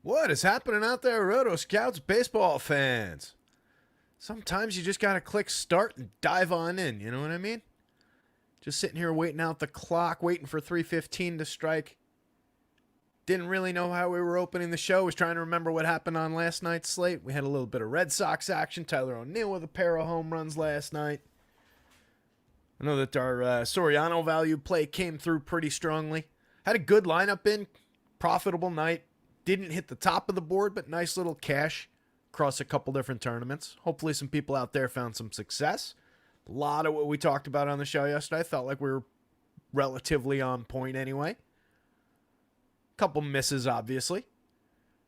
What is happening out there, rotoscouts baseball fans? Sometimes you just gotta click start and dive on in, you know what I mean? Just sitting here waiting out the clock, waiting for 3:15 to strike. Didn't really know how we were opening the show. Was trying to remember what happened on last night's slate. We had a little bit of Red Sox action. Tyler O'Neill with a pair of home runs last night. I know that our Soriano value play came through pretty strongly. Had a good lineup in. Profitable night. Didn't hit the top of the board, but nice little cash across a couple different tournaments. Hopefully some people out there found some success. A lot of what we talked about on the show yesterday felt like we were relatively on point anyway. Couple misses, obviously.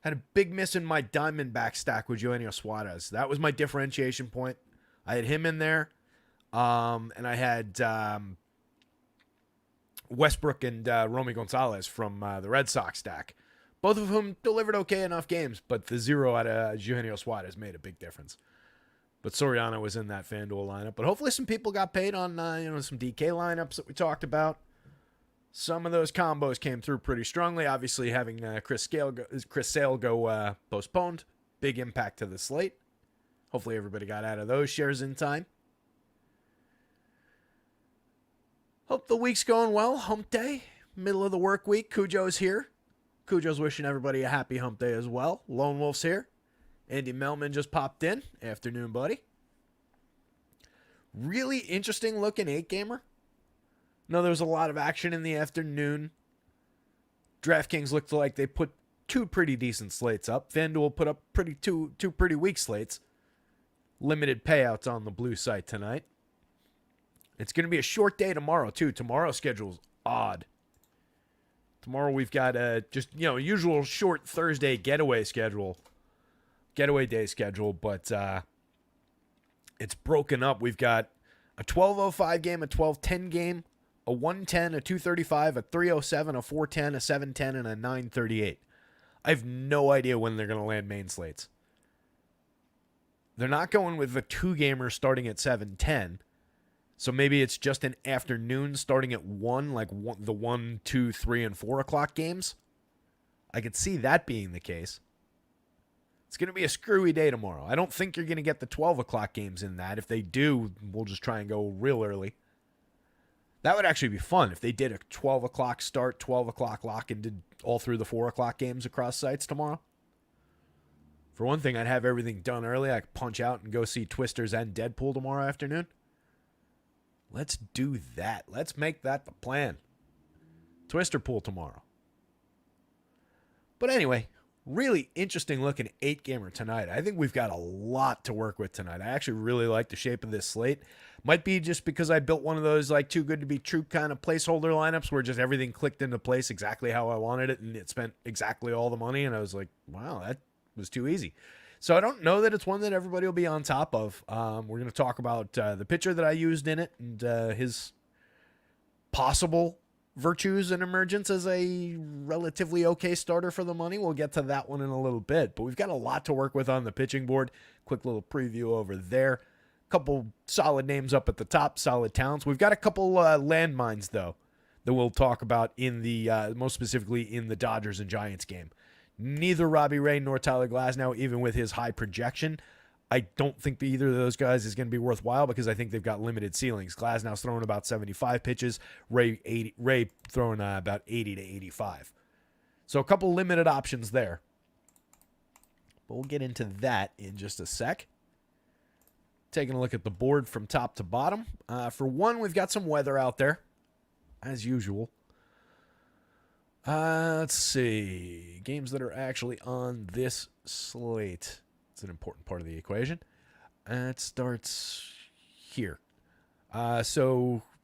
Had a big miss in my Diamondback stack with Eugenio Suarez. That was my differentiation point. I had him in there. And I had Westbrook and Romy Gonzalez from the Red Sox stack. Both of whom delivered okay enough games, but the zero out of Eugenio Suarez made a big difference. But Soriano was in that FanDuel lineup. But hopefully some people got paid on some DK lineups that we talked about. Some of those combos came through pretty strongly. Obviously, having Chris Sale go postponed. Big impact to the slate. Hopefully everybody got out of those shares in time. Hope the week's going well. Hump day. Middle of the work week. Cujo's here. Cujo's wishing everybody a happy hump day as well. Lone Wolf's here. Andy Melman just popped in. Afternoon, buddy. Really interesting looking 8-gamer. No, there was a lot of action in the afternoon. DraftKings looked like they put two pretty decent slates up. FanDuel put up two pretty weak slates. Limited payouts on the blue site tonight. It's going to be a short day tomorrow, too. Tomorrow's schedule's odd. Tomorrow we've got usual short Thursday getaway day schedule, but it's broken up. We've got a 12:05 game, a 12:10 game, a 1:10, a 2:35, a 3:07, a 4:10, a 7:10, and a 9:38. I have no idea when they're going to land main slates. They're not going with the 2-gamer starting at 7:10. So maybe it's just an afternoon starting at 1, the 1, 2, 3, and 4 o'clock games. I could see that being the case. It's going to be a screwy day tomorrow. I don't think you're going to get the 12 o'clock games in that. If they do, we'll just try and go real early. That would actually be fun if they did a 12 o'clock start, 12 o'clock lock, and did all through the 4 o'clock games across sites tomorrow. For one thing, I'd have everything done early. I could punch out and go see Twisters and Deadpool tomorrow afternoon. Let's do that. Let's make that the plan. Twister pool tomorrow. But anyway, really interesting looking 8-gamer tonight. I think we've got a lot to work with tonight. I actually really like the shape of this slate. Might be just because I built one of those too good to be true kind of placeholder lineups where just everything clicked into place exactly how I wanted it and it spent exactly all the money. And I was like, wow, that was too easy. So I don't know that it's one that everybody will be on top of. We're going to talk about the pitcher that I used in it and his possible virtues and emergence as a relatively okay starter for the money. We'll get to that one in a little bit. But we've got a lot to work with on the pitching board. Quick little preview over there. Couple solid names up at the top, solid talents. We've got a couple landmines, though, that we'll talk about in the most specifically in the Dodgers and Giants game. Neither Robbie Ray nor Tyler Glasnow, even with his high projection, I don't think that either of those guys is going to be worthwhile because I think they've got limited ceilings. Glasnow's throwing about 75 pitches, Ray throwing about 80 to 85. So a couple limited options there. But we'll get into that in just a sec. Taking a look at the board from top to bottom. For one, we've got some weather out there, as usual. Let's see. Games that are actually on this slate. It's an important part of the equation. It starts here.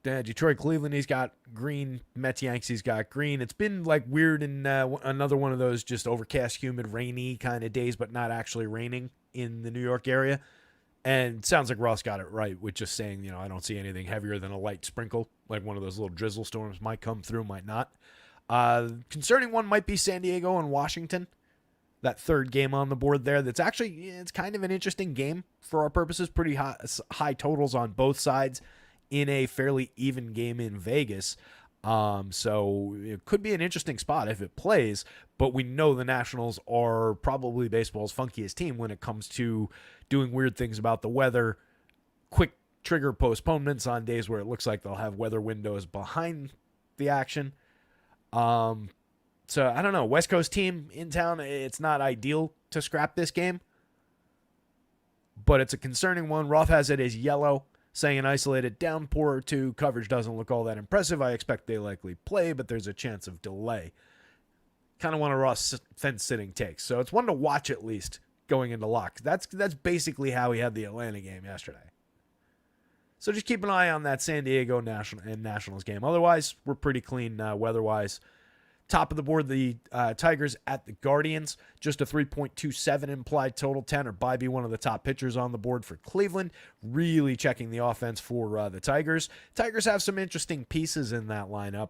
Detroit, Cleveland, he's got green. Mets, Yankees, he's got green. It's been weird in another one of those just overcast, humid, rainy kind of days, but not actually raining in the New York area. And sounds like Ross got it right with just saying, I don't see anything heavier than a light sprinkle, like one of those little drizzle storms might come through, might not. Concerning one might be San Diego and Washington. That third game on the board there. That's actually, it's kind of an interesting game for our purposes. Pretty high totals on both sides in a fairly even game in Vegas. So it could be an interesting spot if it plays, but we know the Nationals are probably baseball's funkiest team when it comes to doing weird things about the weather, quick trigger postponements on days where it looks like they'll have weather windows behind the action. So I don't know. West Coast team in town, it's not ideal to scrap this game, but it's a concerning one. Roth has it as yellow, saying an isolated downpour or two. Coverage doesn't look all that impressive. I expect they likely play, but there's a chance of delay. Kind of want a Ross fence sitting take. So it's one to watch at least going into lock. That's basically how he had the Atlanta game yesterday. So just keep an eye on that San Diego Nationals game. Otherwise, we're pretty clean weather-wise. Top of the board, the Tigers at the Guardians. Just a 3.27 implied total. Tanner Bybee, one of the top pitchers on the board for Cleveland. Really checking the offense for the Tigers. Tigers have some interesting pieces in that lineup.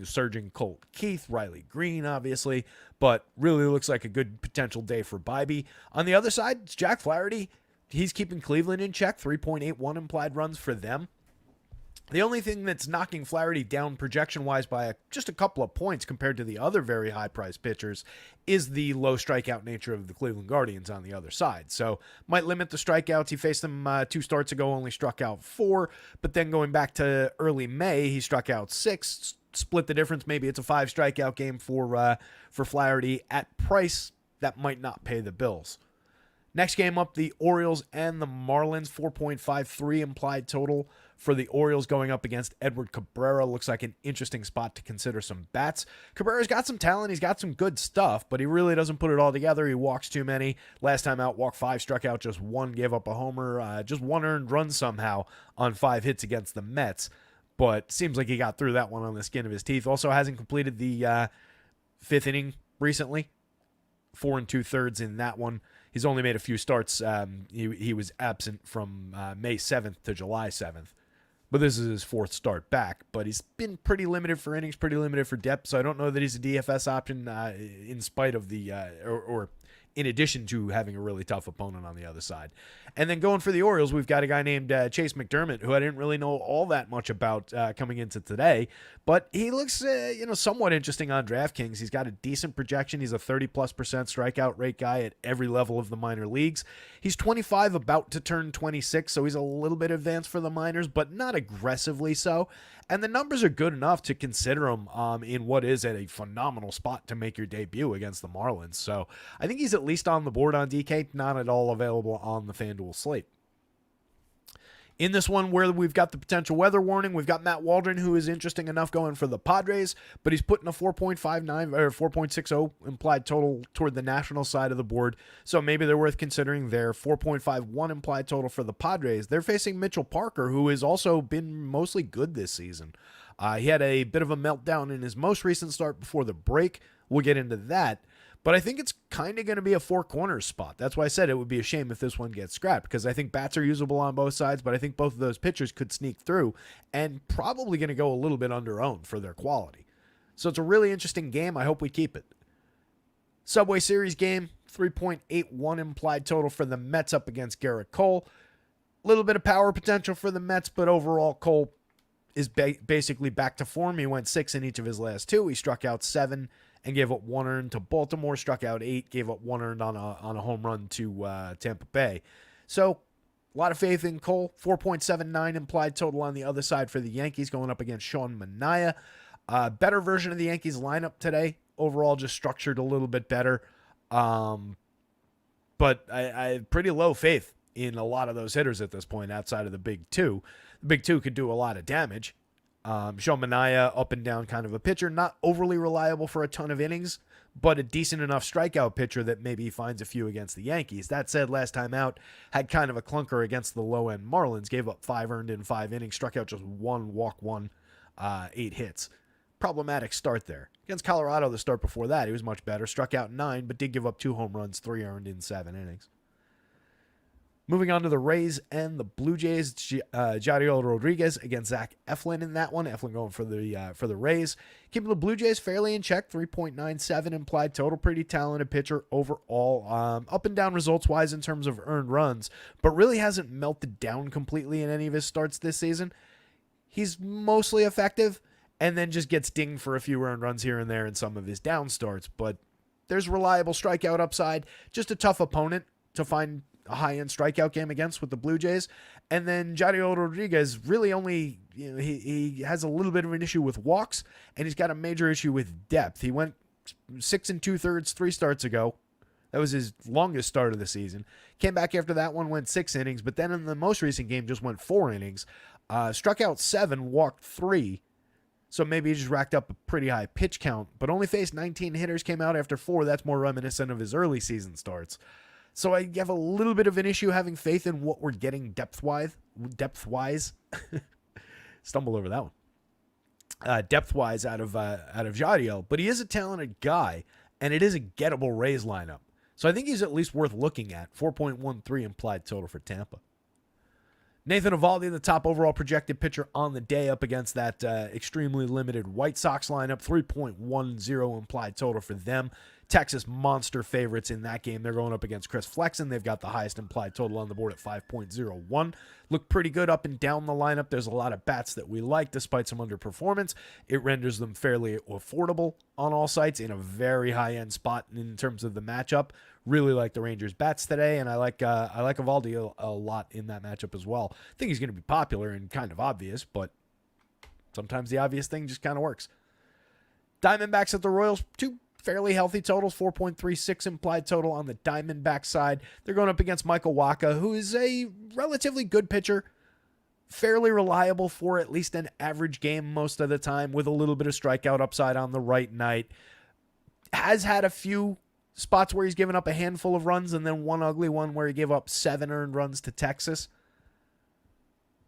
Surging Colt Keith, Riley Green, obviously. But really looks like a good potential day for Bybee. On the other side, it's Jack Flaherty. He's keeping Cleveland in check. 3.81 implied runs for them. The only thing that's knocking Flaherty down projection-wise by just a couple of points compared to the other very high-priced pitchers is the low strikeout nature of the Cleveland Guardians on the other side. So might limit the strikeouts. He faced them 2 starts ago, only struck out 4. But then going back to early May, he struck out 6. Split the difference. Maybe it's a 5 strikeout game for Flaherty at price that might not pay the bills. Next game up, the Orioles and the Marlins. 4.53 implied total for the Orioles going up against Edward Cabrera. Looks like an interesting spot to consider some bats. Cabrera's got some talent. He's got some good stuff, but he really doesn't put it all together. He walks too many. Last time out, walked 5, struck out just 1, gave up a homer. Just 1 earned run somehow on 5 hits against the Mets. But seems like he got through that one on the skin of his teeth. Also hasn't completed the 5th inning recently. 4 2/3 in that one. He's only made a few starts. He was absent from May 7th to July 7th. But this is his 4th start back. But he's been pretty limited for innings, pretty limited for depth. So I don't know that he's a DFS option in spite of the or in addition to having a really tough opponent on the other side. And then going for the Orioles, we've got a guy named Chase McDermott, who I didn't really know all that much about coming into today, but he looks somewhat interesting on DraftKings. He's got a decent projection. He's a 30+% strikeout rate guy at every level of the minor leagues. He's 25, about to turn 26, so he's a little bit advanced for the minors, but not aggressively so. And the numbers are good enough to consider him in what is at a phenomenal spot to make your debut against the Marlins. So I think he's at least on the board on DK, not at all available on the FanDuel slate. In this one where we've got the potential weather warning, we've got Matt Waldron, who is interesting enough going for the Padres, but he's putting a 4.59 or 4.60 implied total toward the national side of the board. So maybe they're worth considering there. 4.51 implied total for the Padres. They're facing Mitchell Parker, who has also been mostly good this season. He had a bit of a meltdown in his most recent start before the break. We'll get into that. But I think it's kind of going to be a 4 corners spot. That's why I said it would be a shame if this one gets scrapped, because I think bats are usable on both sides, but I think both of those pitchers could sneak through and probably going to go a little bit under-owned for their quality. So it's a really interesting game. I hope we keep it. Subway Series game, 3.81 implied total for the Mets up against Garrett Cole. A little bit of power potential for the Mets, but overall Cole is basically back to form. He went 6 in each of his last 2. He struck out 7 and gave up 1 earned to Baltimore, struck out 8, gave up 1 earned on a home run to Tampa Bay. So a lot of faith in Cole. 4.79 implied total on the other side for the Yankees going up against Sean Manaea. Better version of the Yankees lineup today. Overall, just structured a little bit better. But I have pretty low faith in a lot of those hitters at this point outside of the big 2. The big 2 could do a lot of damage. Sean Manaea, up and down kind of a pitcher, not overly reliable for a ton of innings, but a decent enough strikeout pitcher that maybe he finds a few against the Yankees. That said, last time out, had kind of a clunker against the low-end Marlins, gave up 5 earned in 5 innings, struck out just 1, walk 1, 8 hits. Problematic start there. Against Colorado, the start before that, he was much better, struck out 9, but did give up 2 home runs, 3 earned in 7 innings. Moving on to the Rays and the Blue Jays, Jadiel Rodriguez against Zach Eflin in that one. Eflin going for the Rays. Keeping the Blue Jays fairly in check, 3.97 implied total. Pretty talented pitcher overall. Up and down results-wise in terms of earned runs, but really hasn't melted down completely in any of his starts this season. He's mostly effective, and then just gets dinged for a few earned runs here and there in some of his down starts. But there's reliable strikeout upside. Just a tough opponent to find a high-end strikeout game against with the Blue Jays. And then Jadiel Rodriguez really only, he has a little bit of an issue with walks, and he's got a major issue with depth. He went 6 2/3 3 starts ago. That was his longest start of the season. Came back after that one, went 6 innings, but then in the most recent game just went 4 innings. Struck out 7, walked 3. So maybe he just racked up a pretty high pitch count, but only faced 19 hitters, came out after 4. That's more reminiscent of his early season starts. So I have a little bit of an issue having faith in what we're getting depth-wise. Stumble over that one. Depth-wise out of Jadiel, but he is a talented guy, and it is a gettable Rays lineup. So I think he's at least worth looking at. 4.13 implied total for Tampa. Nathan Eovaldi, the top overall projected pitcher on the day, up against that extremely limited White Sox lineup. 3.10 implied total for them. Texas monster favorites in that game. They're going up against Chris Flexen. They've got the highest implied total on the board at 5.01. Look pretty good up and down the lineup. There's a lot of bats that we like despite some underperformance. It renders them fairly affordable on all sites in a very high-end spot in terms of the matchup. Really like the Rangers bats today, and I like Eovaldi a lot in that matchup as well. I think he's going to be popular and kind of obvious, but sometimes the obvious thing just kind of works. Diamondbacks at the Royals, 2 fairly healthy totals, 4.36 implied total on the Diamondback side. They're going up against Michael Wacha, who is a relatively good pitcher, fairly reliable for at least an average game most of the time, with a little bit of strikeout upside on the right night. Has had a few spots where he's given up a handful of runs, and then one ugly one where he gave up 7 earned runs to Texas.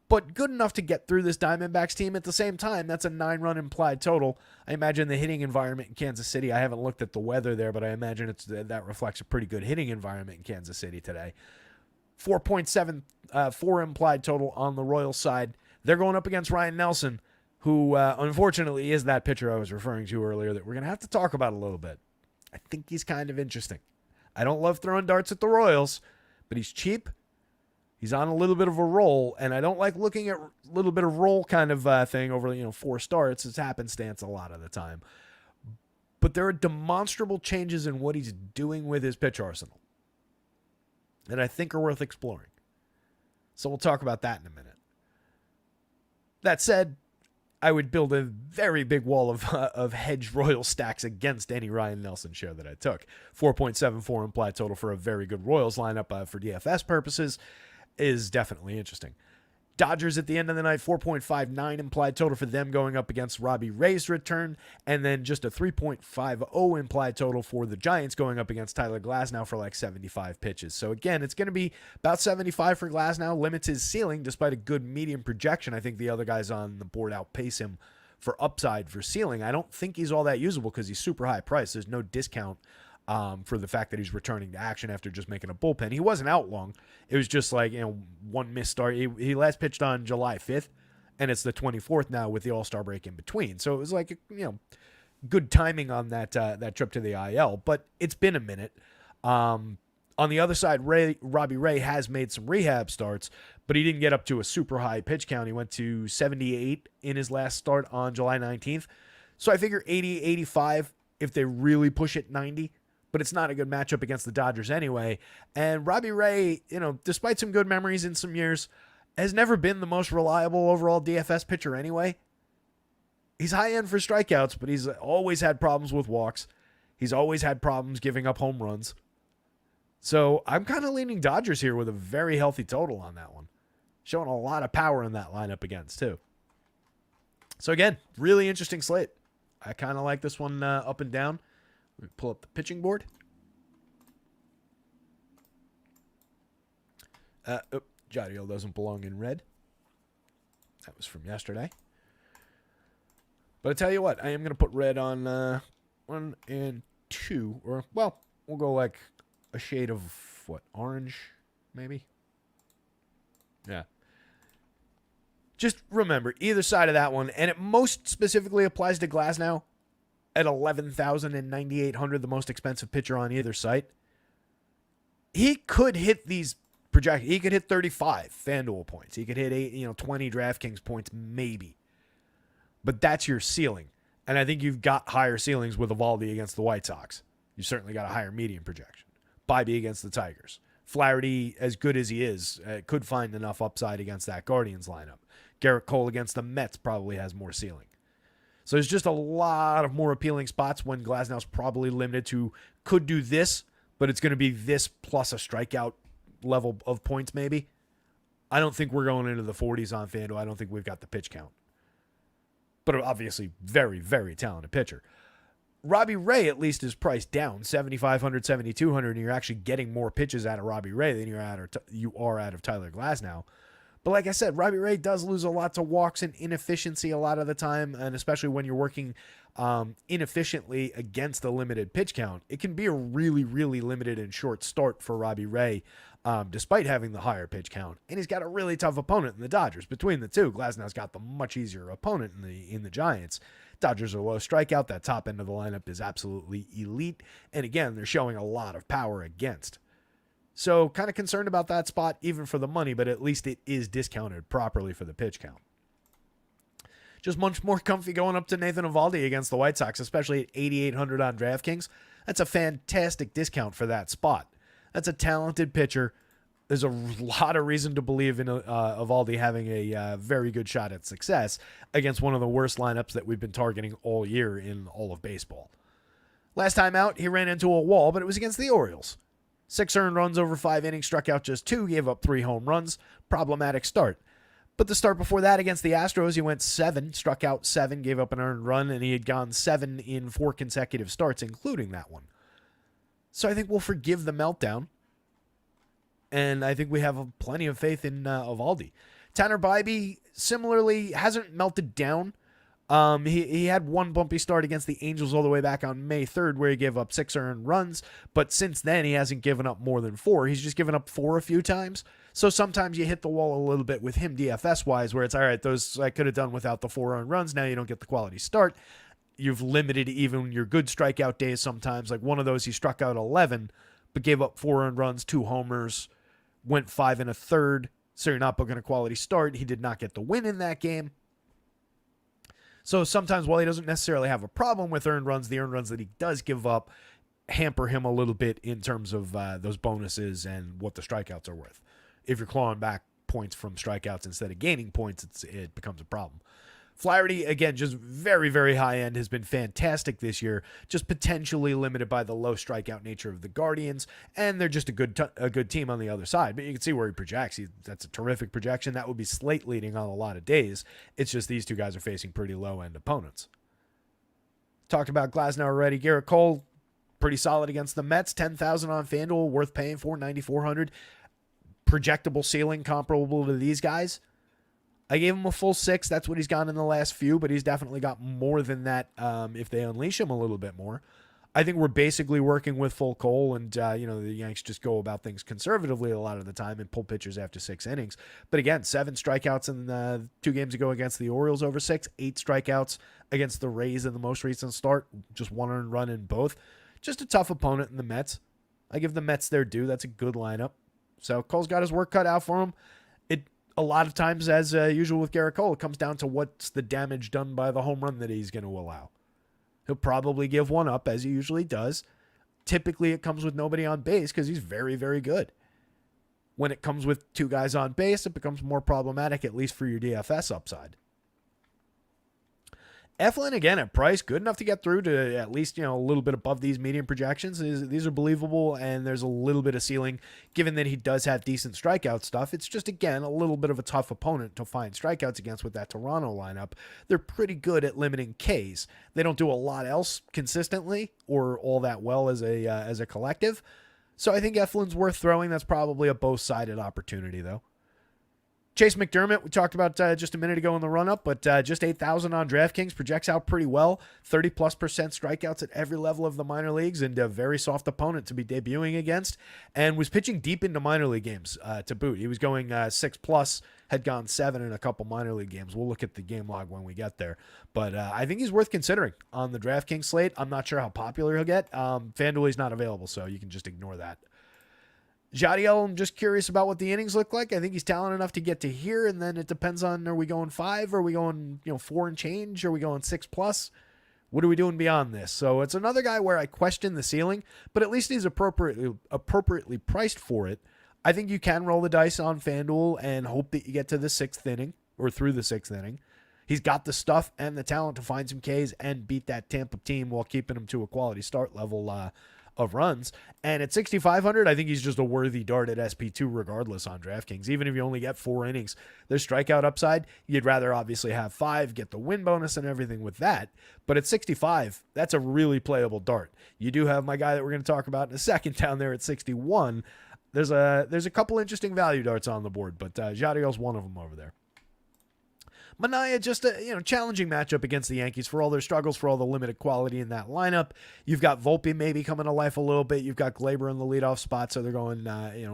But good enough to get through this Diamondbacks team. At the same time, that's a 9-run implied total. I imagine the hitting environment in Kansas City, I haven't looked at the weather there, but I imagine that reflects a pretty good hitting environment in Kansas City today. 4.74 implied total on the Royals side. They're going up against Ryan Nelson, who unfortunately is that pitcher I was referring to earlier that we're going to have to talk about a little bit. I think he's kind of interesting. I don't love throwing darts at the Royals, but he's cheap. He's on a little bit of a roll, and I don't like looking at a little bit of roll kind of thing over 4 starts. It's happenstance a lot of the time. But there are demonstrable changes in what he's doing with his pitch arsenal that I think are worth exploring. So we'll talk about that in a minute. That said, I would build a very big wall of hedged Royal stacks against any Ryan Nelson share that I took. 4.74 implied total for a very good Royals lineup for DFS purposes is definitely interesting. Dodgers at the end of the night, 4.59 implied total for them going up against Robbie Ray's return, and then just a 3.50 implied total for the Giants going up against Tyler Glasnow for like 75 pitches. So again, it's going to be about 75 for Glasnow, limits his ceiling despite a good medium projection. I think the other guys on the board outpace him for upside for ceiling. I don't think he's all that usable because he's super high priced. There's no discount for the fact that he's returning to action after just making a bullpen. He wasn't out long. It was just like, one missed start. He last pitched on July 5th, and it's the 24th now with the All-Star break in between. So it was like, good timing on that trip to the IL, but it's been a minute. On the other side, Robbie Ray has made some rehab starts, but he didn't get up to a super high pitch count. He went to 78 in his last start on July 19th. So I figure 80, 85 if they really push it 90. But it's not a good matchup against the Dodgers anyway. And Robbie Ray, despite some good memories in some years, has never been the most reliable overall DFS pitcher anyway. He's high end for strikeouts, but he's always had problems with walks. He's always had problems giving up home runs. So I'm kind of leaning Dodgers here with a very healthy total on that one. Showing a lot of power in that lineup against, too. So again, really interesting slate. I kind of like this one up and down. Let me pull up the pitching board. Jadiel doesn't belong in red. That was from yesterday. But I tell you what, I am going to put red on 1 and 2. Or, well, we'll go like a shade of, orange, maybe? Yeah. Just remember, either side of that one, and it most specifically applies to Glasnow, at 11,000 and 9,800, the most expensive pitcher on either site. He could hit these projections. He could hit 35 FanDuel points. He could hit 20 DraftKings points, maybe. but that's your ceiling. And I think you've got higher ceilings with Eovaldi against the White Sox. You've certainly got a higher median projection. Bybee against the Tigers. Flaherty, as good as he is, could find enough upside against that Guardians lineup. Garrett Cole against the Mets probably has more ceiling. So there's just a lot of more appealing spots when Glasnow's probably limited to could do this, but it's going to be this plus a strikeout level of points maybe. I don't think we're going into the 40s on FanDuel. I don't think we've got the pitch count. But obviously, very, very talented pitcher. Robbie Ray at least is priced down, 7,500, 7,200, and you're actually getting more pitches out of Robbie Ray than you are out of Tyler Glasnow. But like I said, Robbie Ray does lose a lot to walks and inefficiency a lot of the time, and especially when you're working inefficiently against a limited pitch count, it can be a really, really limited and short start for Robbie Ray, despite having the higher pitch count. And he's got a really tough opponent in the Dodgers. Between the two, Glasnow's got the much easier opponent in the Giants. Dodgers are low strikeout. That top end of the lineup is absolutely elite. And again, they're showing a lot of power against. So kind of concerned about that spot, even for the money, but at least it is discounted properly for the pitch count. Just much more comfy going up to Nathan Eovaldi against the White Sox, especially at 8,800 on DraftKings. That's a fantastic discount for that spot. That's a talented pitcher. There's a lot of reason to believe in Eovaldi having a very good shot at success against one of the worst lineups that we've been targeting all year in all of baseball. Last time out, he ran into a wall, but it was against the Orioles. 6 earned runs over 5 innings, struck out just 2, gave up 3 home runs. Problematic start. But the start before that against the Astros, he went 7, struck out 7, gave up an earned run, and he had gone 7 in 4 consecutive starts, including that one. So I think we'll forgive the meltdown. And I think we have plenty of faith in Eovaldi. Tanner Bybee, similarly, hasn't melted down. He had one bumpy start against the Angels all the way back on May 3rd where he gave up 6 earned runs. But since then, he hasn't given up more than 4. He's just given up 4 a few times. So sometimes you hit the wall a little bit with him DFS-wise where it's, all right, those I could have done without the 4 earned runs. Now you don't get the quality start. You've limited even your good strikeout days sometimes. Like one of those, he struck out 11, but gave up 4 earned runs, 2 homers, went 5 1/3. So you're not booking a quality start. He did not get the win in that game. So sometimes while he doesn't necessarily have a problem with earned runs, the earned runs that he does give up hamper him a little bit in terms of those bonuses and what the strikeouts are worth. If you're clawing back points from strikeouts instead of gaining points, it becomes a problem. Flaherty, again, just very, very high end, has been fantastic this year, just potentially limited by the low strikeout nature of the Guardians, and they're just a good team on the other side. But you can see where he projects. That's a terrific projection. That would be Slate leading on a lot of days. It's just these two guys are facing pretty low-end opponents. Talked about Glasnow already. Garrett Cole, pretty solid against the Mets. 10,000 on FanDuel, worth paying for, 9,400. Projectable ceiling comparable to these guys. I gave him a full 6. That's what he's gotten in the last few, but he's definitely got more than that if they unleash him a little bit more. I think we're basically working with full Cole, and the Yanks just go about things conservatively a lot of the time and pull pitchers after 6 innings. But again, 7 strikeouts in 2 games ago against the Orioles over 6, 8 strikeouts against the Rays in the most recent start, just 1 earned run in both. Just a tough opponent in the Mets. I give the Mets their due. That's a good lineup. So Cole's got his work cut out for him. A lot of times, as usual with Garrett Cole, it comes down to what's the damage done by the home run that he's going to allow. He'll probably give one up, as he usually does. Typically, it comes with nobody on base because he's very, very good. When it comes with 2 guys on base, it becomes more problematic, at least for your DFS upside. Eflin, again, at price, good enough to get through to at least, a little bit above these median projections. These are believable, and there's a little bit of ceiling, given that he does have decent strikeout stuff. It's just, again, a little bit of a tough opponent to find strikeouts against with that Toronto lineup. They're pretty good at limiting Ks. They don't do a lot else consistently or all that well as a collective. So I think Eflin's worth throwing. That's probably a both-sided opportunity, though. Chase McDermott, we talked about just a minute ago in the run-up, but just 8,000 on DraftKings, projects out pretty well. 30+% strikeouts at every level of the minor leagues, and a very soft opponent to be debuting against, and was pitching deep into minor league games to boot. He was going 6+, had gone 7 in a couple minor league games. We'll look at the game log when we get there. But I think he's worth considering on the DraftKings slate. I'm not sure how popular he'll get. FanDuel is not available, so you can just ignore that. Jadiel, I'm just curious about what the innings look like. I think he's talented enough to get to here, and then it depends on, are we going 5? Are we going 4 and change? Are we going 6+? What are we doing beyond this? So it's another guy where I question the ceiling, but at least he's appropriately priced for it. I think you can roll the dice on FanDuel and hope that you get to the 6th inning or through the 6th inning. He's got the stuff and the talent to find some Ks and beat that Tampa team while keeping them to a quality start level of runs. And at 6,500, I think he's just a worthy dart at SP2 regardless on DraftKings. Even if you only get 4 innings, there's strikeout upside. You'd rather obviously have 5, get the win bonus and everything with that. But at 65, that's a really playable dart. You do have my guy that we're going to talk about in a second down there at 61. There's a couple interesting value darts on the board, but Jadiel's one of them over there. Manaea, just a challenging matchup against the Yankees for all their struggles, for all the limited quality in that lineup. You've got Volpe maybe coming to life a little bit. You've got Glaber in the leadoff spot, so they're going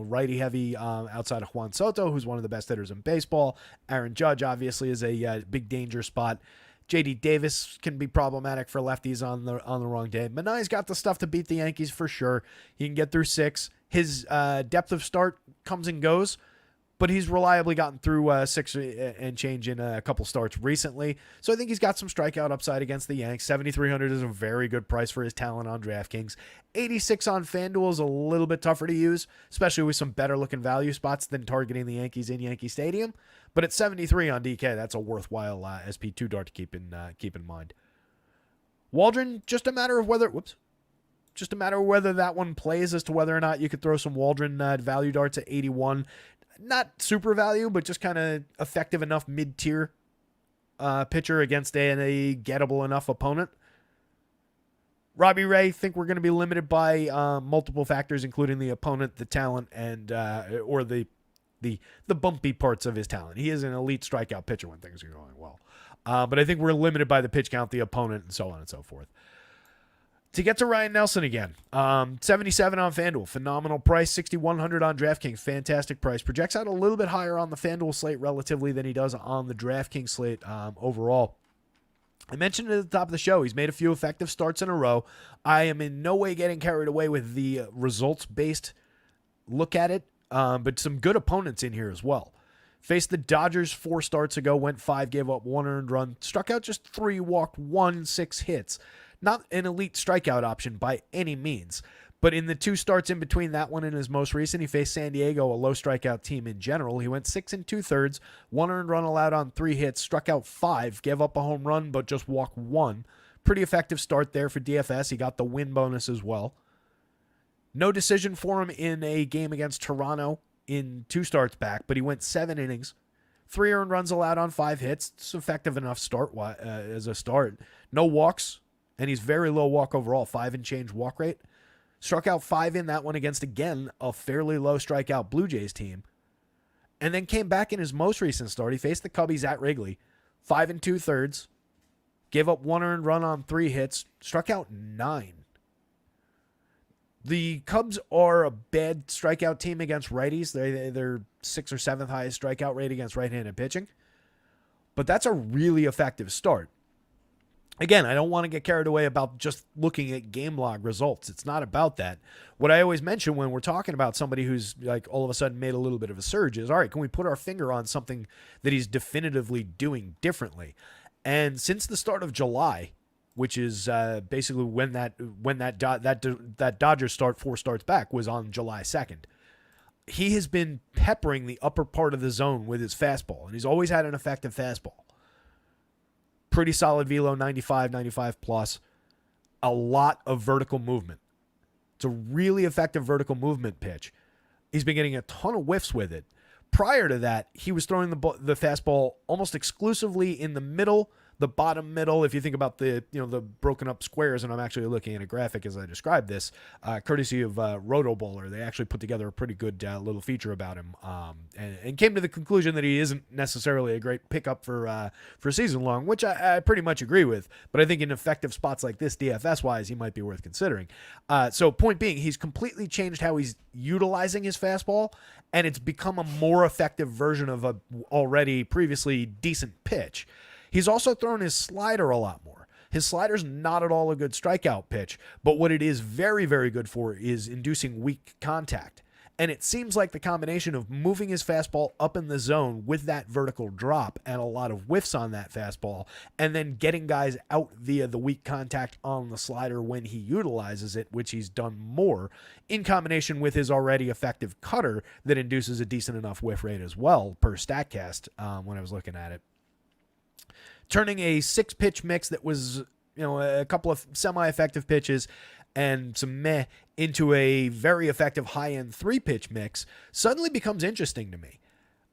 righty heavy outside of Juan Soto, who's one of the best hitters in baseball. Aaron Judge obviously is a big danger spot. JD Davis can be problematic for lefties on the wrong day. Manaea's got the stuff to beat the Yankees for sure. He can get through 6. His depth of start comes and goes, but he's reliably gotten through 6 and change in a couple starts recently. So I think he's got some strikeout upside against the Yanks. 7,300 is a very good price for his talent on DraftKings. 86 on FanDuel is a little bit tougher to use, especially with some better looking value spots than targeting the Yankees in Yankee Stadium. But at 73 on DK, that's a worthwhile SP2 dart to keep in mind. Waldron, just a matter of whether that one plays as to whether or not you could throw some Waldron value darts at 81. Not super value, but just kind of effective enough mid-tier pitcher against a gettable enough opponent. Robbie Ray, think we're going to be limited by multiple factors, including the opponent, the talent, and or the bumpy parts of his talent. He is an elite strikeout pitcher when things are going well. But I think we're limited by the pitch count, the opponent, and so on and so forth. To get to Ryan Nelson again, 77 on FanDuel, phenomenal price, 6,100 on DraftKings, fantastic price. Projects out a little bit higher on the FanDuel slate relatively than he does on the DraftKings slate overall. I mentioned it at the top of the show, he's made a few effective starts in a row. I am in no way getting carried away with the results-based look at it, but some good opponents in here as well. Faced the Dodgers 4 starts ago, went 5, gave up 1 earned run, struck out just 3, walked 1, 6 hits. Not an elite strikeout option by any means, but in the 2 starts in between that one and his most recent, he faced San Diego, a low strikeout team in general. He went 6 2/3, 1 earned run allowed on 3 hits, struck out 5, gave up a home run, but just walked 1. Pretty effective start there for DFS. He got the win bonus as well. No decision for him in a game against Toronto in 2 starts back, but he went 7 innings. 3 earned runs allowed on 5 hits. It's effective enough start as a start. No walks. And he's very low walk overall, 5 and change walk rate. Struck out 5 in that one against, again, a fairly low strikeout Blue Jays team. And then came back in his most recent start. He faced the Cubbies at Wrigley, 5 2/3. Gave up 1 earned run on 3 hits. Struck out 9. The Cubs are a bad strikeout team against righties. They're 6th or 7th highest strikeout rate against right-handed pitching. But that's a really effective start. Again, I don't want to get carried away about just looking at game log results. It's not about that. What I always mention when we're talking about somebody who's like all of a sudden made a little bit of a surge is, all right, can we put our finger on something that he's definitively doing differently? And since the start of July, which is basically when that Dodgers start 4 starts back was on July 2nd, he has been peppering the upper part of the zone with his fastball, and he's always had an effective fastball. Pretty solid velo, 95 plus. A lot of vertical movement. It's a really effective vertical movement pitch. He's been getting a ton of whiffs with it. Prior to that, he was throwing the fastball almost exclusively in the middle, the bottom middle. If you think about the broken up squares, and I'm actually looking at a graphic as I describe this, courtesy of Roto Bowler, they actually put together a pretty good little feature about him, and came to the conclusion that he isn't necessarily a great pickup for season long, which I pretty much agree with. But I think in effective spots like this, DFS wise, he might be worth considering. So point being, he's completely changed how he's utilizing his fastball, and it's become a more effective version of a already previously decent pitch. He's also thrown his slider a lot more. His slider's not at all a good strikeout pitch, but what it is very, very good for is inducing weak contact. And it seems like the combination of moving his fastball up in the zone with that vertical drop and a lot of whiffs on that fastball, and then getting guys out via the weak contact on the slider when he utilizes it, which he's done more, in combination with his already effective cutter that induces a decent enough whiff rate as well per StatCast when I was looking at it. Turning a 6-pitch mix that was, a couple of semi-effective pitches and some meh into a very effective high-end 3-pitch mix suddenly becomes interesting to me,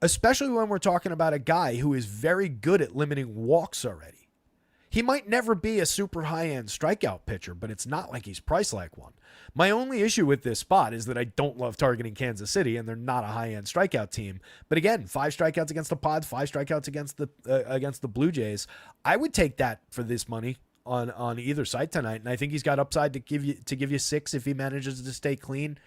especially when we're talking about a guy who is very good at limiting walks already. He might never be a super high-end strikeout pitcher, but it's not like he's priced like one. My only issue with this spot is that I don't love targeting Kansas City, and they're not a high-end strikeout team. But again, 5 strikeouts against the Pods, 5 strikeouts against the Blue Jays. I would take that for this money on either side tonight, and I think he's got upside to give you 6 if he manages to stay clean.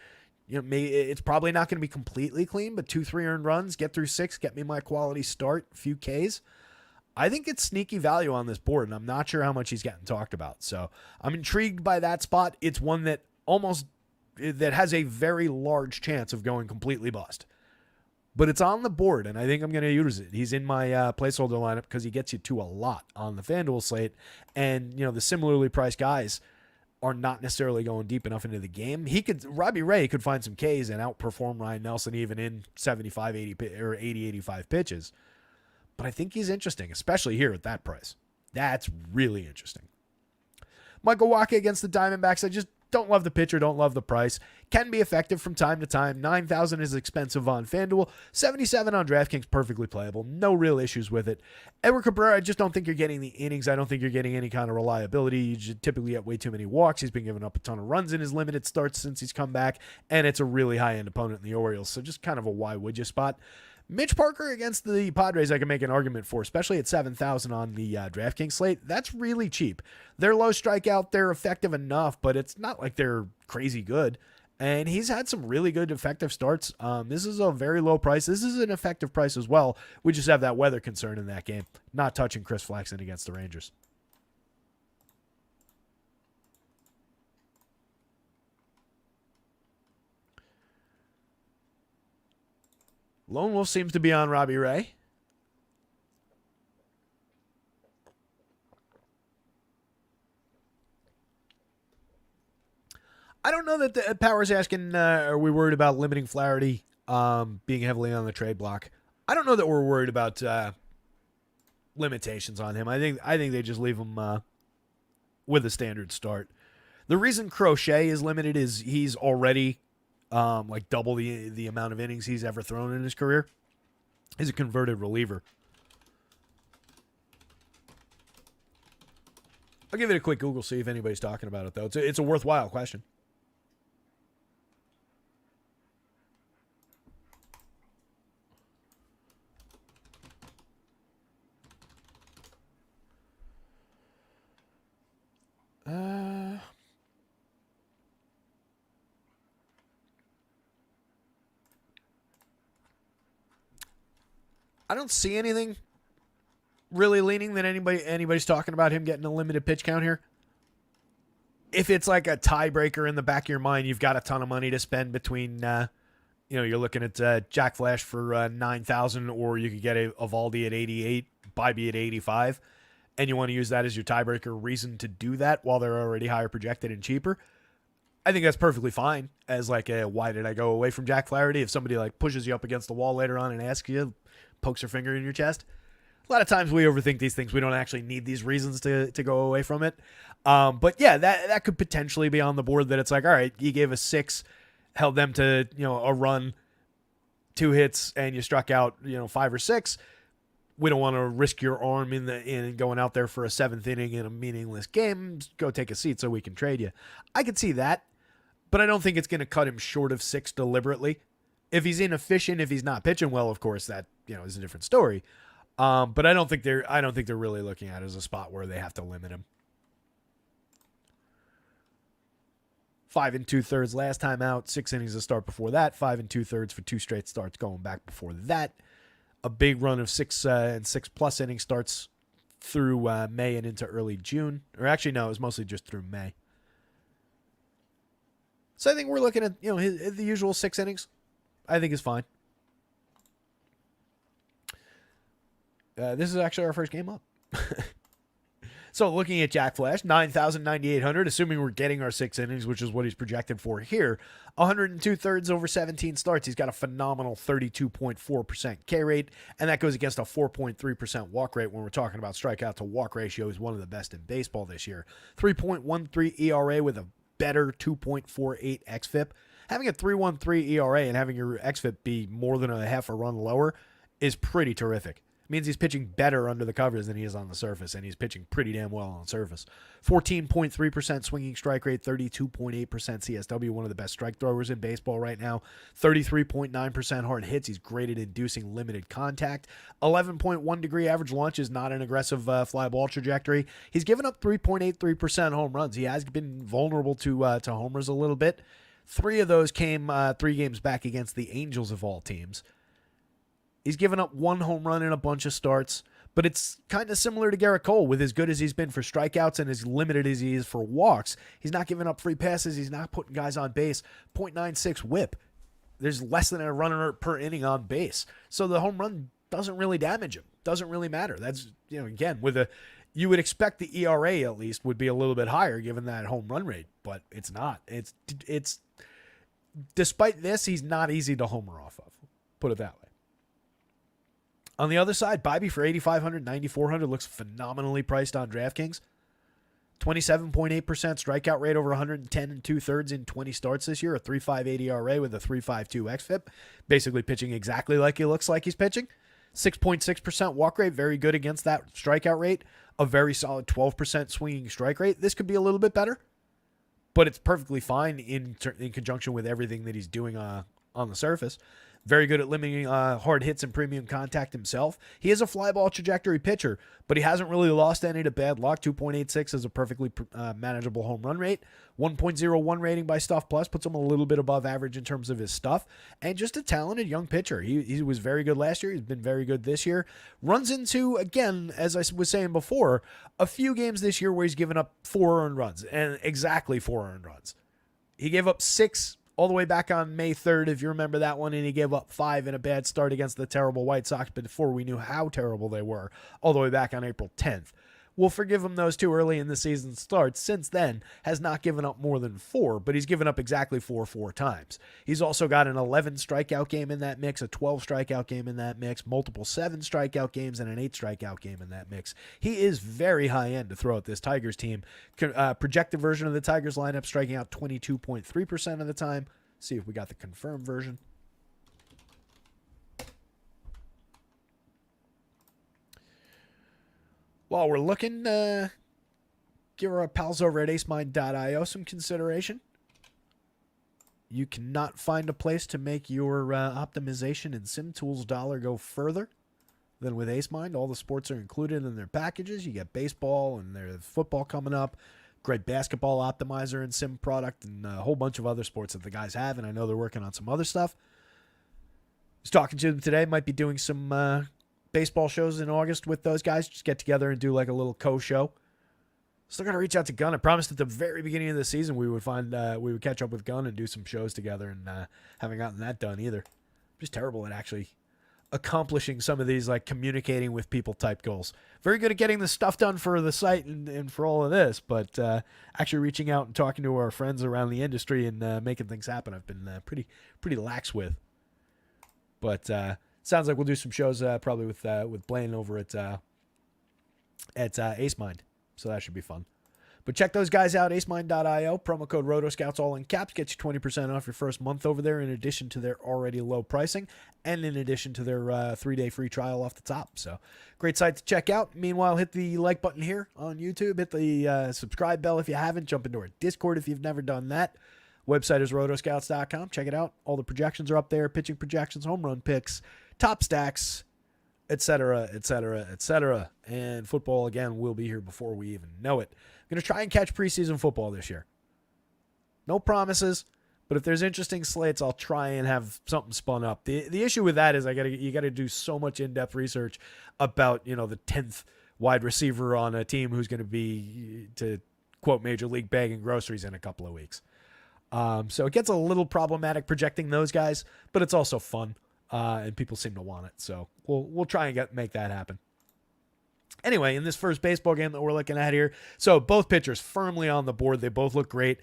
It's probably not going to be completely clean, but 2-3 earned runs, get through 6, get me my quality start, a few Ks. I think it's sneaky value on this board, and I'm not sure how much he's getting talked about. So I'm intrigued by that spot. It's one that has a very large chance of going completely bust. But it's on the board, and I think I'm going to use it. He's in my placeholder lineup because he gets you to a lot on the FanDuel slate. And, the similarly priced guys are not necessarily going deep enough into the game. Robbie Ray could find some Ks and outperform Ryan Nelson even in 75, 80, or 80, 85 pitches. But I think he's interesting, especially here at that price. That's really interesting. Michael Wacha against the Diamondbacks. I just don't love the pitcher, don't love the price. Can be effective from time to time. $9,000 is expensive on FanDuel. $77 on DraftKings, perfectly playable. No real issues with it. Edward Cabrera, I just don't think you're getting the innings. I don't think you're getting any kind of reliability. You typically get way too many walks. He's been giving up a ton of runs in his limited starts since he's come back, and it's a really high-end opponent in the Orioles, so just kind of a why would you spot. Mitch Parker against the Padres, I can make an argument for, especially at $7,000 on the DraftKings slate. That's really cheap. They're low strikeout. They're effective enough, but it's not like they're crazy good. And he's had some really good effective starts. This is a very low price. This is an effective price as well. We just have that weather concern in that game. Not touching Chris Flexen against the Rangers. Lone Wolf seems to be on Robbie Ray. I don't know that the Power's asking, are we worried about limiting Flaherty being heavily on the trade block? I don't know that we're worried about limitations on him. I think they just leave him with a standard start. The reason Crochet is limited is he's already like double the amount of innings he's ever thrown in his career. He's a converted reliever. I'll give it a quick Google, see if anybody's talking about it, though. It's a worthwhile question. I don't see anything really leaning that anybody's talking about him getting a limited pitch count here. If it's like a tiebreaker in the back of your mind, you've got a ton of money to spend between, you're looking at Jack Flash for $9,000, or you could get a Evaldi at 88, Bybee at 85, and you want to use that as your tiebreaker reason to do that while they're already higher projected and cheaper. I think that's perfectly fine as like a why did I go away from Jack Flaherty? If somebody like pushes you up against the wall later on and asks you, pokes her finger in your chest. A lot of times we overthink these things. We don't actually need these reasons to go away from it. But yeah, that could potentially be on the board, that it's like, all right, you gave us 6, held them to, a run, 2 hits, and you struck out, 5 or 6. We don't want to risk your arm in going out there for a 7th inning in a meaningless game. Just go take a seat so we can trade you. I could see that, but I don't think it's going to cut him short of 6 deliberately. If he's inefficient, if he's not pitching well, of course, that is a different story. But I don't think they're really looking at it as a spot where they have to limit him. 5 2/3 last time out, 6 innings to start before that, 5 2/3 for 2 straight starts going back before that. A big run of 6 and 6+ inning starts through May and into early June. Or actually, no, it was mostly just through May. So I think we're looking at the usual 6 innings. I think is fine. This is actually our first game up. So looking at Jack Flash, 9,000, 9,800, assuming we're getting our 6 innings, which is what he's projected for here. 102 thirds over 17 starts. He's got a phenomenal 32.4% K rate, and that goes against a 4.3% walk rate. When we're talking about strikeout to walk ratio, he's one of the best in baseball this year. 3.13 ERA with a better 2.48 xFIP. Having a 3.13 ERA and having your xFIP be more than a half a run lower is pretty terrific. Means he's pitching better under the covers than he is on the surface, and he's pitching pretty damn well on the surface. 14.3% swinging strike rate, 32.8% CSW, one of the best strike throwers in baseball right now. 33.9% hard hits. He's great at inducing limited contact. 11.1 degree average launch is not an aggressive fly ball trajectory. He's given up 3.83% home runs. He has been vulnerable to homers a little bit. 3 of those came 3 games back against the Angels of all teams. He's given up 1 home run in a bunch of starts, but it's kind of similar to Garrett Cole with as good as he's been for strikeouts and as limited as he is for walks. He's not giving up free passes. He's not putting guys on base. 0.96 whip. There's less than a runner per inning on base. So the home run doesn't really damage him. Doesn't really matter. That's, again, you would expect the ERA at least would be a little bit higher given that home run rate, but it's not. It's despite this, he's not easy to homer off of. Put it that way. On the other side, Bobby for 8,500, 9,400 looks phenomenally priced on DraftKings. 27.8% strikeout rate over 110 and 2/3 in 20 starts this year. A 3.58 ERA with a 3.52 xFIP. Basically pitching exactly like he looks like he's pitching. 6.6% walk rate, very good against that strikeout rate. A very solid 12% swinging strike rate. This could be a little bit better, but it's perfectly fine in conjunction with everything that he's doing on the surface. Very good at limiting hard hits and premium contact himself. He is a fly ball trajectory pitcher, but he hasn't really lost any to bad luck. 2.86 is a perfectly manageable home run rate. 1.01 rating by Stuff Plus puts him a little bit above average in terms of his stuff. And just a talented young pitcher. He was very good last year. He's been very good this year. Runs into, again, as I was saying before, a few games this year where he's given up 4 earned runs. And exactly 4 earned runs. He gave up 6 all the way back on May 3rd, if you remember that one, and he gave up 5 in a bad start against the terrible White Sox before we knew how terrible they were, all the way back on April 10th. We'll forgive him those 2 early in the season starts. Since then, has not given up more than 4, but he's given up exactly 4 times. He's also got an 11 strikeout game in that mix, a 12 strikeout game in that mix, multiple 7 strikeout games, and an 8 strikeout game in that mix. He is very high-end to throw at this Tigers team. Projected version of the Tigers lineup striking out 22.3% of the time. See if we got the confirmed version. While we're looking, give our pals over at acemind.io some consideration. You cannot find a place to make your optimization and SimTools dollar go further than with AceMind. All the sports are included in their packages. You get baseball and there's football coming up. Great basketball optimizer and sim product, and a whole bunch of other sports that the guys have, and I know they're working on some other stuff. I was talking to them today. Might be doing some baseball shows in August with those guys. Just get together and do like a little co-show. Still got to reach out to Gunn. I promised at the very beginning of the season we would catch up with Gunn and do some shows together, and haven't gotten that done either. I'm just terrible at actually accomplishing some of these like communicating with people type goals. Very good at getting the stuff done for the site and for all of this, but actually reaching out and talking to our friends around the industry and making things happen, I've been pretty lax with. But sounds like we'll do some shows probably with Blaine over at AceMind, so that should be fun. But check those guys out, acemind.io. Promo code rotoscouts, all in caps, gets you 20% off your first month over there in addition to their already low pricing and in addition to their 3-day free trial off the top. So great site to check out. Meanwhile, hit the like button here on YouTube. Hit the subscribe bell if you haven't. Jump into our Discord if you've never done that. Website is rotoscouts.com. Check it out. All the projections are up there. Pitching projections, home run picks, top stacks, etc., etc., etc. And football, again, will be here before we even know it. I'm going to try and catch preseason football this year. No promises, but if there's interesting slates, I'll try and have something spun up. The issue with that is you got to do so much in-depth research about, the 10th wide receiver on a team who's going to be, to quote Major League, bagging groceries in a couple of weeks. So it gets a little problematic projecting those guys, but it's also fun, and people seem to want it. So we'll try and make that happen. Anyway, in this first baseball game that we're looking at here, so both pitchers firmly on the board. They both look great.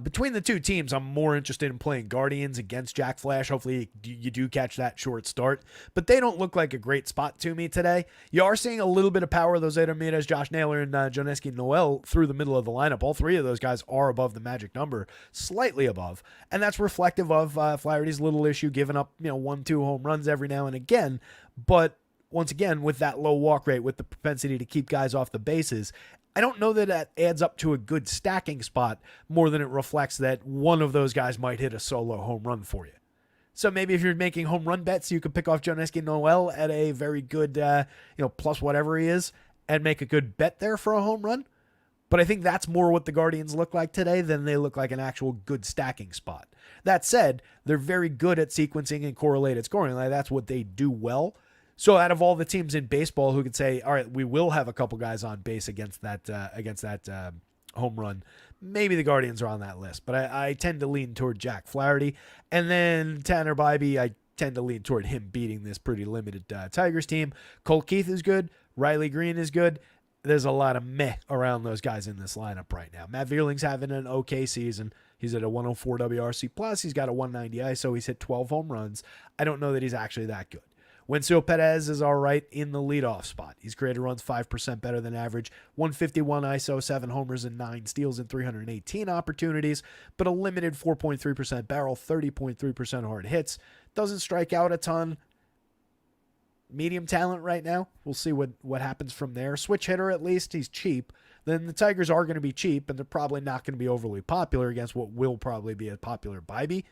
Between the two teams, I'm more interested in playing Guardians against Jack Flash. Hopefully you do catch that short start, but they don't look like a great spot to me today. You are seeing a little bit of power of those Ramirez, Josh Naylor, and Joneski Noel through the middle of the lineup. All three of those guys are above the magic number, slightly above, and that's reflective of Flaherty's little issue, giving up 1-2 home runs every now and again. But once again, with that low walk rate, with the propensity to keep guys off the bases, I don't know that that adds up to a good stacking spot more than it reflects that one of those guys might hit a solo home run for you. So maybe if you're making home run bets, you could pick off Joneski Noel at a very good, plus whatever he is, and make a good bet there for a home run. But I think that's more what the Guardians look like today than they look like an actual good stacking spot. That said, they're very good at sequencing and correlated scoring. Like, that's what they do well. So out of all the teams in baseball who could say, all right, we will have a couple guys on base against that home run, maybe the Guardians are on that list. But I tend to lean toward Jack Flaherty. And then Tanner Bybee, I tend to lean toward him beating this pretty limited Tigers team. Colt Keith is good. Riley Green is good. There's a lot of meh around those guys in this lineup right now. Matt Vierling's having an okay season. He's at a 104 WRC+. He's got a 190 ISO. He's hit 12 home runs. I don't know that he's actually that good. Wencio Perez is all right in the leadoff spot. He's created runs 5% better than average, 151 ISO, 7 homers and 9 steals in 318 opportunities, but a limited 4.3% barrel, 30.3% hard hits. Doesn't strike out a ton. Medium talent right now. We'll see what happens from there. Switch hitter at least. He's cheap. Then the Tigers are going to be cheap, and they're probably not going to be overly popular against what will probably be a popular Bybee.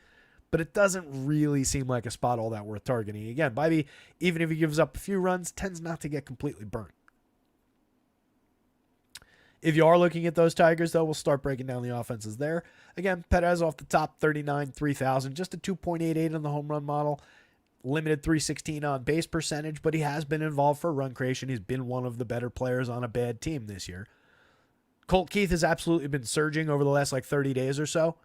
But it doesn't really seem like a spot all that worth targeting. Again, Bybee, even if he gives up a few runs, tends not to get completely burnt. If you are looking at those Tigers, though, we'll start breaking down the offenses there. Again, Perez off the top, 39, 3,000, just a 2.88 on the home run model. Limited 316 on base percentage, but he has been involved for run creation. He's been one of the better players on a bad team this year. Colt Keith has absolutely been surging over the last 30 days or so.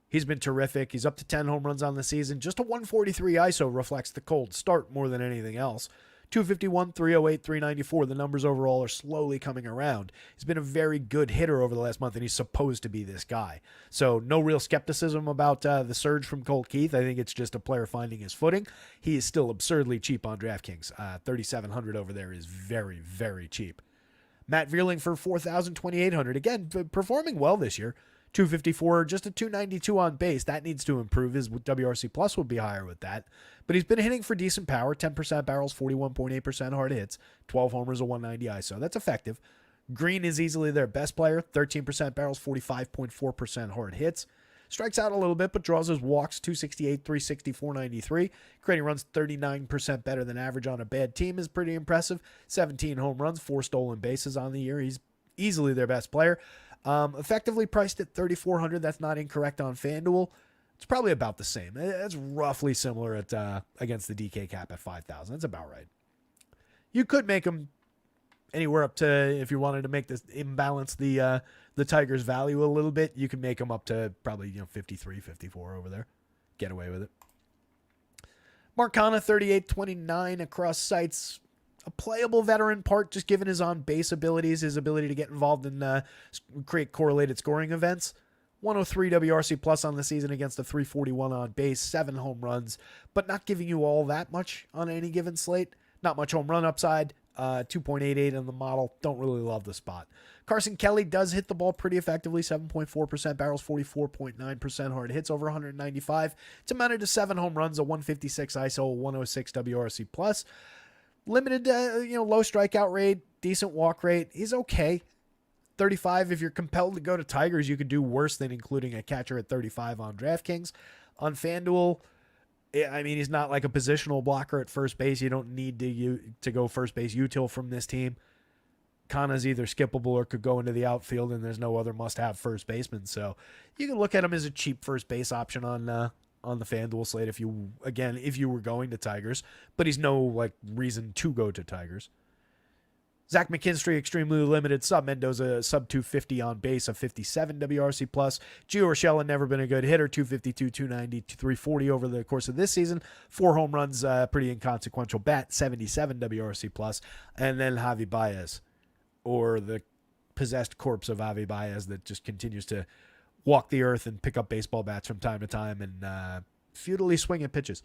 He's been terrific. He's up to 10 home runs on the season. Just a 143 ISO reflects the cold start more than anything else. 251, 308, 394. The numbers overall are slowly coming around. He's been a very good hitter over the last month, and he's supposed to be this guy. So no real skepticism about the surge from Colt Keith. I think it's just a player finding his footing. He is still absurdly cheap on DraftKings. 3,700 over there is very, very cheap. Matt Vierling for 4,000, 2,800. Again, performing well this year. 254, just a 292 on base. That needs to improve. His WRC plus would be higher with that. But he's been hitting for decent power, 10% barrels, 41.8% hard hits, 12 homers, a 190 ISO. That's effective. Green is easily their best player, 13% barrels, 45.4% hard hits. Strikes out a little bit, but draws his walks, 268, 360, 493. Creating runs 39% better than average on a bad team is pretty impressive. 17 home runs, 4 stolen bases on the year. He's easily their best player. Effectively priced at $3,400. That's not incorrect on FanDuel. It's probably about the same. It's roughly similar at against the DK cap at 5,000. That's about right. You could make them anywhere up to, if you wanted to make this imbalance the Tigers' value a little bit, you could make them up to probably 53, 54 over there. Get away with it. Marcana 38.29 across sites. A playable veteran part, just given his on-base abilities, his ability to get involved in create correlated scoring events. 103 WRC plus on the season against a 341 on base, 7 home runs, but not giving you all that much on any given slate. Not much home run upside. 2.88 on the model. Don't really love the spot. Carson Kelly does hit the ball pretty effectively. 7.4% barrels, 44.9% hard hits, over 195. It's amounted to 7 home runs, a 156 ISO, 106 WRC plus. Limited, low strikeout rate, decent walk rate. He's okay. 35, if you're compelled to go to Tigers, you could do worse than including a catcher at 35 on DraftKings. On FanDuel, I mean, he's not like a positional blocker at first base. You don't need to go first base util from this team. Kana's either skippable or could go into the outfield, and there's no other must-have first baseman. So you can look at him as a cheap first base option on the FanDuel slate if you were going to Tigers, but he's no reason to go to Tigers. Zach McKinstry, extremely limited. Sub Mendoza, sub 250 on base of 57 WRC plus. Gio Urshela, never been a good hitter, 252, 290, 340 over the course of this season. 4 home runs, pretty inconsequential bat, 77 WRC plus. And then Javi Baez, or the possessed corpse of Javi Baez that just continues to walk the earth and pick up baseball bats from time to time and futilely swing at pitches.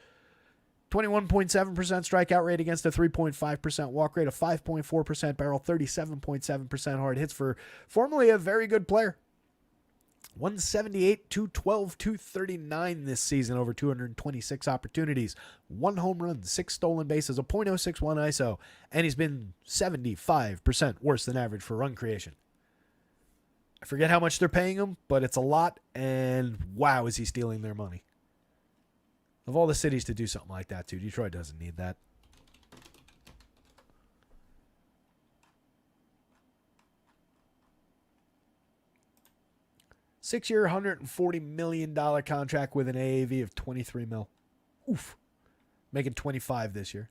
21.7% strikeout rate against a 3.5% walk rate, a 5.4% barrel, 37.7% hard hits for formerly a very good player. 178, 212, 239 this season over 226 opportunities. 1 home run, 6 stolen bases, a .061 ISO, and he's been 75% worse than average for run creation. I forget how much they're paying him, but it's a lot, and wow, is he stealing their money. Of all the cities to do something like that, too, Detroit doesn't need that. Six-year, $140 million contract with an AAV of $23 million. Oof. Making $25 this year.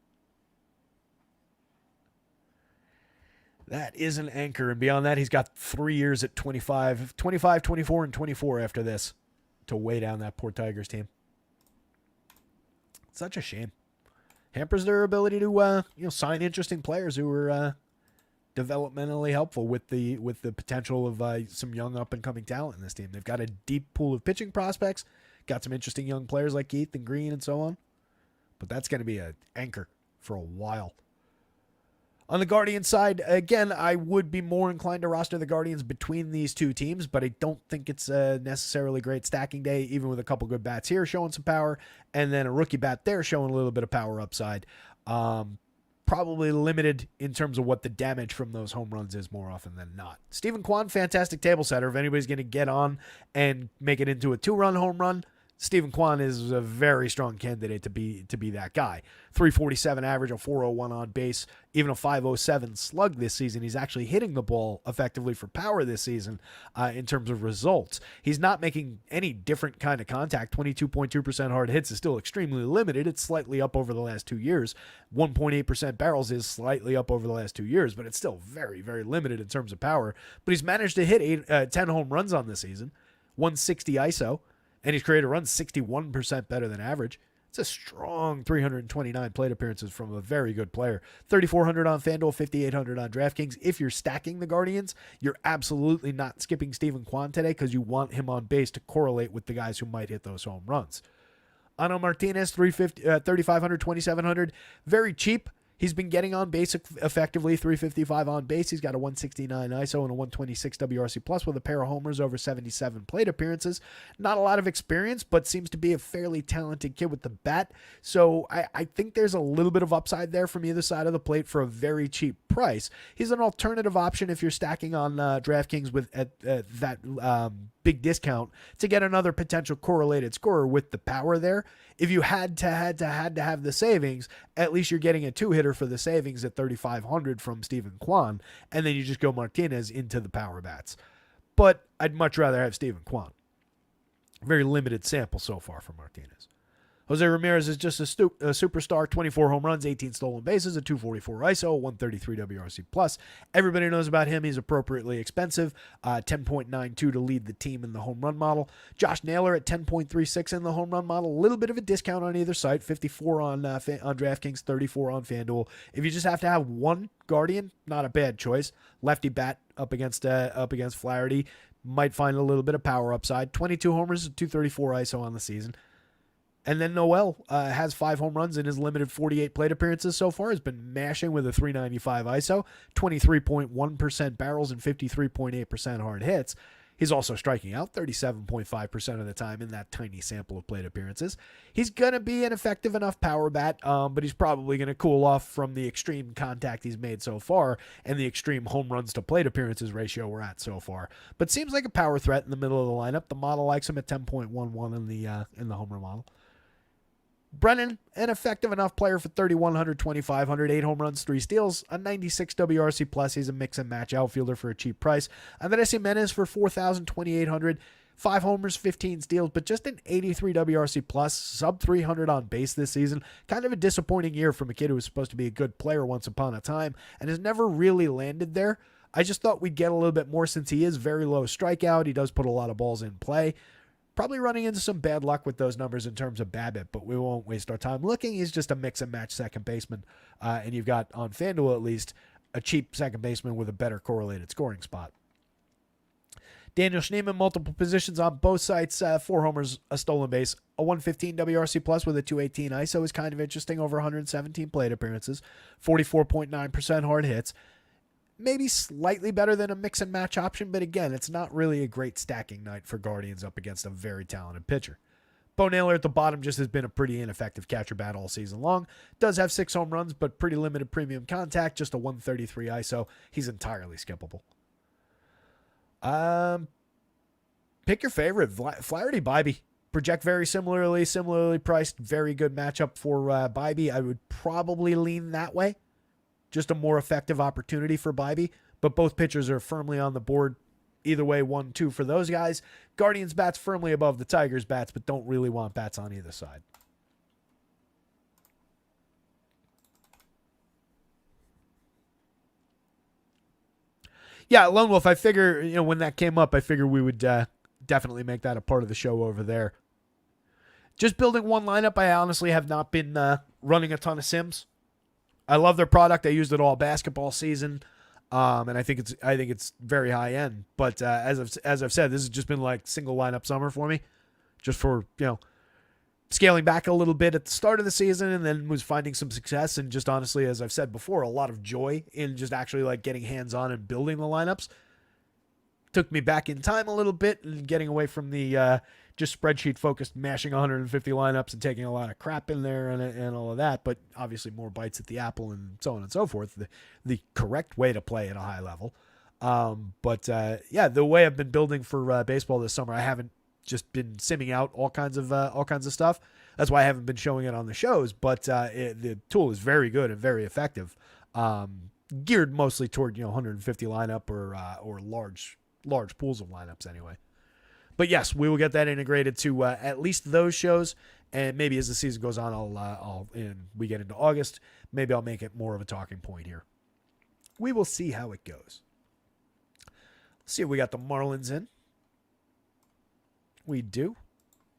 That is an anchor. And beyond that, he's got 3 years at 25, 24, and 24 after this to weigh down that poor Tigers team. Such a shame. Hampers their ability to sign interesting players who are developmentally helpful with the potential of some young up and coming talent in this team. They've got a deep pool of pitching prospects, got some interesting young players like Keith and Green and so on. But that's going to be an anchor for a while. On the Guardians side, again, I would be more inclined to roster the Guardians between these two teams, but I don't think it's a necessarily great stacking day, even with a couple good bats here showing some power, and then a rookie bat there showing a little bit of power upside. Probably limited in terms of what the damage from those home runs is more often than not. Stephen Kwan, fantastic table setter. If anybody's going to get on and make it into a 2-run home run, Stephen Kwan is a very strong candidate to be that guy. 347 average, a 401 on base, even a 507 slug this season. He's actually hitting the ball effectively for power this season in terms of results. He's not making any different kind of contact. 22.2% hard hits is still extremely limited. It's slightly up over the last 2 years. 1.8% barrels is slightly up over the last 2 years, but it's still very, very limited in terms of power. But he's managed to hit 10 home runs on this season, 160 ISO. And he's created runs 61% better than average. It's a strong 329 plate appearances from a very good player. 3,400 on FanDuel, 5,800 on DraftKings. If you're stacking the Guardians, you're absolutely not skipping Stephen Kwan today because you want him on base to correlate with the guys who might hit those home runs. Ano Martinez, 3,500, 2,700. Very cheap. He's been getting on base effectively, 355 on base. He's got a 169 ISO and a 126 WRC plus with a pair of homers over 77 plate appearances. Not a lot of experience, but seems to be a fairly talented kid with the bat. So I think there's a little bit of upside there from either side of the plate for a very cheap price. He's an alternative option if you're stacking on DraftKings with that big discount to get another potential correlated scorer with the power there. If you had to have the savings, at least you're getting a 2-hitter for the savings at 3,500 from Stephen Kwan, and then you just go Martinez into the power bats. But I'd much rather have Stephen Kwan. Very limited sample so far for Martinez. Jose Ramirez is just a superstar, 24 home runs, 18 stolen bases, a 244 ISO, 133 WRC plus. Everybody knows about him. He's appropriately expensive, 10.92 to lead the team in the home run model. Josh Naylor at 10.36 in the home run model. A little bit of a discount on either side, 54 on DraftKings, 34 on FanDuel. If you just have to have one Guardian, not a bad choice. Lefty bat up against Flaherty, might find a little bit of power upside. 22 homers, 234 ISO on the season. And then Noel has 5 home runs in his limited 48 plate appearances so far. Has been mashing with a 395 ISO, 23.1% barrels, and 53.8% hard hits. He's also striking out 37.5% of the time in that tiny sample of plate appearances. He's going to be an effective enough power bat, but he's probably going to cool off from the extreme contact he's made so far and the extreme home runs to plate appearances ratio we're at so far. But seems like a power threat in the middle of the lineup. The model likes him at 10.11 in the home run model. Brennan, an effective enough player for 3,100, 2,500, 8 home runs, 3 steals, a 96 WRC plus. He's a mix and match outfielder for a cheap price. Andres Jimenez for 4,000, 2,800, 5 homers, 15 steals, but just an 83 WRC plus, sub 300 on base this season. Kind of a disappointing year from a kid who was supposed to be a good player once upon a time and has never really landed there. I just thought we'd get a little bit more since he is very low strikeout. He does put a lot of balls in play. Probably running into some bad luck with those numbers in terms of BABIP, but we won't waste our time looking. He's just a mix and match second baseman, and you've got, on FanDuel at least, a cheap second baseman with a better correlated scoring spot. Daniel Schneemann, multiple positions on both sites, 4 homers, a stolen base, a 115 WRC plus with a 218 ISO is kind of interesting, over 117 plate appearances, 44.9% hard hits. Maybe slightly better than a mix and match option, but again, it's not really a great stacking night for Guardians up against a very talented pitcher. Bo Naylor at the bottom just has been a pretty ineffective catcher bat all season long. Does have 6 home runs, but pretty limited premium contact, just a 133 ISO. He's entirely skippable. Pick your favorite. Flaherty, Bibee. Project very similarly priced. Very good matchup for Bibee. I would probably lean that way. Just a more effective opportunity for Bibee, but both pitchers are firmly on the board. Either way, 1-2 for those guys. Guardians bats firmly above the Tigers bats, but don't really want bats on either side. Yeah, Lone Wolf, I figure, when that came up, I figure we would definitely make that a part of the show over there. Just building one lineup, I honestly have not been running a ton of sims. I love their product. I used it all basketball season, and I think it's very high end. But as I've said, this has just been like single lineup summer for me, just for scaling back a little bit at the start of the season, and then was finding some success. And just honestly, as I've said before, a lot of joy in just actually like getting hands on and building the lineups. Took me back in time a little bit and getting away from the just spreadsheet focused mashing 150 lineups and taking a lot of crap in there and all of that, but obviously more bites at the apple and so on and so forth, the correct way to play at a high level. The way I've been building for baseball this summer, I haven't just been simming out all kinds of stuff. That's why I haven't been showing it on the shows, but the tool is very good and very effective, geared mostly toward 150 lineup or large pools of lineups anyway. But yes, we will get that integrated to at least those shows, and maybe as the season goes on, we get into August, maybe I'll make it more of a talking point here. We will see how it goes. Let's see if we got the Marlins in. We do.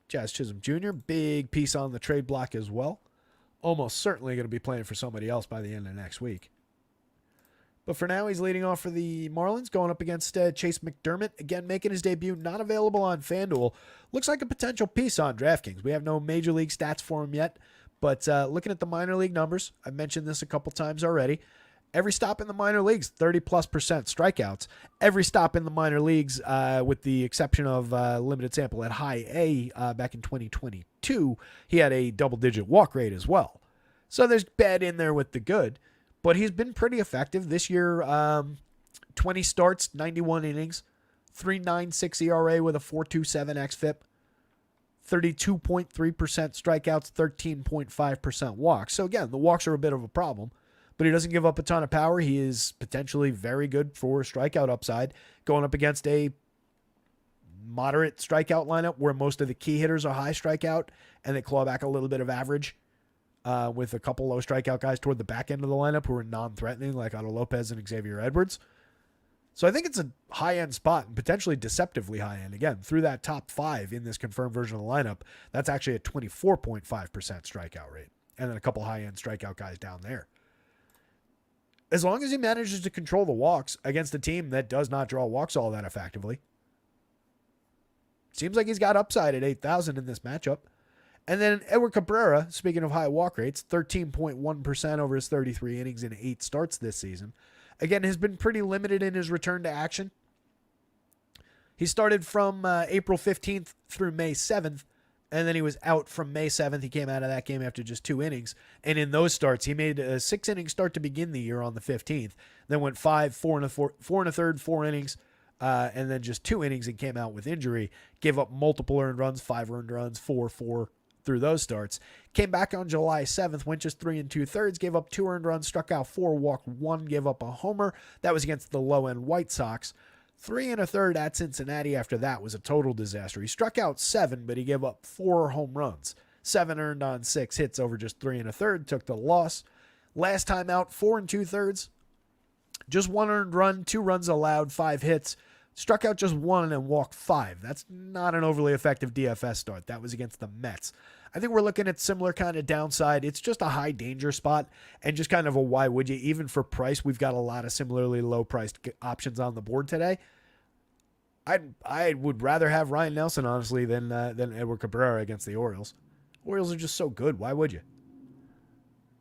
Jazz Chisholm Jr., big piece on the trade block as well. Almost certainly going to be playing for somebody else by the end of next week. But for now, he's leading off for the Marlins, going up against Chase McDermott. Again, making his debut, not available on FanDuel. Looks like a potential piece on DraftKings. We have no major league stats for him yet, but looking at the minor league numbers, I've mentioned this a couple times already. Every stop in the minor leagues, 30+% strikeouts. Every stop in the minor leagues, with the exception of limited sample at high A back in 2022, he had a double-digit walk rate as well. So there's bad in there with the good. But he's been pretty effective this year. 20 starts, 91 innings, 3.96 ERA with a 4.27 xFIP, 32.3% strikeouts, 13.5% walks. So again, the walks are a bit of a problem, but he doesn't give up a ton of power. He is potentially very good for strikeout upside, going up against a moderate strikeout lineup where most of the key hitters are high strikeout and they claw back a little bit of average. With a couple low strikeout guys toward the back end of the lineup who are non-threatening, like Otto Lopez and Xavier Edwards. So I think it's a high-end spot and potentially deceptively high-end. Again, through that top 5 in this confirmed version of the lineup, that's actually a 24.5% strikeout rate. And then a couple high-end strikeout guys down there. As long as he manages to control the walks against a team that does not draw walks all that effectively, seems like he's got upside at 8,000 in this matchup. And then Edward Cabrera, speaking of high walk rates, 13.1% over his 33 innings in 8 starts this season. Again, has been pretty limited in his return to action. He started from April 15th through May 7th, and then he was out from May 7th. He came out of that game after just 2 innings. And in those starts, he made a 6-inning start to begin the year on the 15th. Then went 5, 4 and a third, 4 innings, and then just 2 innings and came out with injury. Gave up multiple earned runs, 5 earned runs, 4 through those starts. Came back on July 7th, went just 3 2/3, gave up 2 earned runs, struck out 4, walked 1, gave up a homer. That was against the low-end White Sox. 3 1/3 at Cincinnati after that was a total disaster. He struck out 7, but he gave up 4 home runs. 7 earned on 6 hits over just 3 1/3, took the loss. Last time out, 4 2/3. Just 1 earned run, 2 runs allowed, 5 hits. Struck out just 1 and walked 5. That's not an overly effective DFS start. That was against the Mets. I think we're looking at similar kind of downside. It's just a high danger spot and just kind of a why would you. Even for price, we've got a lot of similarly low priced options on the board today. I would rather have Ryan Nelson, honestly, than Edward Cabrera against the Orioles. Orioles are just so good. Why would you?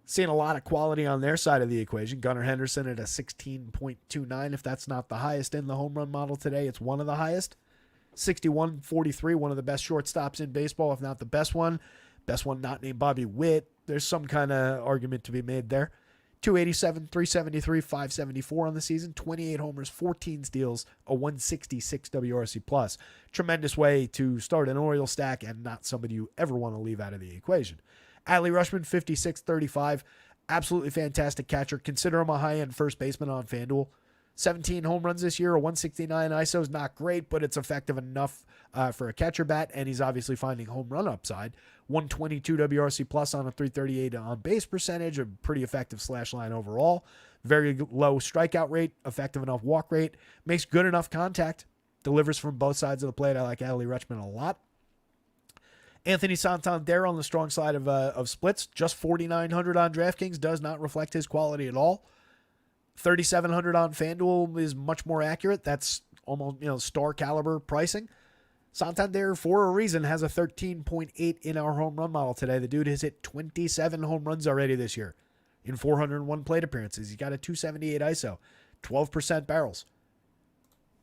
Seeing a lot of quality on their side of the equation. Gunnar Henderson at a 16.29. If that's not the highest in the home run model today, it's one of the highest. 61-43, one of the best shortstops in baseball, if not the best one. Best one not named Bobby Witt. There's some kind of argument to be made there. 287, 373, 574 on the season. 28 homers, 14 steals, a 166 WRC plus. Tremendous way to start an Oriole stack and not somebody you ever want to leave out of the equation. Adley Rutschman, 56-35. Absolutely fantastic catcher. Consider him a high-end first baseman on FanDuel. 17 home runs this year, a 169 ISO is not great, but it's effective enough for a catcher bat, and he's obviously finding home run upside. 122 WRC plus on a 338 on base percentage, a pretty effective slash line overall. Very low strikeout rate, effective enough walk rate, makes good enough contact, delivers from both sides of the plate. I like Adley Rutschman a lot. Anthony Santander on the strong side of splits, just 4,900 on DraftKings, does not reflect his quality at all. 3,700 on FanDuel is much more accurate. That's almost star caliber pricing. Santander, for a reason, has a 13.8 in our home run model today. The dude has hit 27 home runs already this year in 401 plate appearances. He's got a 278 ISO, 12% barrels.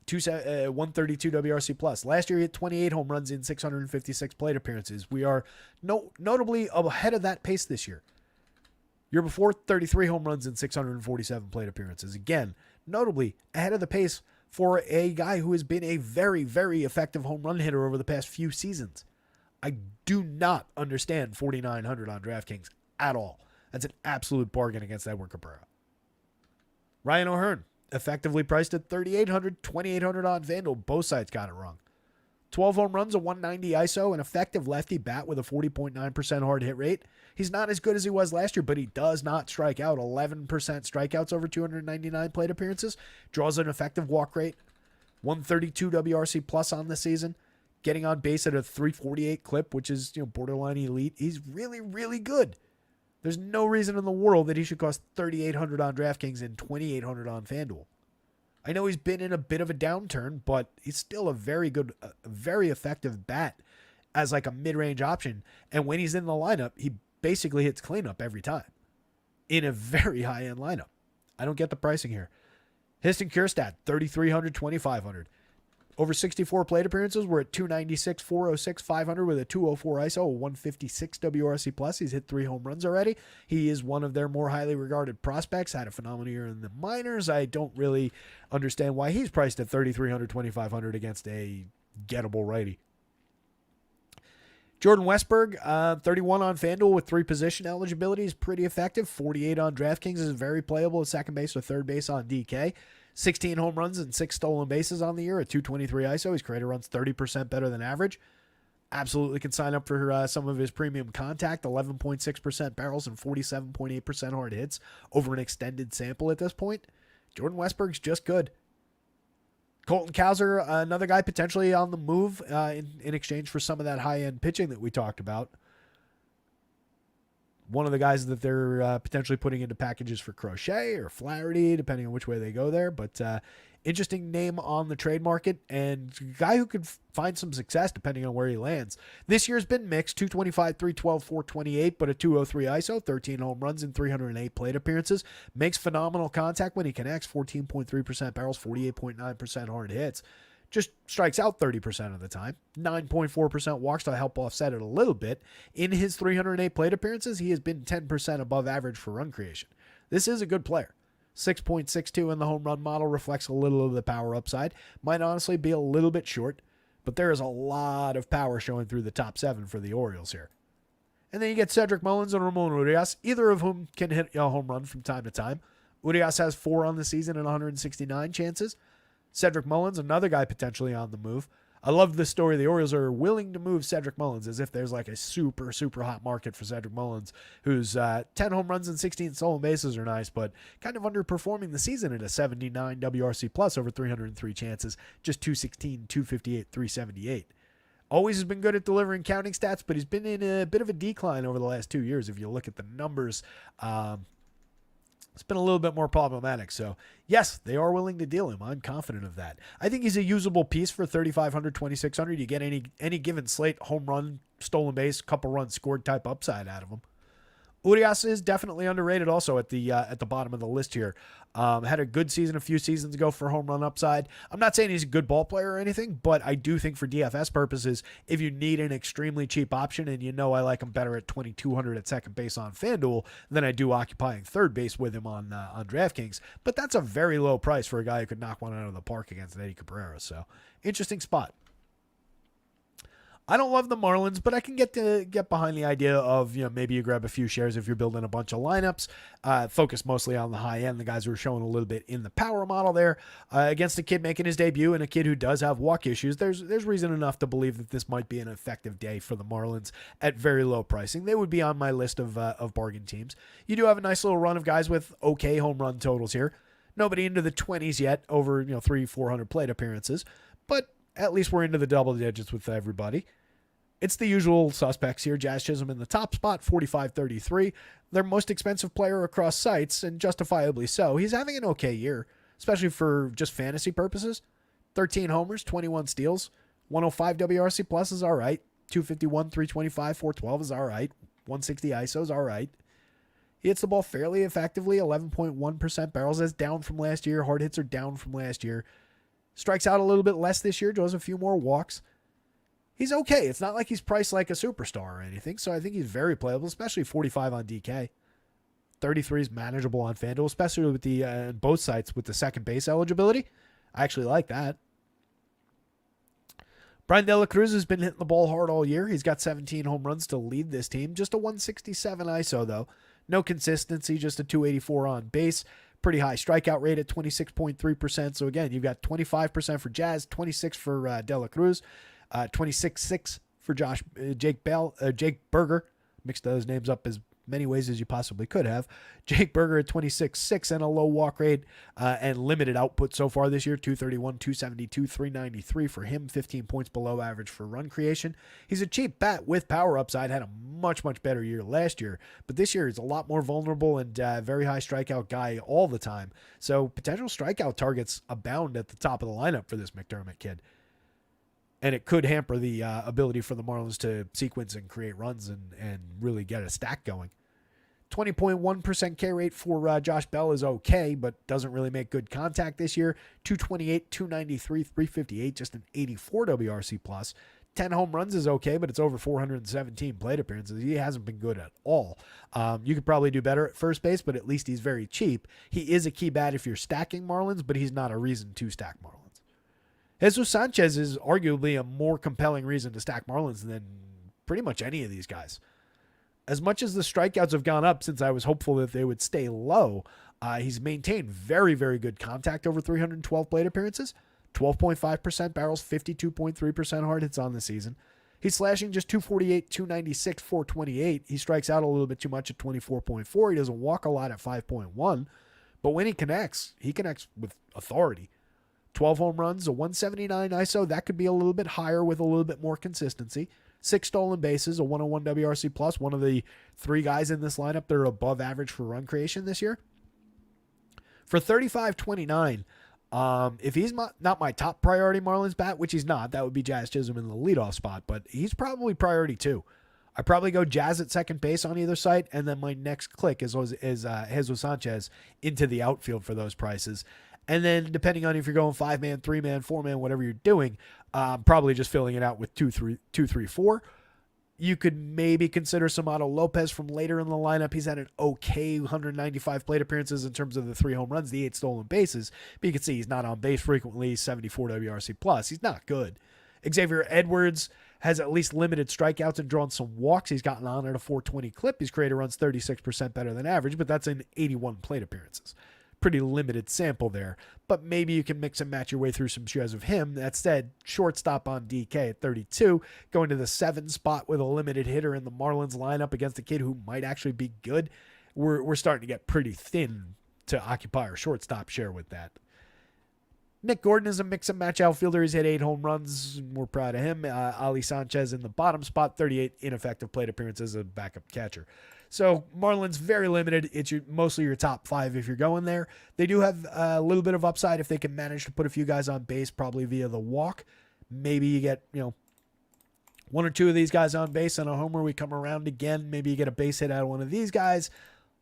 132 WRC plus. Last year he hit 28 home runs in 656 plate appearances. We are notably ahead of that pace this year. Year before, 33 home runs in 647 plate appearances. Again, notably ahead of the pace for a guy who has been a very, very effective home run hitter over the past few seasons. I do not understand 4,900 on DraftKings at all. That's an absolute bargain against Edward Cabrera. Ryan O'Hearn, effectively priced at 3,800, 2,800 on FanDuel. Both sides got it wrong. 12 home runs, a 190 ISO, an effective lefty bat with a 40.9% hard hit rate. He's not as good as he was last year, but he does not strike out. 11% strikeouts over 299 plate appearances. Draws an effective walk rate. 132 WRC plus on the season. Getting on base at a 348 clip, which is borderline elite. He's really, really good. There's no reason in the world that he should cost 3,800 on DraftKings and 2,800 on FanDuel. I know he's been in a bit of a downturn, but he's still a very good, very effective bat as like a mid-range option. And when he's in the lineup, he basically hits cleanup every time in a very high-end lineup. I don't get the pricing here. Heston Kjerstad, 3,300, 2,500. Over 64 plate appearances, we're at 296, 406, 500 with a 204 ISO, a 156 WRC plus. He's hit 3 home runs already. He is one of their more highly regarded prospects. Had a phenomenal year in the minors. I don't really understand why he's priced at 3,300, 2,500 against a gettable righty. Jordan Westberg, 31 on FanDuel with 3 position eligibility is pretty effective. 48 on DraftKings is very playable at second base or third base on DK. 16 home runs and 6 stolen bases on the year at 223 ISO. His creator runs 30% better than average. Absolutely can sign up for some of his premium contact. 11.6% barrels and 47.8% hard hits over an extended sample at this point. Jordan Westberg's just good. Colton Cowser, another guy potentially on the move in exchange for some of that high-end pitching that we talked about. One of the guys that they're potentially putting into packages for Crochet or Flaherty, depending on which way they go there. But interesting name on the trade market and guy who could find some success depending on where he lands. This year's been mixed, 225, 312, 428, but a 203 ISO, 13 home runs and 308 plate appearances. Makes phenomenal contact when he connects, 14.3% barrels, 48.9% hard hits. Just strikes out 30% of the time. 9.4% walks to help offset it a little bit. In his 308 plate appearances, he has been 10% above average for run creation. This is a good player. 6.62 in the home run model reflects a little of the power upside. Might honestly be a little bit short, but there is a lot of power showing through the top 7 for the Orioles here. And then you get Cedric Mullins and Ramon Urias, either of whom can hit a home run from time to time. Urias has 4 on the season and 169 chances. Cedric Mullins, another guy potentially on the move. I love the story. The Orioles are willing to move Cedric Mullins as if there's like a super, super hot market for Cedric Mullins, who's 10 home runs and 16 stolen bases are nice, but kind of underperforming the season at a 79 WRC plus over 303 chances, just 216, 258, 378. Always has been good at delivering counting stats, but he's been in a bit of a decline over the last 2 years. If you look at the numbers, it's been a little bit more problematic. So, yes, they are willing to deal him. I'm confident of that. I think he's a usable piece for 3,500, 2,600. You get any given slate, home run, stolen base, couple runs scored type upside out of him. Urias is definitely underrated also at the bottom of the list here. Had a good season a few seasons ago for home run upside. I'm not saying he's a good ball player or anything, but I do think for DFS purposes, if you need an extremely cheap option, and I like him better at 2,200 at second base on FanDuel than I do occupying third base with him on DraftKings. But that's a very low price for a guy who could knock one out of the park against Eddie Cabrera. So interesting spot. I don't love the Marlins, but I can get behind the idea of, maybe you grab a few shares if you're building a bunch of lineups, focus mostly on the high end, the guys who are showing a little bit in the power model there, against a kid making his debut and a kid who does have walk issues. There's reason enough to believe that this might be an effective day for the Marlins at very low pricing. They would be on my list of bargain teams. You do have a nice little run of guys with okay home run totals here. Nobody into the 20s yet, over 300-400 plate appearances, but at least we're into the double digits with everybody. It's the usual suspects here. Jazz Chisholm in the top spot, 45.33. Their most expensive player across sites, and justifiably so. He's having an okay year, especially for just fantasy purposes. 13 homers, 21 steals, 105 WRC plus is all right. 251, 325, 412 is all right. 160 ISO is all right. He hits the ball fairly effectively, 11.1% barrels. That's down from last year. Hard hits are down from last year. Strikes out a little bit less this year, draws a few more walks. He's okay. It's not like he's priced like a superstar or anything, so I think he's very playable, especially 45 on DK. 33 is manageable on FanDuel, especially with the both sites with the second base eligibility. I actually like that. Brian De La Cruz has been hitting the ball hard all year. He's got 17 home runs to lead this team. Just a 167 ISO, though. No consistency, just a 284 on base. Pretty high strikeout rate at 26.3%. So, again, you've got 25% for Jazz, 26 for De La Cruz. 26.6 for Jake Berger. Mixed those names up as many ways as you possibly could have. Jake Berger at 26.6 and a low walk rate and limited output so far this year. 231, 272, 393 for him. 15 points below average for run creation. He's a cheap bat with power upside. Had a much, much better year last year. But this year he's a lot more vulnerable and very high strikeout guy all the time. So potential strikeout targets abound at the top of the lineup for this McDermott kid. And it could hamper the ability for the Marlins to sequence and create runs and really get a stack going. 20.1% K rate for Josh Bell is okay, but doesn't really make good contact this year. 228, 293, 358, just an 84 WRC plus. 10 home runs is okay, but it's over 417 plate appearances. He hasn't been good at all. You could probably do better at first base, but at least he's very cheap. He is a key bat if you're stacking Marlins, but he's not a reason to stack Marlins. Jesus Sanchez is arguably a more compelling reason to stack Marlins than pretty much any of these guys. As much as the strikeouts have gone up since I was hopeful that they would stay low, he's maintained very, very good contact over 312 plate appearances, 12.5% barrels, 52.3% hard hits on the season. He's slashing just 248, 296, 428. He strikes out a little bit too much at 24.4. He doesn't walk a lot at 5.1. But when he connects with authority. 12 home runs, a 179 ISO. That could be a little bit higher with a little bit more consistency. 6 stolen bases, a 101 WRC plus. One of the 3 guys in this lineup that are above average for run creation this year. For 35.29, if he's not my top priority Marlins bat, which he's not, that would be Jazz Chisholm in the leadoff spot, but he's probably priority 2. I probably go Jazz at second base on either side, and then my next click is Jesus Sanchez into the outfield for those prices. And then depending on if you're going 5-man, 3-man, 4-man, whatever you're doing, probably just filling it out with 2-3-4. You could maybe consider Samado Lopez from later in the lineup. He's had an okay 195 plate appearances in terms of the 3 home runs, the 8 stolen bases. But you can see he's not on base frequently, 74 WRC plus. He's not good. Xavier Edwards has at least limited strikeouts and drawn some walks. He's gotten on at a 420 clip. His creator runs 36% better than average, but that's in 81 plate appearances. pretty limited sample there. But maybe you can mix and match your way through some shares of him. That said, shortstop on DK at 32, going to the 7 spot with a limited hitter in the Marlins lineup against a kid who might actually be good. We're starting to get pretty thin to occupy our shortstop share with that. Nick Gordon is a mix and match outfielder. He's hit 8 home runs. We're proud of him. Ali Sanchez in the bottom spot, 38 ineffective plate appearances as a backup catcher. So Marlins very limited. It's mostly your top 5 if you're going there. They do have a little bit of upside if they can manage to put a few guys on base, probably via the walk. Maybe you get 1 or 2 of these guys on base on a homer. We come around again. Maybe you get a base hit out of one of these guys.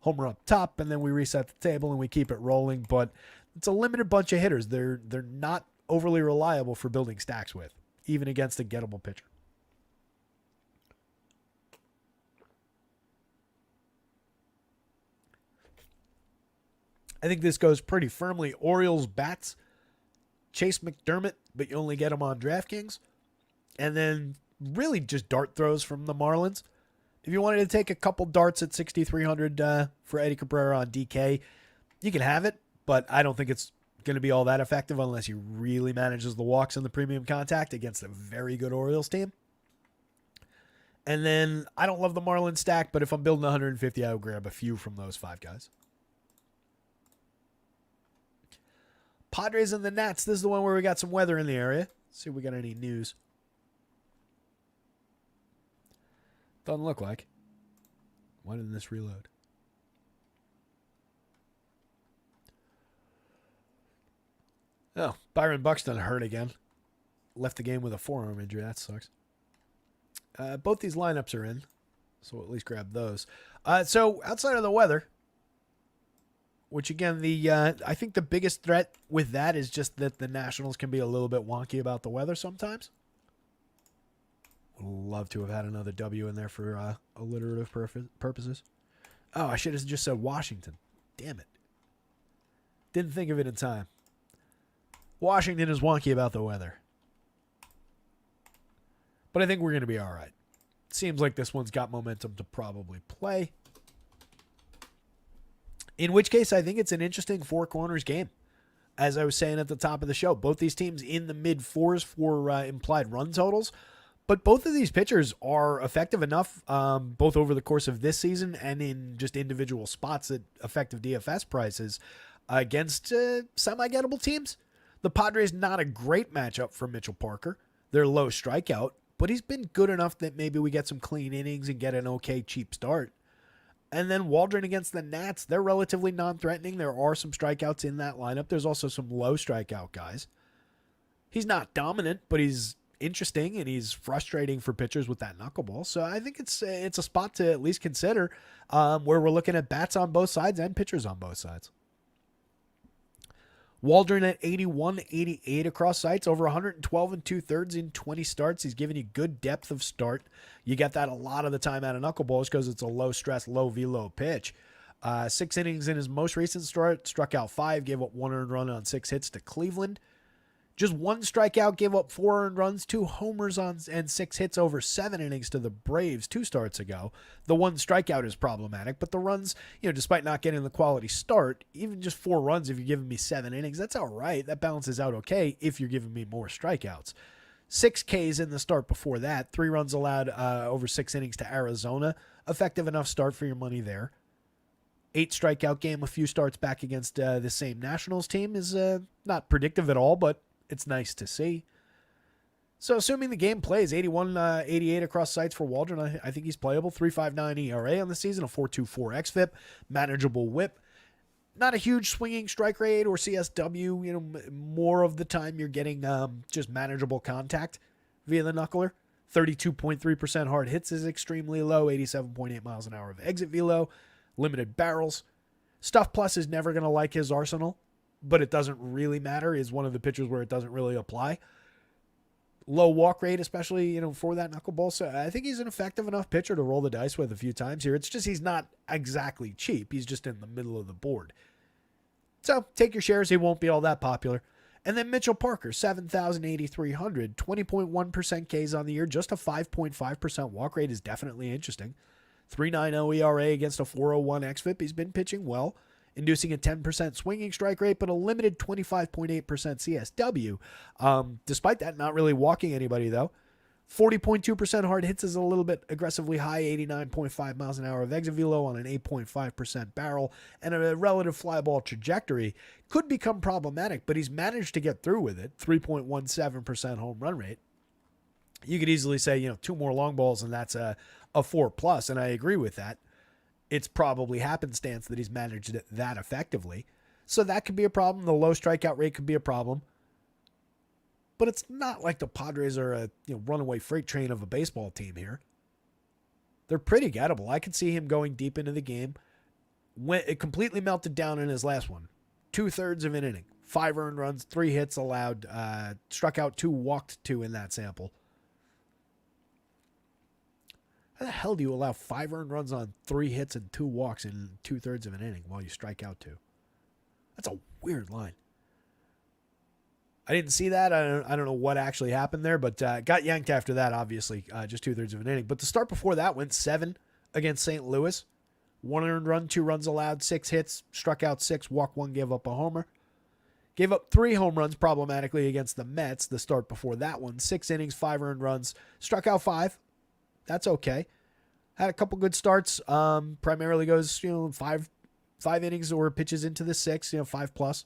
Homer up top, and then we reset the table and we keep it rolling. But it's a limited bunch of hitters. They're not overly reliable for building stacks with, even against a gettable pitcher. I think this goes pretty firmly. Orioles bats, Chase McDermott, but you only get him on DraftKings. And then really just dart throws from the Marlins. If you wanted to take a couple darts at 6,300 for Eddie Cabrera on DK, you can have it, but I don't think it's going to be all that effective unless he really manages the walks in the premium contact against a very good Orioles team. And then I don't love the Marlins stack, but if I'm building 150, I would grab a few from those 5 guys. Padres and the Nats. This is the one where we got some weather in the area. Let's see if we got any news. Doesn't look like. Why didn't this reload? Oh, Byron Buxton hurt again. Left the game with a forearm injury. That sucks. Both these lineups are in, so we'll at least grab those. So outside of the weather, which again, I think the biggest threat with that is just that the Nationals can be a little bit wonky about the weather sometimes. Would love to have had another W in there for alliterative purposes. Oh, I should have just said Washington. Damn it. Didn't think of it in time. Washington is wonky about the weather. But I think we're going to be all right. Seems like this one's got momentum to probably play. In which case, I think it's an interesting 4 corners game. As I was saying at the top of the show, both these teams in the mid-4s for implied run totals. But both of these pitchers are effective enough, both over the course of this season and in just individual spots at effective DFS prices against semi-gettable teams. The Padres, not a great matchup for Mitchell Parker. They're low strikeout, but he's been good enough that maybe we get some clean innings and get an okay cheap start. And then Waldron against the Nats, they're relatively non-threatening. There are some strikeouts in that lineup. There's also some low strikeout guys. He's not dominant, but he's interesting and he's frustrating for pitchers with that knuckleball. So I think it's a spot to at least consider where we're looking at bats on both sides and pitchers on both sides. Waldron at 81, 88 across sites, over 112 and 2/3 in 20 starts. He's giving you good depth of start. You get that a lot of the time out of knuckleballs because it's a low stress, low velo pitch. 6 innings in his most recent start, struck out 5, gave up 1 earned run on 6 hits to Cleveland. Just 1 strikeout, gave up 4 earned runs, 2 homers and 6 hits over 7 innings to the Braves 2 starts ago. The 1 strikeout is problematic, but the runs, despite not getting the quality start, even just 4 runs if you're giving me 7 innings, that's all right. That balances out okay if you're giving me more strikeouts. 6 Ks in the start before that, 3 runs allowed over 6 innings to Arizona. Effective enough start for your money there. 8 strikeout game, a few starts back against the same Nationals team is not predictive at all, but it's nice to see. So assuming the game plays 81, 88 across sites for Waldron, I think he's playable. 3.59 ERA on the season, a 4.24 xFIP, manageable whip. Not a huge swinging strike rate or CSW. More of the time you're getting just manageable contact via the knuckler. 32.3% hard hits is extremely low. 87.8 miles an hour of exit velo. Limited barrels. Stuff Plus is never going to like his arsenal, but it doesn't really matter. Is one of the pitchers where it doesn't really apply. Low walk rate, especially, for that knuckleball. So I think he's an effective enough pitcher to roll the dice with a few times here. It's just he's not exactly cheap. He's just in the middle of the board. So take your shares. He won't be all that popular. And then Mitchell Parker, 7,000, 8,300, 20.1% Ks on the year. Just a 5.5% walk rate is definitely interesting. 3.90 ERA against a 4.01 xFIP. He's been pitching well. inducing a 10% swinging strike rate, but a limited 25.8% CSW. Despite that, not really walking anybody, though. 40.2% hard hits is a little bit aggressively high, 89.5 miles an hour of exit velo on an 8.5% barrel, and a relative fly ball trajectory could become problematic, but he's managed to get through with it. 3.17% home run rate. You could easily say, 2 more long balls and that's a 4+, and I agree with that. It's probably happenstance that he's managed it that effectively. So that could be a problem. The low strikeout rate could be a problem. But it's not like the Padres are a runaway freight train of a baseball team here. They're pretty gettable. I could see him going deep into the game. When it completely melted down in his last one. 2/3 of an inning. 5 earned runs, 3 hits allowed, struck out 2, walked 2 in that sample. How the hell do you allow 5 earned runs on 3 hits and 2 walks in 2/3 of an inning while you strike out 2? That's a weird line. I didn't see that. I don't know what actually happened there, but got yanked after that, obviously, just 2/3 of an inning. But the start before that went 7 against St. Louis. 1 earned run, 2 runs allowed, 6 hits, struck out 6, walked 1, gave up a homer. Gave up 3 home runs problematically against the Mets the start before that one. 6 innings, 5 earned runs, struck out 5. That's okay. Had a couple good starts. Primarily goes, 5 innings or pitches into the 6, 5+.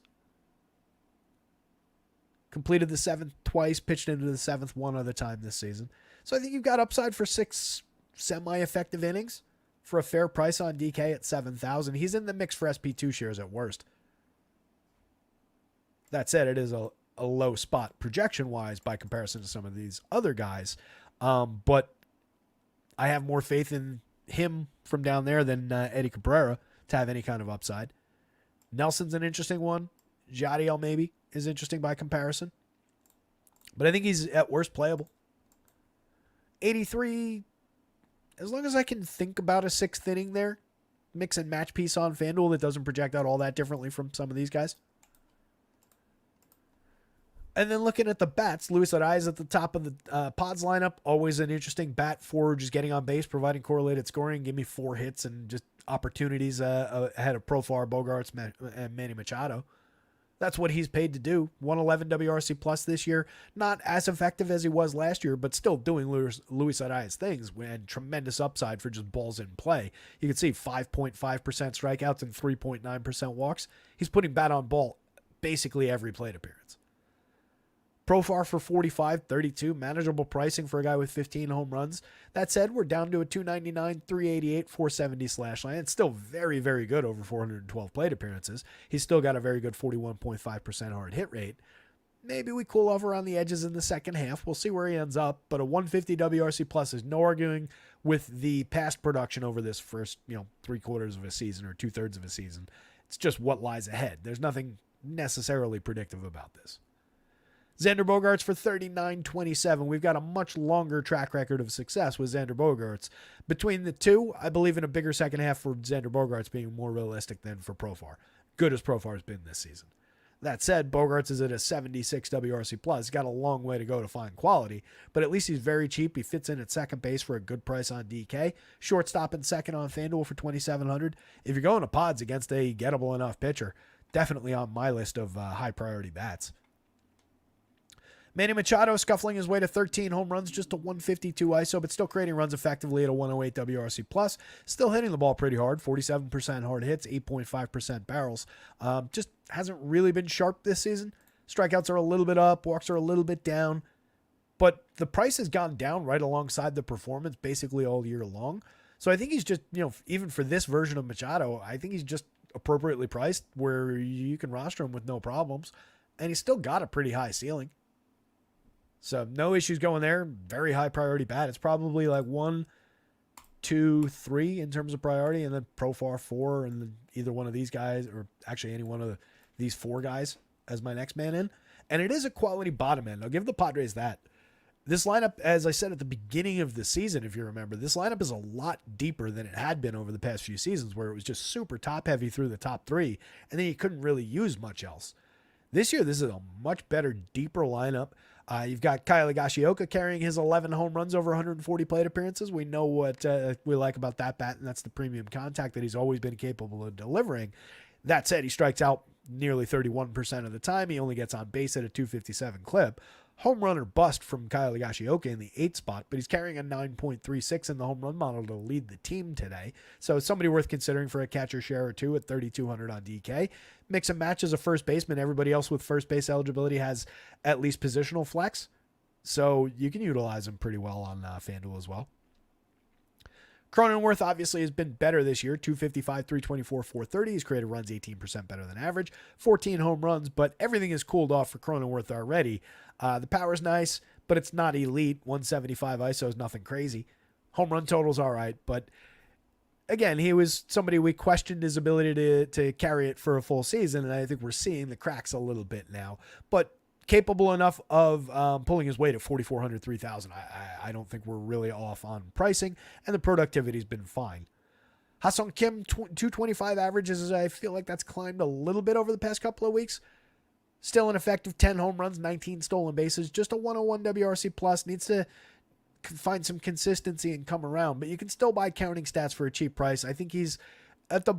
Completed the 7th twice, pitched into the 7th one other time this season. So I think you've got upside for 6 semi-effective innings for a fair price on DK at $7,000. He's in the mix for SP2 shares at worst. That said, it is a low spot projection-wise by comparison to some of these other guys. But I have more faith in him from down there than Eddie Cabrera to have any kind of upside. Nelson's an interesting one. Jadiel maybe is interesting by comparison. But I think he's at worst playable. 83, as long as I can think about a 6th inning there, mix and match piece on FanDuel that doesn't project out all that differently from some of these guys. And then looking at the bats, Luis Ariz at the top of the Pods lineup, always an interesting bat for just getting on base, providing correlated scoring, give me 4 hits and just opportunities ahead of Profar, Bogarts, and Manny Machado. That's what he's paid to do. 111 WRC plus this year. Not as effective as he was last year, but still doing Luis Ariz things and tremendous upside for just balls in play. You can see 5.5% strikeouts and 3.9% walks. He's putting bat on ball basically every plate appearance. Profar for 45, 32, manageable pricing for a guy with 15 home runs. That said, we're down to a 299, 388, 470 slash line. It's still very, very good over 412 plate appearances. He's still got a very good 41.5% hard hit rate. Maybe we cool off around the edges in the second half. We'll see where he ends up, but a 150 WRC plus is no arguing with the past production over this first, 3/4 of a season or 2/3 of a season. It's just what lies ahead. There's nothing necessarily predictive about this. Xander Bogaerts for 39.27. We've got a much longer track record of success with Xander Bogaerts. Between the two, I believe in a bigger second half for Xander Bogaerts being more realistic than for Profar. Good as Profar has been this season. That said, Bogaerts is at a 76 WRC plus. He's got a long way to go to find quality, but at least he's very cheap. He fits in at second base for a good price on DK. Shortstop and second on FanDuel for $2,700. If you're going to pods against a gettable enough pitcher, definitely on my list of high priority bats. Manny Machado scuffling his way to 13 home runs, just a 152 ISO, but still creating runs effectively at a 108 WRC plus. Still hitting the ball pretty hard, 47% hard hits, 8.5% barrels. Just hasn't really been sharp this season. Strikeouts are a little bit up, walks are a little bit down, but the price has gone down right alongside the performance basically all year long. So I think he's just, even for this version of Machado, I think he's just appropriately priced where you can roster him with no problems, and he's still got a pretty high ceiling. So no issues going there. Very high priority bat. It's probably like 1, 2, 3 in terms of priority, and then Profar 4, and then either one of these guys, or actually any one of these 4 guys as my next man in. And it is a quality bottom end. I'll give the Padres that. This lineup, as I said at the beginning of the season, if you remember, this lineup is a lot deeper than it had been over the past few seasons, where it was just super top heavy through the top 3, and then you couldn't really use much else. This year, this is a much better, deeper lineup. You've got Kyle Higashioka carrying his 11 home runs over 140 plate appearances. We know what we like about that bat, and that's the premium contact that he's always been capable of delivering. That said, he strikes out nearly 31% of the time. He only gets on base at a 257 clip. Home run or bust from Kyle Higashioka in the 8th spot, but he's carrying a 9.36 in the home run model to lead the team today. So somebody worth considering for a catcher share or two at 3,200 on DK. Mix and match as a first baseman. Everybody else with first base eligibility has at least positional flex. So you can utilize him pretty well on FanDuel as well. Cronenworth obviously has been better this year. 255, 324, 430. He's created runs 18% better than average. 14 home runs, but everything is cooled off for Cronenworth already. The power's nice, but it's not elite. 175 ISO is nothing crazy. Home run total's all right, but again, he was somebody we questioned his ability to carry it for a full season, and I think we're seeing the cracks a little bit now. But capable enough of pulling his weight at 4,400, 3,000. I don't think we're really off on pricing, and the productivity's been fine. Ha-Seong Kim, 225 averages. I feel like that's climbed a little bit over the past couple of weeks. Still an effective 10 home runs, 19 stolen bases, just a 101 WRC plus. Needs to find some consistency and come around, but you can still buy counting stats for a cheap price. I think he's at the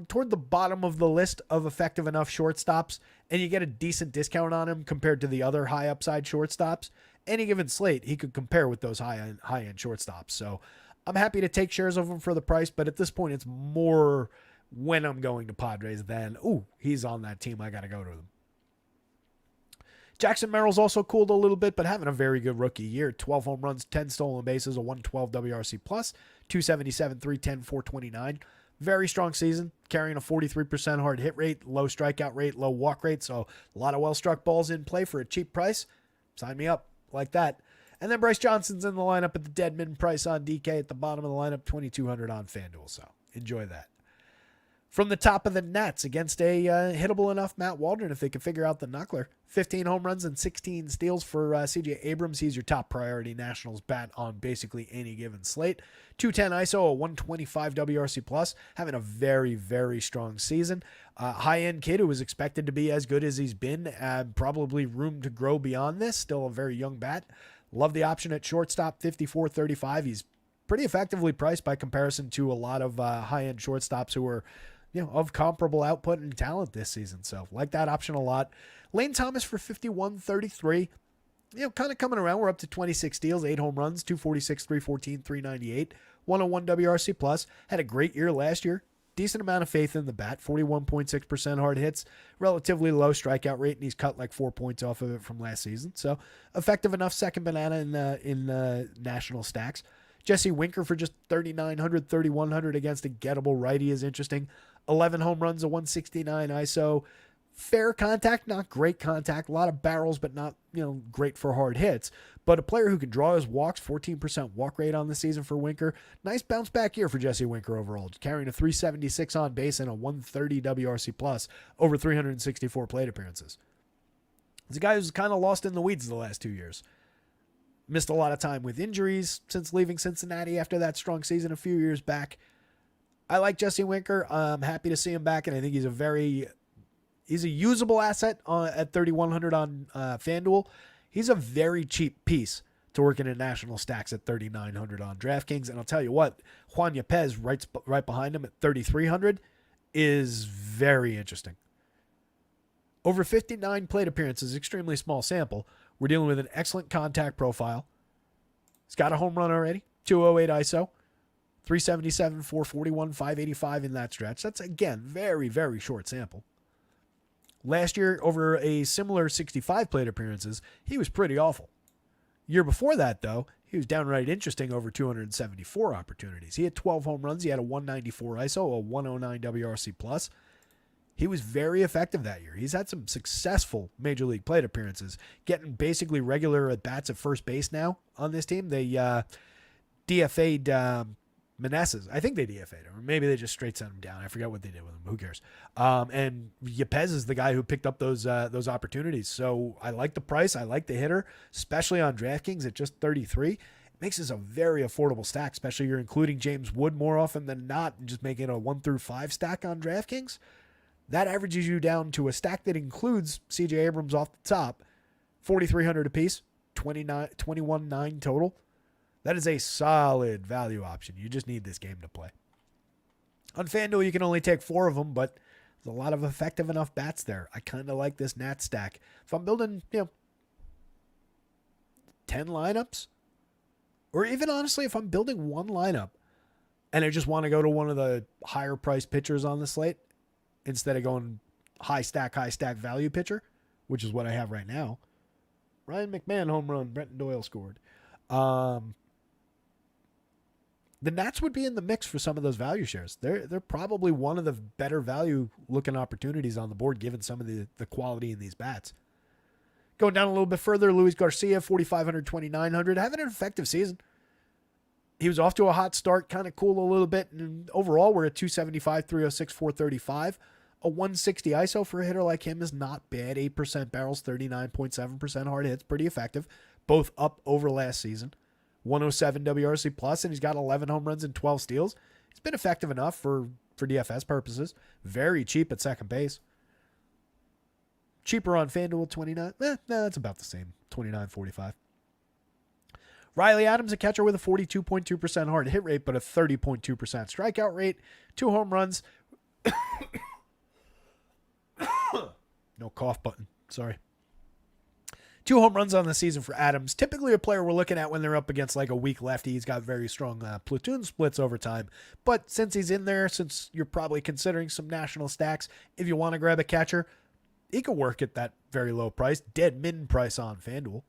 toward the bottom of the list of effective enough shortstops, and you get a decent discount on him compared to the other high upside shortstops. Any given slate, he could compare with those high end shortstops. So I'm happy to take shares of him for the price, but at this point, it's more when I'm going to Padres than, he's on that team, I got to go to them. Jackson Merrill's also cooled a little bit, but having a very good rookie year. 12 home runs, 10 stolen bases, a 112 WRC plus, 277, 310, 429. Very strong season, carrying a 43% hard hit rate, low strikeout rate, low walk rate. So a lot of well-struck balls in play for a cheap price. Sign me up like that. And then Bryce Johnson's in the lineup at the dead min price on DK at the bottom of the lineup, 2,200 on FanDuel. So enjoy that. From the top of the Nats against a hittable enough Matt Waldron, if they can figure out the knuckler. 15 home runs and 16 steals for CJ Abrams. He's your top priority Nationals bat on basically any given slate. 210 ISO, a 125 WRC plus, having a very, very strong season. High-end kid who was expected to be as good as he's been. Probably room to grow beyond this. Still a very young bat. Love the option at shortstop, 54.35. He's pretty effectively priced by comparison to a lot of high-end shortstops who are of comparable output and talent this season. So like that option a lot. Lane Thomas for 51.33. Kind of coming around. We're up to 26 steals, 8 home runs, 246, 314, 398, 101 WRC plus. Had a great year last year. Decent amount of faith in the bat, 41.6% hard hits, relatively low strikeout rate, and he's cut like 4 points off of it from last season. So effective enough second banana in national stacks. Jesse Winker for just 3,900, 3,100 against a gettable righty is interesting. 11 home runs, a 169 ISO. Fair contact, not great contact. A lot of barrels, but not great for hard hits. But a player who can draw his walks, 14% walk rate on the season for Winker. Nice bounce back year for Jesse Winker overall. Carrying a 376 on base and a 130 WRC plus over 364 plate appearances. He's a guy who's kind of lost in the weeds the last 2 years. Missed a lot of time with injuries since leaving Cincinnati after that strong season a few years back. I like Jesse Winker. I'm happy to see him back, and I think he's a usable asset at 3,100 on FanDuel. He's a very cheap piece to work in national stacks at 3,900 on DraftKings. And I'll tell you what, Juan Yepez right behind him at 3,300 is very interesting. Over 59 plate appearances, extremely small sample. We're dealing with an excellent contact profile. He's got a home run already, 208 ISO, 377, 441, 585 in that stretch. That's, again, very, very short sample. Last year, over a similar 65 plate appearances, he was pretty awful. Year before that, though, he was downright interesting over 274 opportunities. He had 12 home runs. He had a 194 ISO, a 109 WRC plus. He was very effective that year. He's had some successful major league plate appearances, getting basically regular at bats at first base now on this team. They DFA'd Meneses. I think they DFA'd him, or maybe they just straight sent him down. I forgot what they did with him. Who cares? And Yepez is the guy who picked up those opportunities. So I like the price. I like the hitter, especially on DraftKings at just 33. It makes this a very affordable stack, especially if you're including James Wood more often than not and just making it a 1 through 5 stack on DraftKings. That averages you down to a stack that includes CJ Abrams off the top, 4,300 apiece, 21.9 total. That is a solid value option. You just need this game to play. On FanDuel, you can only take 4 of them, but There's a lot of effective enough bats there. I kind of like this Nat stack. If I'm building, 10 lineups, or even honestly, if I'm building one lineup and I just want to go to one of the higher priced pitchers on the slate instead of going high stack value pitcher, which is what I have right now. Ryan McMahon home run, Brenton Doyle scored. The Nats would be in the mix for some of those value shares. They're probably one of the better value looking opportunities on the board given some of the quality in these bats. Going down a little bit further, Luis Garcia, 4,500, 2,900, having an effective season. He was off to a hot start, kind of cool a little bit. And overall, we're at 275, 306, 435. A 160 ISO for a hitter like him is not bad. 8% barrels, 39.7% hard hits. Pretty effective. Both up over last season. 107 WRC plus, and he's got 11 home runs and 12 steals. He's been effective enough for DFS purposes. Very cheap at second base. Cheaper on FanDuel, 29. That's about the same. 29.45. Riley Adams, a catcher with a 42.2% hard hit rate, but a 30.2% strikeout rate. 2 home runs. No cough button. Sorry. 2 home runs on the season for Adams. Typically a player we're looking at when they're up against like a weak lefty. He's got very strong platoon splits over time. But since he's in there, since you're probably considering some national stacks, if you want to grab a catcher, he could work at that very low price. Dead min price on FanDuel.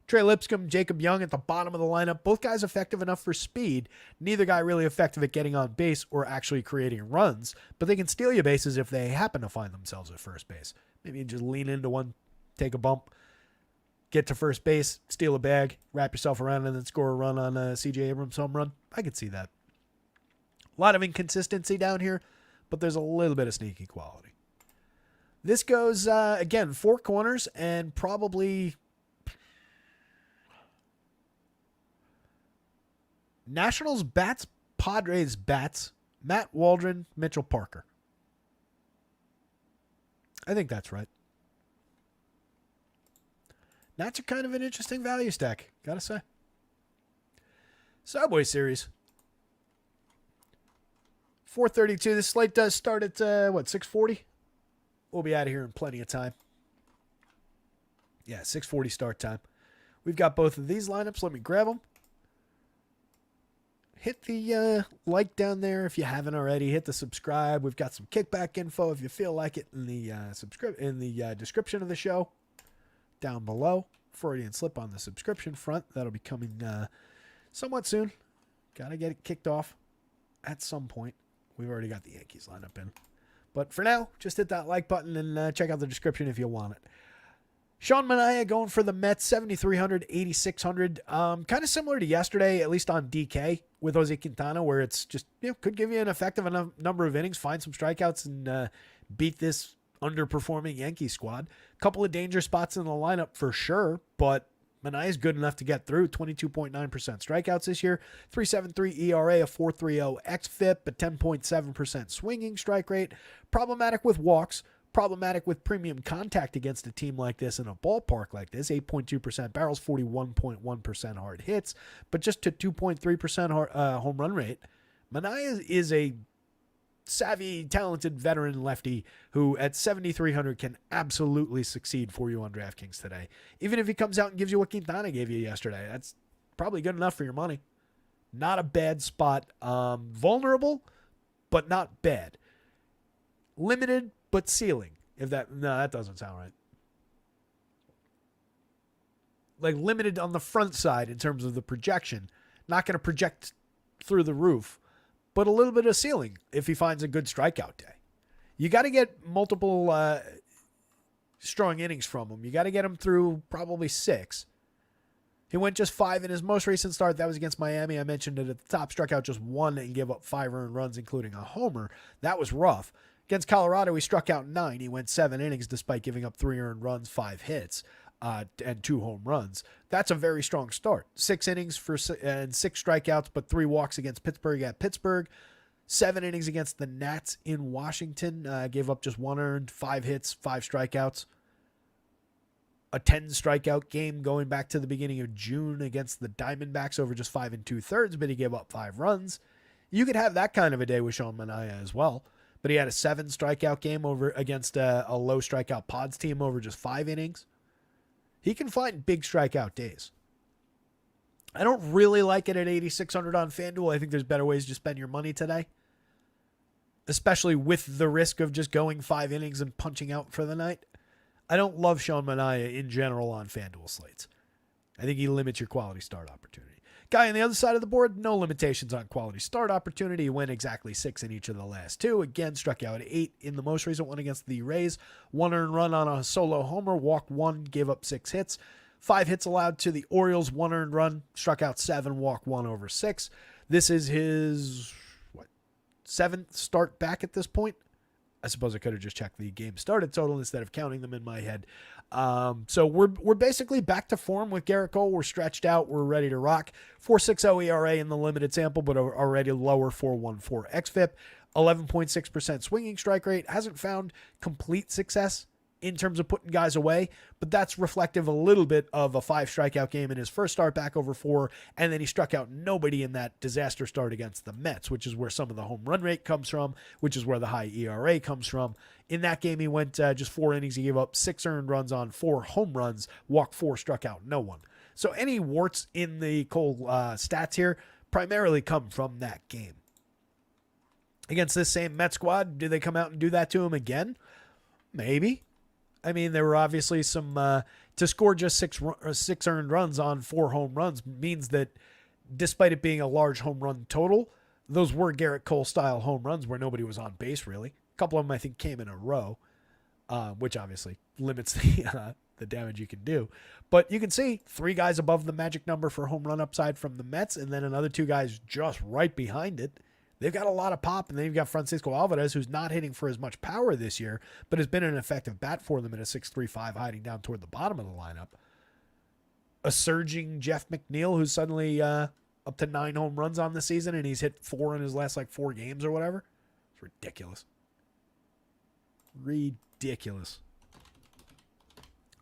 Trey Lipscomb, Jacob Young at the bottom of the lineup. Both guys effective enough for speed. Neither guy really effective at getting on base or actually creating runs. But they can steal you bases if they happen to find themselves at first base. Maybe you just lean into one, take a bump, get to first base, steal a bag, wrap yourself around, and then score a run on a C.J. Abrams home run. I could see that. A lot of inconsistency down here, but there's a little bit of sneaky quality. This goes, again, 4 corners and probably Nationals bats, Padres bats, Matt Waldron, Mitchell Parker. I think that's right. Nats are kind of an interesting value stack, gotta say. Subway Series. 4:32. This slate does start at, 6:40? We'll be out of here in plenty of time. Yeah, 6:40 start time. We've got both of these lineups. Let me grab them. Hit the like down there if you haven't already. Hit the subscribe. We've got some kickback info if you feel like it in the description of the show down below. Freudian slip on the subscription front. That'll be coming somewhat soon. Got to get it kicked off at some point. We've already got the Yankees lineup in. But for now, just hit that like button and check out the description if you want it. Sean Manaea going for the Mets, 7,300, 8,600. Kind of similar to yesterday, at least on DK with Jose Quintana, where it's just, could give you an effective enough number of innings, find some strikeouts, and beat this underperforming Yankee squad. Couple of danger spots in the lineup for sure, but Manaea is good enough to get through. 22.9% strikeouts this year, 3.73 ERA, a 4.30 xFIP, a 10.7% swinging strike rate. Problematic with walks. Problematic with premium contact against a team like this in a ballpark like this. 8.2% barrels, 41.1% hard hits, but just to 2.3% home run rate. Manaea is a savvy, talented veteran lefty who at 7,300 can absolutely succeed for you on DraftKings today. Even if he comes out and gives you what Quintana gave you yesterday, that's probably good enough for your money. Not a bad spot. Vulnerable, but not bad. Limited, but ceiling. That doesn't sound right. Like limited on the front side in terms of the projection. Not going to project through the roof, but a little bit of ceiling if he finds a good strikeout day. You got to get multiple strong innings from him. You got to get him through probably 6. He went just 5 in his most recent start. That was against Miami. I mentioned it at the top. Struck out just 1 and gave up 5 earned runs, including a homer. That was rough. Against Colorado, he struck out 9. He went 7 innings despite giving up 3 earned runs, 5 hits, and 2 home runs. That's a very strong start. 6 innings and 6 strikeouts, but 3 walks against Pittsburgh at Pittsburgh. 7 innings against the Nats in Washington. Gave up just 1 earned, 5 hits, 5 strikeouts. A 10 strikeout game going back to the beginning of June against the Diamondbacks over just 5 2/3, but he gave up 5 runs. You could have that kind of a day with Sean Manaea as well. but he had a 7 strikeout game over against a low strikeout Pods team over just 5 innings. He can find big strikeout days. I don't really like it at 8,600 on FanDuel. I think there's better ways to spend your money today, especially with the risk of just going 5 innings and punching out for the night. I don't love Sean Manaea in general on FanDuel slates. I think he limits your quality start opportunity. Guy on the other side of the board, no limitations on quality start opportunity. He went exactly 6 in each of the last 2. Again, struck out at 8 in the most recent one against the Rays. 1 earned run on a solo homer, walked 1, gave up 6 hits. 5 hits allowed to the Orioles, 1 earned run, struck out 7, walked 1 over 6. This is his 7th start back at this point. I suppose I could have just checked the game started total instead of counting them in my head. So we're basically back to form with Garrett Cole. We're stretched out. We're ready to rock. 4.60 ERA in the limited sample, but already lower 4.14 xFIP. 11.6% swinging strike rate. Hasn't found complete success in terms of putting guys away, but that's reflective a little bit of a 5 strikeout game in his first start back over 4, and then he struck out nobody in that disaster start against the Mets, which is where some of the home run rate comes from, which is where the high ERA comes from. In that game, he went just 4 innings. He gave up 6 earned runs on 4 home runs, walked 4, struck out no one. So any warts in the Cole stats here primarily come from that game. Against this same Met squad, do they come out and do that to him again? Maybe. I mean, there were obviously some to score just 6 earned runs on 4 home runs means that despite it being a large home run total, those were Garrett Cole style home runs where nobody was on base really. A couple of them I think came in a row, which obviously limits the damage you can do. But you can see 3 guys above the magic number for home run upside from the Mets, and then another 2 guys just right behind it. They've got a lot of pop, and then you've got Francisco Alvarez, who's not hitting for as much power this year, but has been an effective bat for them at a 6.35, hiding down toward the bottom of the lineup. A surging Jeff McNeil, who's suddenly up to 9 home runs on the season, and he's hit 4 in his last 4 games or whatever. It's ridiculous. Ridiculous.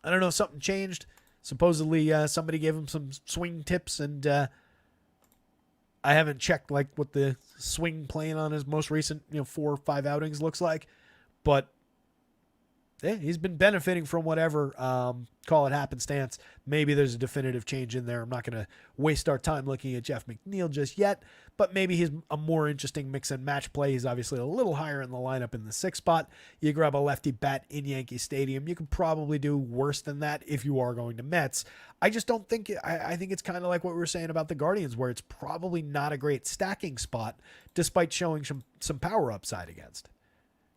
I don't know, something changed. Supposedly somebody gave him some swing tips, and I haven't checked what the swing playing on his most recent 4 or 5 outings looks like, but yeah, he's been benefiting from whatever, call it happenstance. Maybe there's a definitive change in there. I'm not going to waste our time looking at Jeff McNeil just yet, but maybe he's a more interesting mix and match play. He's obviously a little higher in the lineup in the 6th spot. You grab a lefty bat in Yankee Stadium. You can probably do worse than that if you are going to Mets. I just don't think, I think it's kind of like what we were saying about the Guardians, where it's probably not a great stacking spot, despite showing some power upside against.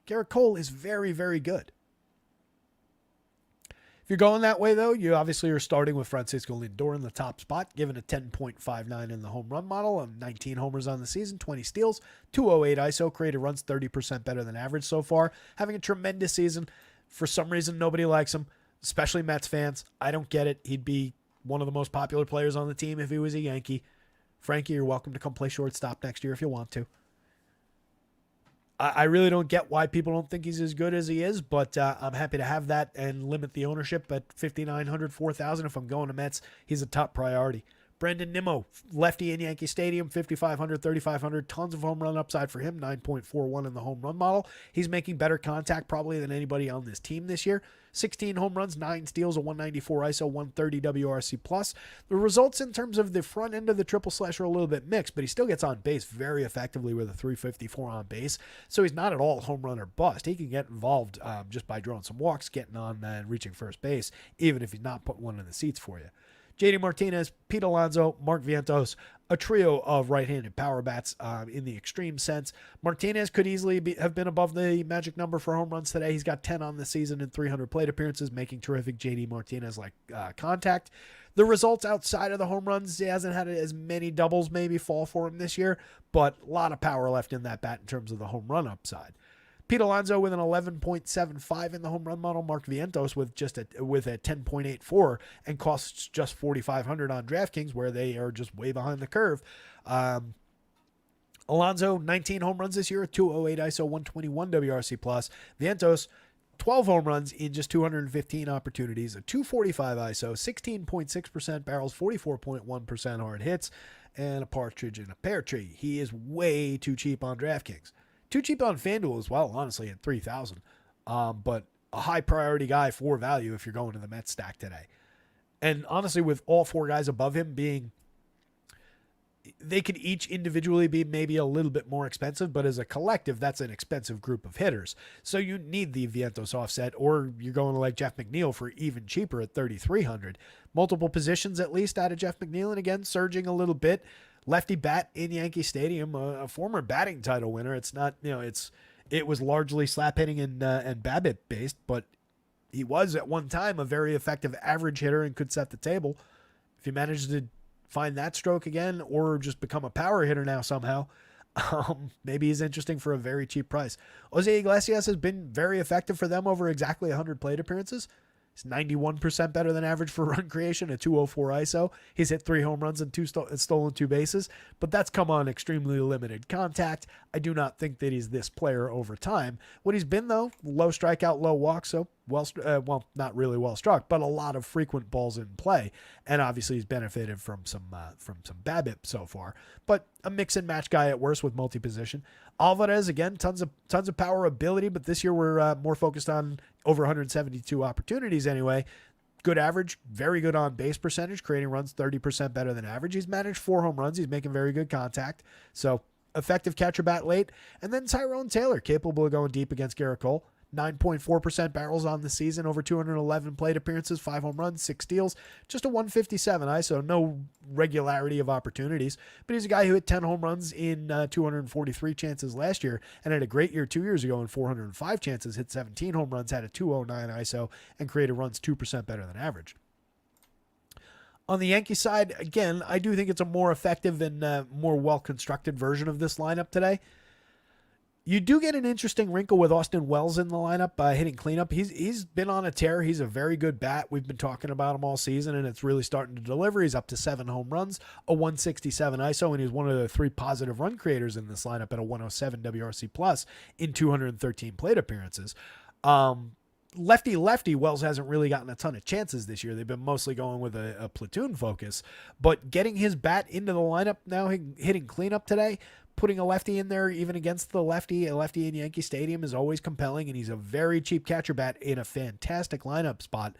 Garrett Cole is very, very good. If you're going that way, though, you obviously are starting with Francisco Lindor in the top spot, given a 10.59 in the home run model, 19 homers on the season, 20 steals, 208 ISO, created runs 30% better than average so far, having a tremendous season. For some reason, nobody likes him, especially Mets fans. I don't get it. He'd be one of the most popular players on the team if he was a Yankee. Frankie, you're welcome to come play shortstop next year if you want to. I really don't get why people don't think he's as good as he is, but I'm happy to have that and limit the ownership at 5,900, 4,000. If I'm going to Mets, he's a top priority. Brandon Nimmo, lefty in Yankee Stadium, 5,500, 3,500, tons of home run upside for him, 9.41 in the home run model. He's making better contact probably than anybody on this team this year. 16 home runs, 9 steals, a 194 ISO, 130 WRC+. The results in terms of the front end of the triple slash are a little bit mixed, but he still gets on base very effectively with a 354 on base, so he's not at all home run or bust. He can get involved just by drawing some walks, getting on and reaching first base, even if he's not putting one in the seats for you. JD Martinez, Pete Alonso, Mark Vientos, a trio of right-handed power bats in the extreme sense. Martinez could easily have been above the magic number for home runs today. He's got 10 on the season and 300 plate appearances, making terrific JD Martinez-like contact. The results outside of the home runs, he hasn't had as many doubles maybe fall for him this year, but a lot of power left in that bat in terms of the home run upside. Pete Alonso with an 11.75 in the home run model. Mark Vientos with a 10.84 and costs just 4,500 on DraftKings, where they are just way behind the curve. Alonso 19 home runs this year, 208 ISO, 121 WRC+. Vientos 12 home runs in just 215 opportunities, a 245 ISO, 16.6% barrels, 44.1% hard hits, and a partridge in a pear tree. He is way too cheap on DraftKings. Too cheap on FanDuel as well, honestly, at 3,000. But a high priority guy for value if you're going to the Mets stack today. And honestly, with all four guys above him being, they could each individually be maybe a little bit more expensive, but as a collective, that's an expensive group of hitters. So you need the Vientos offset, or you're going to like Jeff McNeil for even cheaper at 3,300. Multiple positions at least out of Jeff McNeil, and again, surging a little bit. Lefty bat in Yankee Stadium, a former batting title winner. It's not, it was largely slap hitting and BABIP based, but he was at one time a very effective average hitter and could set the table. If he managed to find that stroke again, or just become a power hitter now somehow, maybe he's interesting for a very cheap price. Jose Iglesias has been very effective for them over exactly 100 plate appearances. He's 91% better than average for run creation, a 204 ISO. He's hit 3 home runs and stolen 2 bases, but that's come on extremely limited contact. I do not think that he's this player over time. What he's been, though, low strikeout, low walk, so not really well struck, but a lot of frequent balls in play, and obviously he's benefited from some BABIP so far. But a mix and match guy at worst with multi-position. Alvarez, again, tons of power ability, but this year we're more focused on over 172 opportunities anyway. Good average, very good on base percentage, creating runs 30% better than average. He's managed 4 home runs. He's making very good contact. So effective catcher bat late. And then Tyrone Taylor, capable of going deep against Garrett Cole. 9.4% barrels on the season, over 211 plate appearances, 5 home runs, 6 steals, just a 157 ISO, no regularity of opportunities, but he's a guy who hit 10 home runs in 243 chances last year and had a great year 2 years ago in 405 chances, hit 17 home runs, had a 209 ISO, and created runs 2% better than average. On the Yankee side, again, I do think it's a more effective and more well-constructed version of this lineup today. You do get an interesting wrinkle with Austin Wells in the lineup, hitting cleanup. He's been on a tear. He's a very good bat. We've been talking about him all season, and it's really starting to deliver. He's up to 7 home runs, a 167 ISO, and he's one of the 3 positive run creators in this lineup at a 107 WRC plus in 213 plate appearances. Lefty, Wells hasn't really gotten a ton of chances this year. They've been mostly going with a platoon focus, but getting his bat into the lineup now, hitting cleanup today, putting a lefty in there, even against a lefty in Yankee Stadium is always compelling, and he's a very cheap catcher bat in a fantastic lineup spot.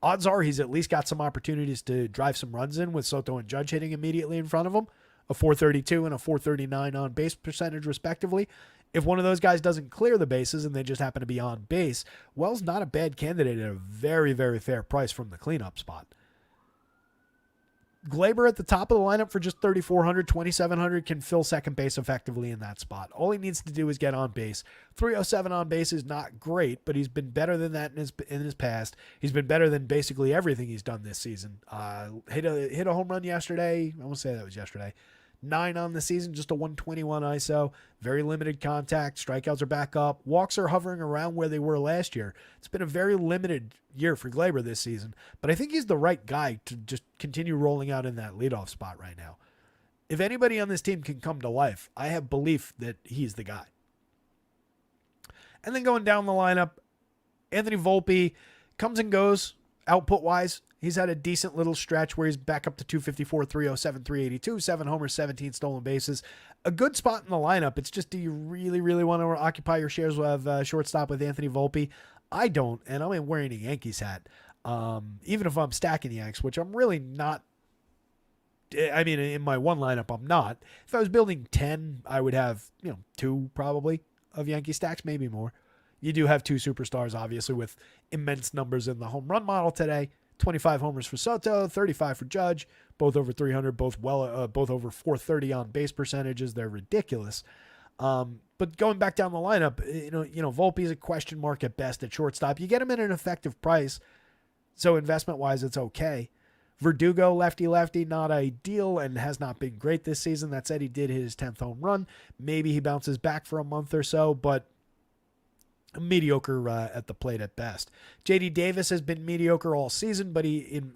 Odds are he's at least got some opportunities to drive some runs in with Soto and Judge hitting immediately in front of him, a 432 and a 439 on base percentage respectively. If one of those guys doesn't clear the bases and they just happen to be on base, Wells not a bad candidate at a very, very fair price from the cleanup spot. Gleyber at the top of the lineup for just 3,400, 2,700 can fill second base effectively in that spot. All he needs to do is get on base. 307 on base is not great, but he's been better than that in his past. He's been better than basically everything he's done this season. Hit a home run yesterday. I won't say that was yesterday. 9 on the season, just a 121 ISO. Very limited contact. Strikeouts are back up. Walks are hovering around where they were last year. It's been a very limited year for Gleyber this season, but I think he's the right guy to just continue rolling out in that leadoff spot right now. If anybody on this team can come to life, I have belief that he's the guy. And then going down the lineup, Anthony Volpe comes and goes output-wise. He's had a decent little stretch where he's back up to 254, 307, 382, 7 homers, 17 stolen bases. A good spot in the lineup. It's just, do you really, really want to occupy your shares with shortstop with Anthony Volpe? I don't, and I'm wearing a Yankees hat. Even if I'm stacking the Yanks, which I'm really not. I mean, in my one lineup, I'm not. If I was building 10, I would have, 2 probably of Yankee stacks, maybe more. You do have 2 superstars, obviously, with immense numbers in the home run model today. 25 homers for Soto, 35 for Judge, both over 300, both over 430 on base percentages. They're ridiculous. But going back down the lineup, Volpe is a question mark at best at shortstop. You get him at an effective price, so investment-wise, it's okay. Verdugo, lefty, not ideal and has not been great this season. That said, he did hit his 10th home run. Maybe he bounces back for a month or so, but mediocre at the plate at best. JD Davis has been mediocre all season, but he in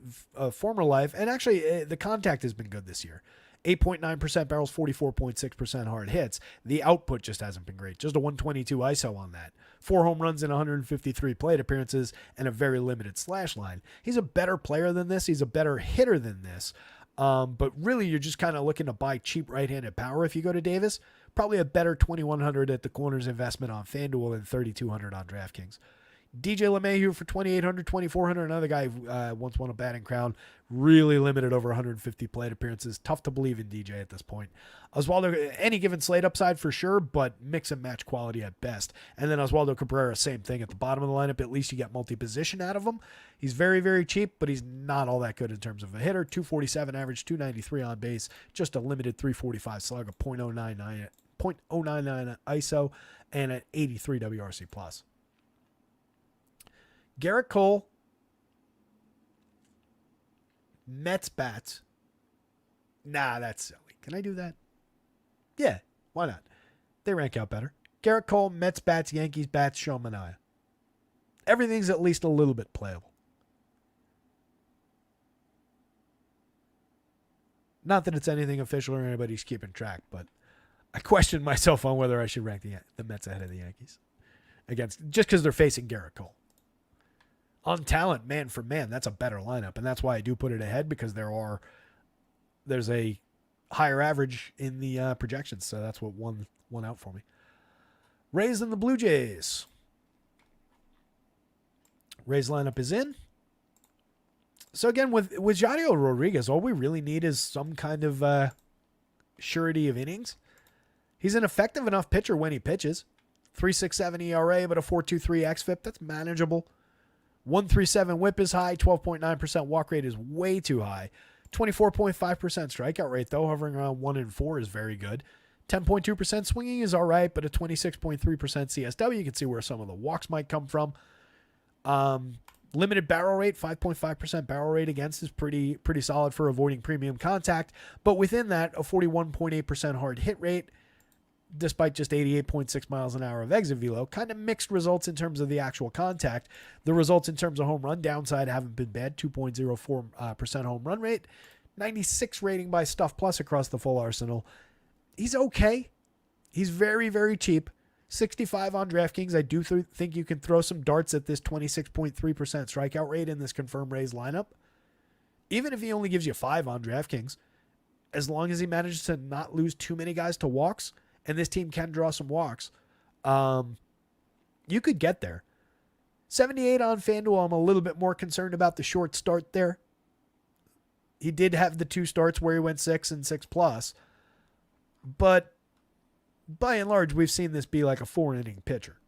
former life, and actually the contact has been good this year. 8.9% barrels, 44.6% hard hits. The output just hasn't been great. Just a 122 ISO on that. 4 home runs in 153 plate appearances and a very limited slash line. He's a better player than this. He's a better hitter than this. But really, you're just kind of looking to buy cheap right-handed power if you go to Davis. Probably a better 2,100 at the corners investment on FanDuel than 3,200 on DraftKings. DJ LeMahieu for 2,800, 2,400. Another guy who once won a batting crown. Really limited over 150 plate appearances. Tough to believe in DJ at this point. Oswaldo, any given slate upside for sure, but mix and match quality at best. And then Oswaldo Cabrera, same thing. At the bottom of the lineup, at least you get multi-position out of him. He's very, very cheap, but he's not all that good in terms of a hitter. 247 average, 293 on base. Just a limited 345 slug, a .099 ISO, and an 83 WRC+. Garrett Cole, Mets bats. Nah, that's silly. Can I do that? Yeah, why not? They rank out better. Garrett Cole, Mets bats, Yankees bats, Sean Manaea. Everything's at least a little bit playable. Not that it's anything official or anybody's keeping track, but I question myself on whether I should rank the Mets ahead of the Yankees just because they're facing Garrett Cole. On talent, man for man, that's a better lineup, and that's why I do put it ahead, because there's a higher average in the projections, so that's what won out for me. Rays and the Blue Jays. Rays lineup is in. So again, with Yadier Rodriguez, all we really need is some kind of surety of innings. He's an effective enough pitcher when he pitches. 3.67 ERA, but a 4.23 xFIP. That's manageable. 1.37 whip is high. 12.9% walk rate is way too high. 24.5% strikeout rate, though, hovering around 1 and 4 is very good. 10.2% swinging is all right, but a 26.3% CSW. You can see where some of the walks might come from. Limited barrel rate, 5.5% barrel rate against is pretty solid for avoiding premium contact. But within that, a 41.8% hard hit rate, despite just 88.6 miles an hour of exit velo. Kind of mixed results in terms of the actual contact. The results in terms of home run downside haven't been bad. 2.04% home run rate. 96 rating by Stuff Plus across the full arsenal. He's okay. He's very, very cheap. 65 on DraftKings. I do think you can throw some darts at this 26.3% strikeout rate in this confirmed Rays lineup. Even if he only gives you 5 on DraftKings, as long as he manages to not lose too many guys to walks, and this team can draw some walks, you could get there. 78 on FanDuel. I'm a little bit more concerned about the short start there. He did have the 2 starts where he went 6 and 6+, but by and large, we've seen this be like a 4-inning pitcher.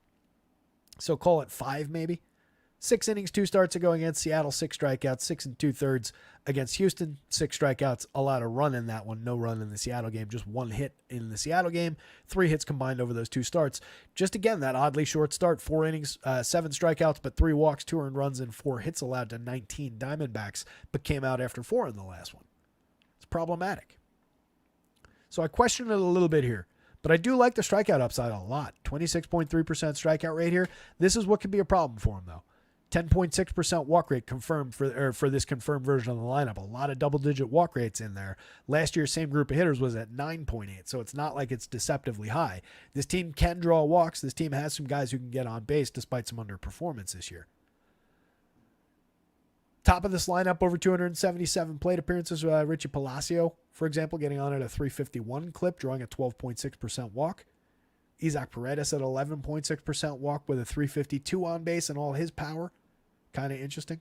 So call it 5 maybe. 6 innings, 2 starts ago against Seattle, 6 strikeouts, 6 2/3 against Houston, 6 strikeouts, allowed a run in that one, no run in the Seattle game, just 1 hit in the Seattle game, 3 hits combined over those 2 starts. Just again, that oddly short start, 4 innings, 7 strikeouts, but 3 walks, 2 earned runs, and 4 hits allowed to 19 Diamondbacks, but came out after 4 in the last one. It's problematic. So I question it a little bit here. But I do like the strikeout upside a lot. 26.3% strikeout rate here. This is what could be a problem for him, though. 10.6% walk rate confirmed for this confirmed version of the lineup. A lot of double-digit walk rates in there. Last year, same group of hitters was at 9.8, so it's not like it's deceptively high. This team can draw walks. This team has some guys who can get on base despite some underperformance this year. Top of this lineup, over 277 plate appearances. Richie Palacio, for example, getting on at a 351 clip, drawing a 12.6% walk. Isaac Paredes at 11.6% walk with a 352 on base and all his power. Kind of interesting.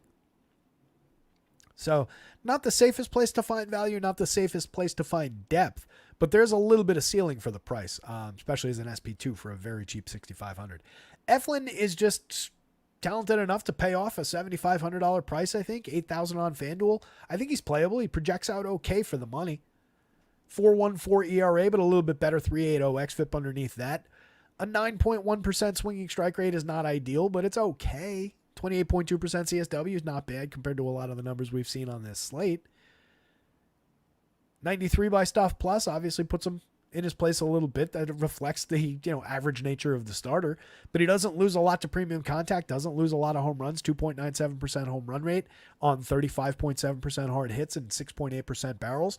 So not the safest place to find value, not the safest place to find depth, but there's a little bit of ceiling for the price, especially as an SP2 for a very cheap 6,500. Eflin is just talented enough to pay off a $7,500 price, I think. 8,000 on FanDuel. I think he's playable. He projects out okay for the money. 4.14 ERA, but a little bit better. 3.80 xFIP underneath that. A 9.1% swinging strike rate is not ideal, but it's okay. 28.2% CSW is not bad compared to a lot of the numbers we've seen on this slate. 93 by Stuff Plus obviously puts him in his place a little bit. That reflects the average nature of the starter, but he doesn't lose a lot to premium contact, doesn't lose a lot of home runs, 2.97% home run rate on 35.7% hard hits and 6.8% barrels,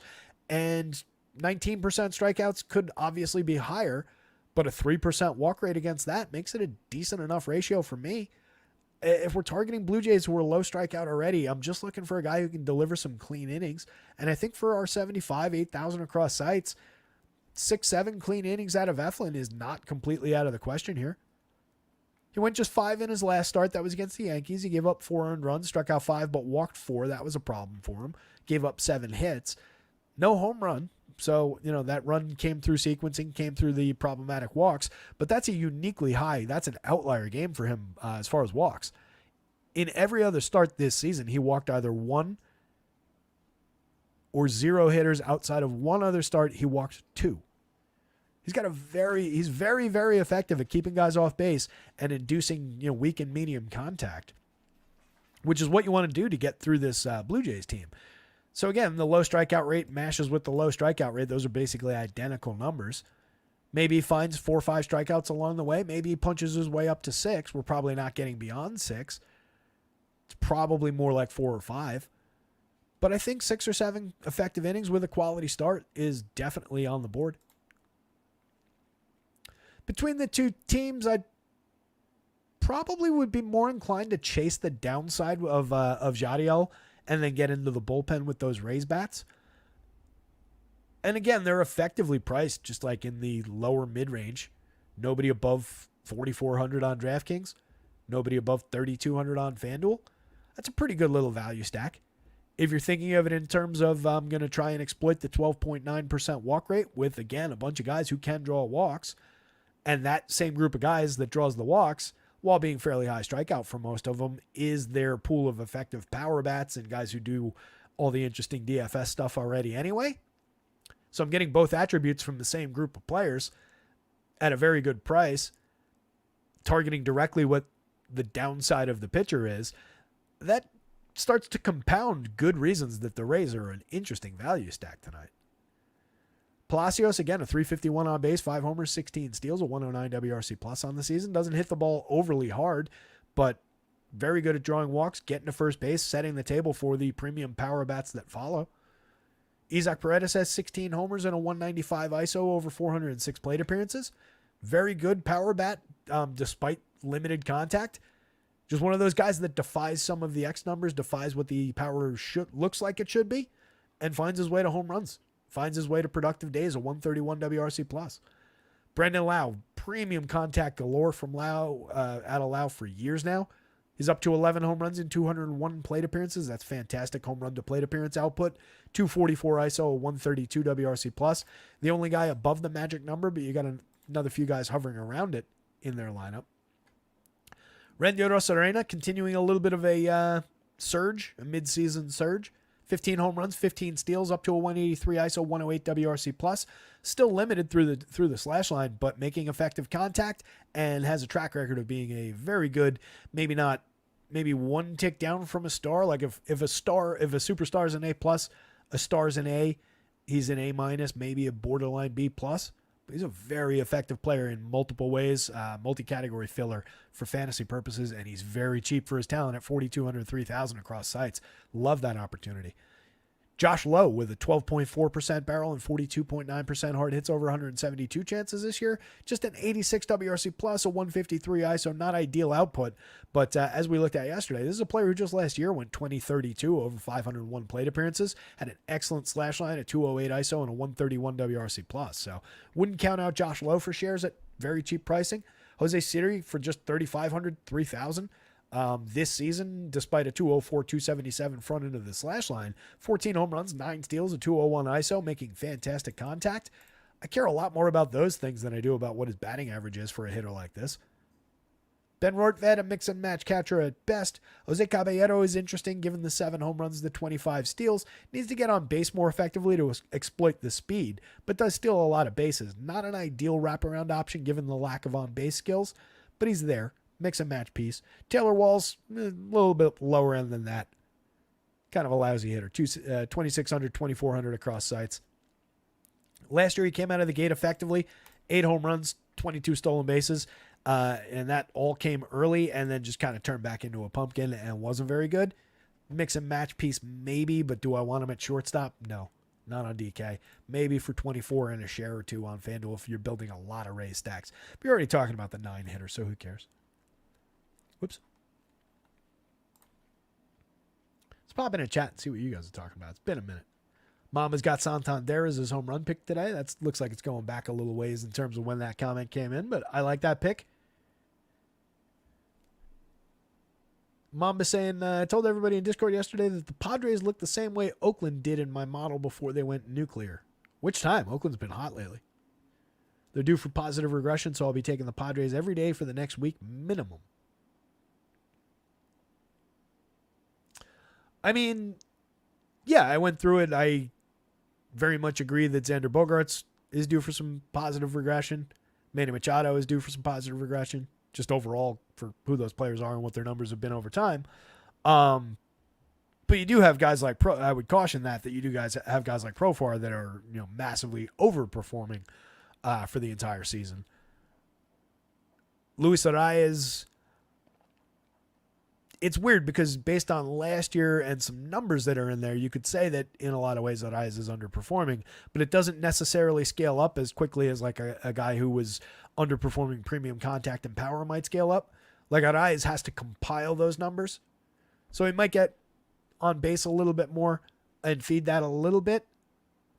and 19% strikeouts could obviously be higher, but a 3% walk rate against that makes it a decent enough ratio for me. If we're targeting Blue Jays who are low strikeout already, I'm just looking for a guy who can deliver some clean innings, and I think for our 75, 8,000 across sites, 6-7 clean innings out of Eflin is not completely out of the question here. He went just 5 in his last start. That was against the Yankees. He gave up 4 earned runs, struck out 5, but walked 4. That was a problem for him. Gave up 7 hits. No home run. So, that run came through sequencing, came through the problematic walks, but that's a uniquely high, that's an outlier game for him as far as walks. In every other start this season, he walked either 1 or 0 hitters. Outside of one other start, he walked 2. He's very, very effective at keeping guys off base and inducing, weak and medium contact, which is what you want to do to get through this Blue Jays team. So again, the low strikeout rate mashes with the low strikeout rate. Those are basically identical numbers. Maybe he finds 4 or 5 strikeouts along the way. Maybe he punches his way up to 6. We're probably not getting beyond 6. It's probably more like 4 or 5. But I think 6 or 7 effective innings with a quality start is definitely on the board. Between the two teams, I probably would be more inclined to chase the downside of Jadiel and then get into the bullpen with those Rays bats. And again, they're effectively priced just like in the lower mid-range. Nobody above 4,400 on DraftKings. Nobody above 3,200 on FanDuel. That's a pretty good little value stack. If you're thinking of it in terms of I'm going to try and exploit the 12.9% walk rate with, again, a bunch of guys who can draw walks, and that same group of guys that draws the walks, while being fairly high strikeout for most of them, is their pool of effective power bats and guys who do all the interesting DFS stuff already anyway. So I'm getting both attributes from the same group of players at a very good price, targeting directly what the downside of the pitcher is. That starts to compound good reasons that the Rays are an interesting value stack tonight. Palacios, again, a 351 on base, 5 homers, 16 steals, a 109 WRC plus on the season. Doesn't hit the ball overly hard, but very good at drawing walks, getting to first base, setting the table for the premium power bats that follow. Isaac Paredes has 16 homers and a 195 ISO over 406 plate appearances. Very good power bat, despite limited contact. Just one of those guys that defies some of the X numbers, defies what the power looks like it should be, and finds his way to home runs. Finds his way to productive days, a 131 WRC plus. Brendan Lau, premium contact galore from Lau, out of Lau for years now. He's up to 11 home runs in 201 plate appearances. That's fantastic home run to plate appearance output. 244 ISO, a 132 WRC plus. The only guy above the magic number, but you got another few guys hovering around it in their lineup. Randy Arozarena continuing a little bit of a surge, a mid-season surge. 15 home runs, 15 steals, up to a 183 ISO, 108 WRC plus. Still limited through the slash line, but making effective contact and has a track record of being a very good, maybe one tick down from a star. Like if a superstar is an A plus, a star's an A, he's an A minus, maybe a borderline B plus. But he's a very effective player in multiple ways, multi-category filler for fantasy purposes, and he's very cheap for his talent at $4,200, $3,000 across sites. Love that opportunity. Josh Lowe with a 12.4% barrel and 42.9% hard hits over 172 chances this year. Just an 86 WRC plus, a 153 ISO, not ideal output. But as we looked at yesterday, this is a player who just last year went 20-32 over 501 plate appearances, had an excellent slash line, a 208 ISO, and a 131 WRC plus. So wouldn't count out Josh Lowe for shares at very cheap pricing. Jose Siri for just 3,500, 3,000. This season, despite a 204, 277 front end of the slash line, 14 home runs, 9 steals, a 201 ISO, making fantastic contact. I care a lot more about those things than I do about what his batting average is for a hitter like this. Ben Rortvedt, a mix and match catcher at best. Jose Caballero is interesting given the 7 home runs, the 25 steals. Needs to get on base more effectively to exploit the speed, but does steal a lot of bases. Not an ideal wraparound option given the lack of on-base skills, but he's there. Mix and match piece. Taylor Walls, a little bit lower end than that. Kind of a lousy hitter. 2,600, 2,400 across sites. Last year he came out of the gate effectively. 8 home runs, 22 stolen bases. And that all came early and then just kind of turned back into a pumpkin and wasn't very good. Mix and match piece maybe, but do I want him at shortstop? No, not on DK. Maybe for 24 and a share or two on FanDuel if you're building a lot of Rays stacks. But you're already talking about the 9 hitter, so who cares? Whoops. Let's pop in a chat and see what you guys are talking about. It's been a minute. Mama's got Santander as his home run pick today. That looks like it's going back a little ways in terms of when that comment came in, but I like that pick. Mamba saying, I told everybody in Discord yesterday that the Padres looked the same way Oakland did in my model before they went nuclear. Which time? Oakland's been hot lately. They're due for positive regression, so I'll be taking the Padres every day for the next week minimum. I mean, yeah, I went through it. I very much agree that Xander Bogaerts is due for some positive regression. Manny Machado is due for some positive regression, just overall for who those players are and what their numbers have been over time. But you do have guys like I would caution that you do guys have guys like Profar that are, massively overperforming for the entire season. Luis Arraez, it's weird because based on last year and some numbers that are in there, you could say that in a lot of ways Arraez is underperforming, but it doesn't necessarily scale up as quickly as like a guy who was underperforming premium contact and power might scale up. Like Arraez has to compile those numbers. So he might get on base a little bit more and feed that a little bit,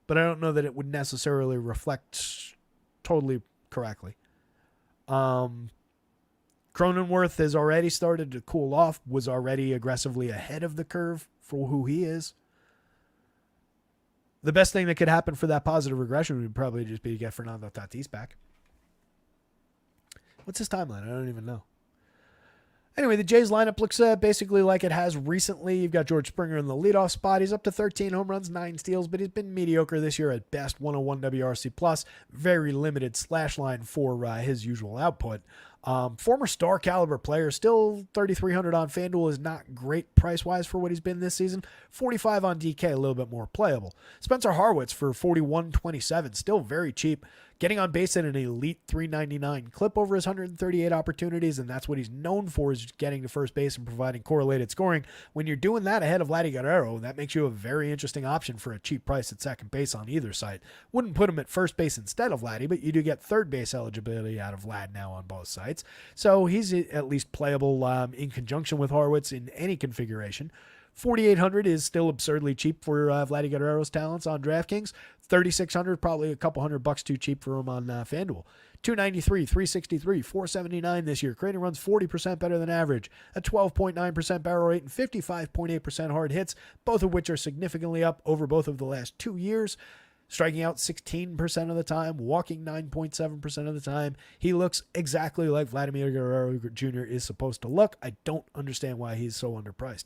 but I don't know that it would necessarily reflect totally correctly. Cronenworth has already started to cool off, was already aggressively ahead of the curve for who he is. The best thing that could happen for that positive regression would probably just be to get Fernando Tatis back. What's his timeline? I don't even know. Anyway, the Jays lineup looks basically like it has recently. You've got George Springer in the leadoff spot. He's up to 13 home runs, 9 steals, but he's been mediocre this year at best. 101 WRC+, very limited slash line for his usual output. Former star caliber player, still 3,300 on FanDuel is not great price-wise for what he's been this season. 45 on DK, a little bit more playable. Spencer Harwitz for 41.27, still very cheap. Getting on base at an elite 399 clip over his 138 opportunities, and that's what he's known for, is getting to first base and providing correlated scoring. When you're doing that ahead of Vladdy Guerrero, that makes you a very interesting option for a cheap price at second base on either side. Wouldn't put him at first base instead of Vladdy, but you do get third base eligibility out of Vlad now on both sides. So he's at least playable in conjunction with Harwitz in any configuration. 4,800 is still absurdly cheap for Vladdy Guerrero's talents on DraftKings. 3,600, probably a couple $100 too cheap for him on FanDuel. 293, 363, 479 this year. Creating runs 40% better than average. A 12.9% barrel rate and 55.8% hard hits, both of which are significantly up over both of the last 2 years. Striking out 16% of the time, walking 9.7% of the time. He looks exactly like Vladimir Guerrero Jr. is supposed to look. I don't understand why he's so underpriced.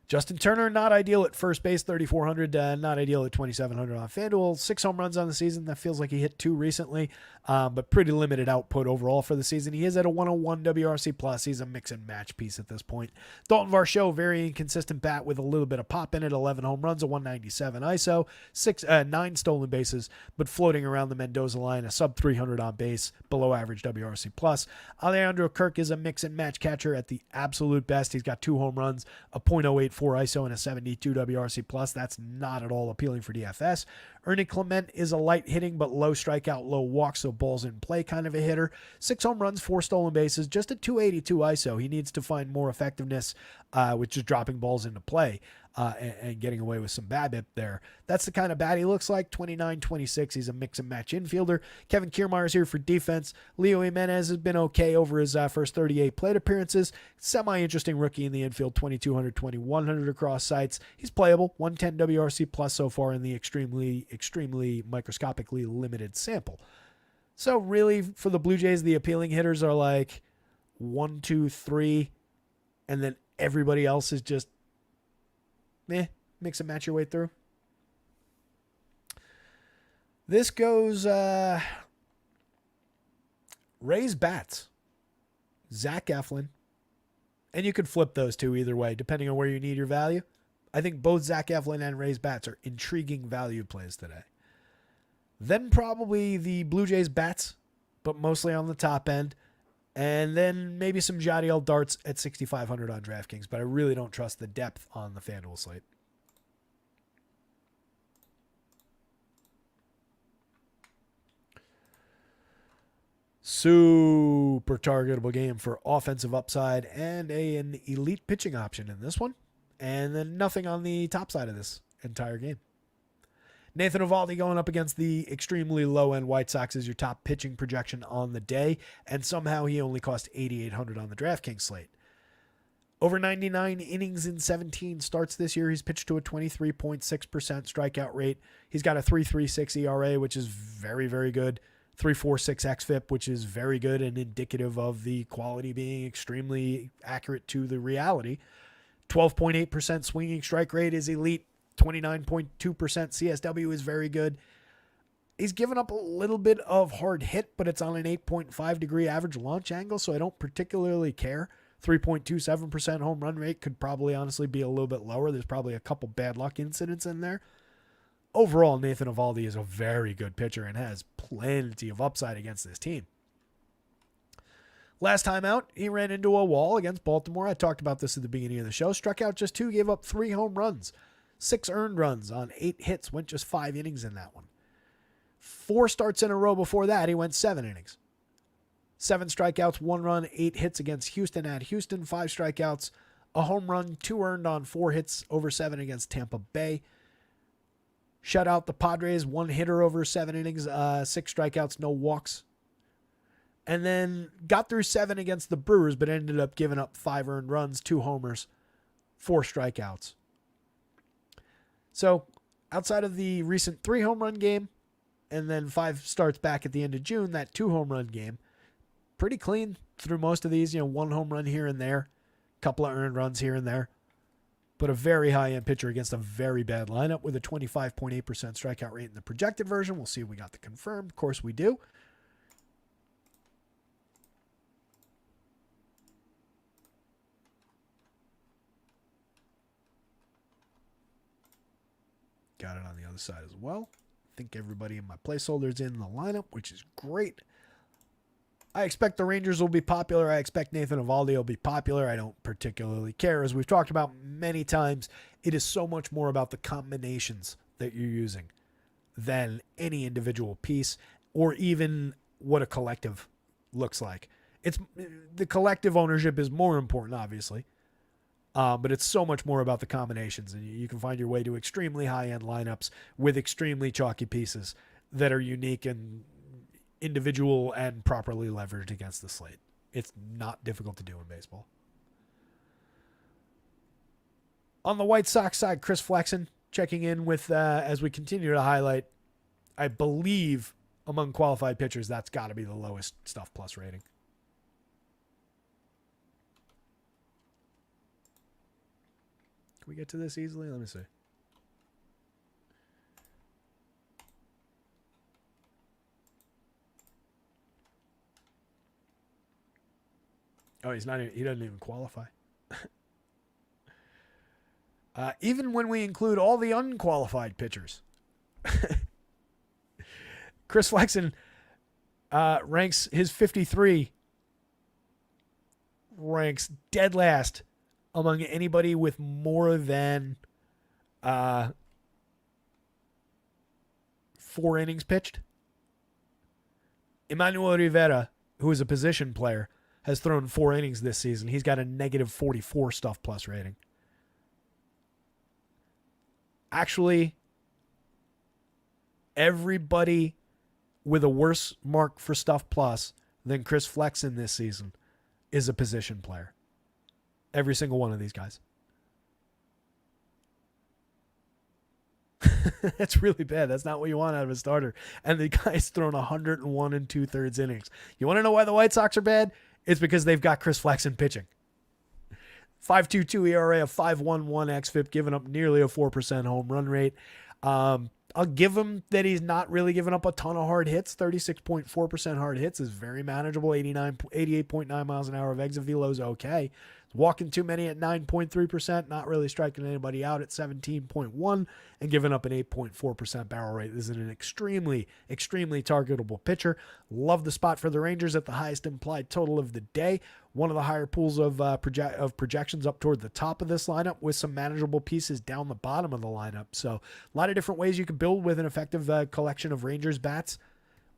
Justin Turner, not ideal at first base, 3,400, not ideal at 2,700 on FanDuel. 6 home runs on the season. That feels like he hit 2 recently, but pretty limited output overall for the season. He is at a 101 WRC+. He's a mix and match piece at this point. Dalton Varsho, very inconsistent bat with a little bit of pop in it. 11 home runs, a 197 ISO, 9 stolen bases, but floating around the Mendoza line, a sub 300 on base, below average WRC+. Alejandro Kirk is a mix and match catcher at the absolute best. He's got 2 home runs, a .084 ISO and a 72 WRC+. That's not at all appealing for DFS. Ernie Clement is a light hitting but low strikeout, low walk, so balls in play kind of a hitter. 6 home runs, 4 stolen bases, just a 282 ISO. He needs to find more effectiveness with just dropping balls into play and getting away with some BABIP there. That's the kind of bat he looks like. 29-26. He's a mix and match infielder. Kevin Kiermaier is here for defense. Leo Jimenez has been okay over his first 38 plate appearances. Semi-interesting rookie in the infield, 2,200, 2,100 across sites. He's playable, 110 WRC plus so far in the extremely microscopically limited sample. So really, for the Blue Jays, the appealing hitters are like 1, 2, 3, and then everybody else is just mix and match your way through. This goes Rays bats, Zach Eflin, and you could flip those two either way depending on where you need your value. I think both Zach Eflin and Rays bats are intriguing value plays today. Then probably the Blue Jays bats, but mostly on the top end. And then maybe some Jadiel darts at 6,500 on DraftKings, but I really don't trust the depth on the FanDuel slate. Super targetable game for offensive upside and an elite pitching option in this one. And then nothing on the top side of this entire game. Nathan Eovaldi going up against the extremely low-end White Sox is your top pitching projection on the day, and somehow he only cost $8,800 on the DraftKings slate. Over 99 innings in 17 starts this year. He's pitched to a 23.6% strikeout rate. He's got a 3.36 ERA, which is very, very good. 3.46 xFIP, which is very good and indicative of the quality being extremely accurate to the reality. 12.8% swinging strike rate is elite. 29.2% CSW is very good. He's given up a little bit of hard hit, but it's on an 8.5 degree average launch angle, so I don't particularly care. 3.27% home run rate could probably honestly be a little bit lower. There's probably a couple bad luck incidents in there. Overall, Nathan Eovaldi is a very good pitcher and has plenty of upside against this team. Last time out, he ran into a wall against Baltimore. I talked about this at the beginning of the show. Struck out just 2, gave up 3 home runs. 6 earned runs on 8 hits, went just 5 innings in that one. 4 starts in a row before that, he went 7 innings. 7 strikeouts, 1 run, 8 hits against Houston at Houston, 5 strikeouts, a home run, 2 earned on 4 hits over 7 against Tampa Bay. Shut out the Padres, 1 hitter over 7 innings, 6 strikeouts, no walks. And then got through 7 against the Brewers, but ended up giving up 5 earned runs, 2 homers, 4 strikeouts. So outside of the recent 3 home run game and then 5 starts back at the end of June, that 2 home run game, pretty clean through most of these, 1 home run here and there, couple of earned runs here and there, but a very high-end pitcher against a very bad lineup with a 25.8% strikeout rate in the projected version. We'll see if we got the confirmed. Of course we do. Got it on the other side as well. I think everybody in my placeholders in the lineup, which is great. I expect the Rangers will be popular. I expect Nathan Eovaldi will be popular. I don't particularly care. As we've talked about many times, it is so much more about the combinations that you're using than any individual piece or even what a collective looks like. It's the collective ownership is more important, obviously. But it's so much more about the combinations, and you can find your way to extremely high-end lineups with extremely chalky pieces that are unique and individual and properly leveraged against the slate. It's not difficult to do in baseball. On the White Sox side, Chris Flexen checking in with, as we continue to highlight, I believe among qualified pitchers, that's got to be the lowest stuff plus rating. Can we get to this easily? Let me see. Oh, he doesn't even qualify. Even when we include all the unqualified pitchers. Chris Flexen ranks his 53 ranks dead last among anybody with more than 4 innings pitched. Emmanuel Rivera, who is a position player, has thrown 4 innings this season. He's got a negative 44 stuff plus rating. Actually, everybody with a worse mark for stuff plus than Chris Flexen this season is a position player. Every single one of these guys. That's really bad. That's not what you want out of a starter. And the guy's thrown 101 2/3 innings. You want to know why the White Sox are bad? It's because they've got Chris Flexen pitching. 5.22 ERA, a 5.11 xFIP, giving up nearly a 4% home run rate. I'll give him that he's not really giving up a ton of hard hits. 36.4% hard hits is very manageable. 88.9 miles an hour of exit velo is okay. Walking too many at 9.3%, not really striking anybody out at 17.1, and giving up an 8.4% barrel rate. This is an extremely, extremely targetable pitcher. Love the spot for the Rangers at the highest implied total of the day. One of the higher pools of projections up toward the top of this lineup with some manageable pieces down the bottom of the lineup. So a lot of different ways you can build with an effective collection of Rangers bats.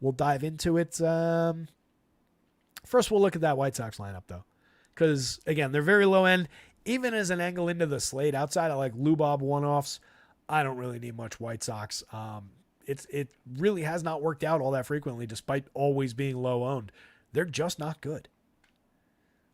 We'll dive into it. First, we'll look at that White Sox lineup, though. Because, again, they're very low end. Even as an angle into the slate, outside of like Lubob one-offs, I don't really need much White Sox. It really has not worked out all that frequently, despite always being low owned. They're just not good.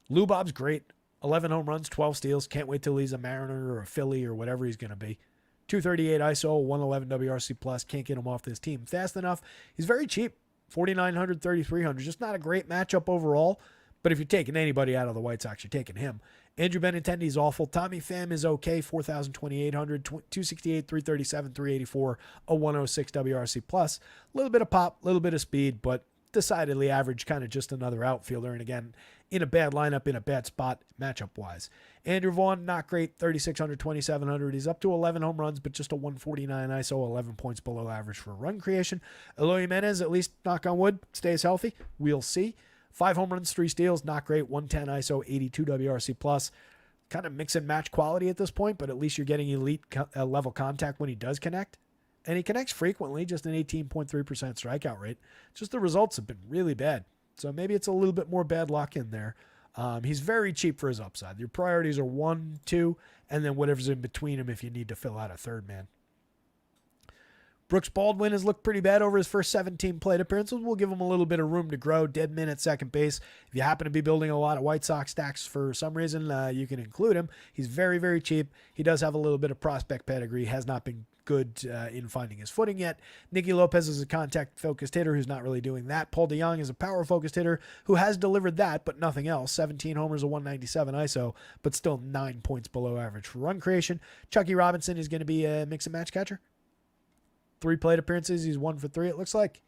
Lou Bob's great. 11 home runs, 12 steals. Can't wait till he's a Mariner or a Philly or whatever he's going to be. 238 ISO, 111 WRC plus. Can't get him off this team fast enough. He's very cheap. 4,900, 3,300. Just not a great matchup overall. But if you're taking anybody out of the White Sox, you're taking him. Andrew Benintendi's awful. Tommy Pham is okay. 4,000, 2,800, 268, 337, 384, a 106 WRC plus. A little bit of pop, a little bit of speed, but decidedly average, kind of just another outfielder. And again, in a bad lineup, in a bad spot, matchup-wise. Andrew Vaughn, not great, 3,600, 2,700. He's up to 11 home runs, but just a 149 ISO, 11 points below average for run creation. Eloy Jimenez, at least, knock on wood, stays healthy. We'll see. 5 home runs, 3 steals, not great, 110 ISO, 82 WRC plus. Kind of mix and match quality at this point, but at least you're getting elite level contact when he does connect. And he connects frequently, just an 18.3% strikeout rate. Just the results have been really bad. So maybe it's a little bit more bad luck in there. He's very cheap for his upside. Your priorities are 1, 2, and then whatever's in between them if you need to fill out a third man. Brooks Baldwin has looked pretty bad over his first 17 plate appearances. We'll give him a little bit of room to grow. Dead man at second base. If you happen to be building a lot of White Sox stacks for some reason, you can include him. He's very, very cheap. He does have a little bit of prospect pedigree. Has not been good in finding his footing yet. Nicky Lopez is a contact-focused hitter who's not really doing that. Paul DeJong is a power-focused hitter who has delivered that, but nothing else. 17 homers, a 197 ISO, but still 9 points below average for run creation. Chucky Robinson is going to be a mix-and-match catcher. 3 plate appearances. He's 1 for 3, it looks like.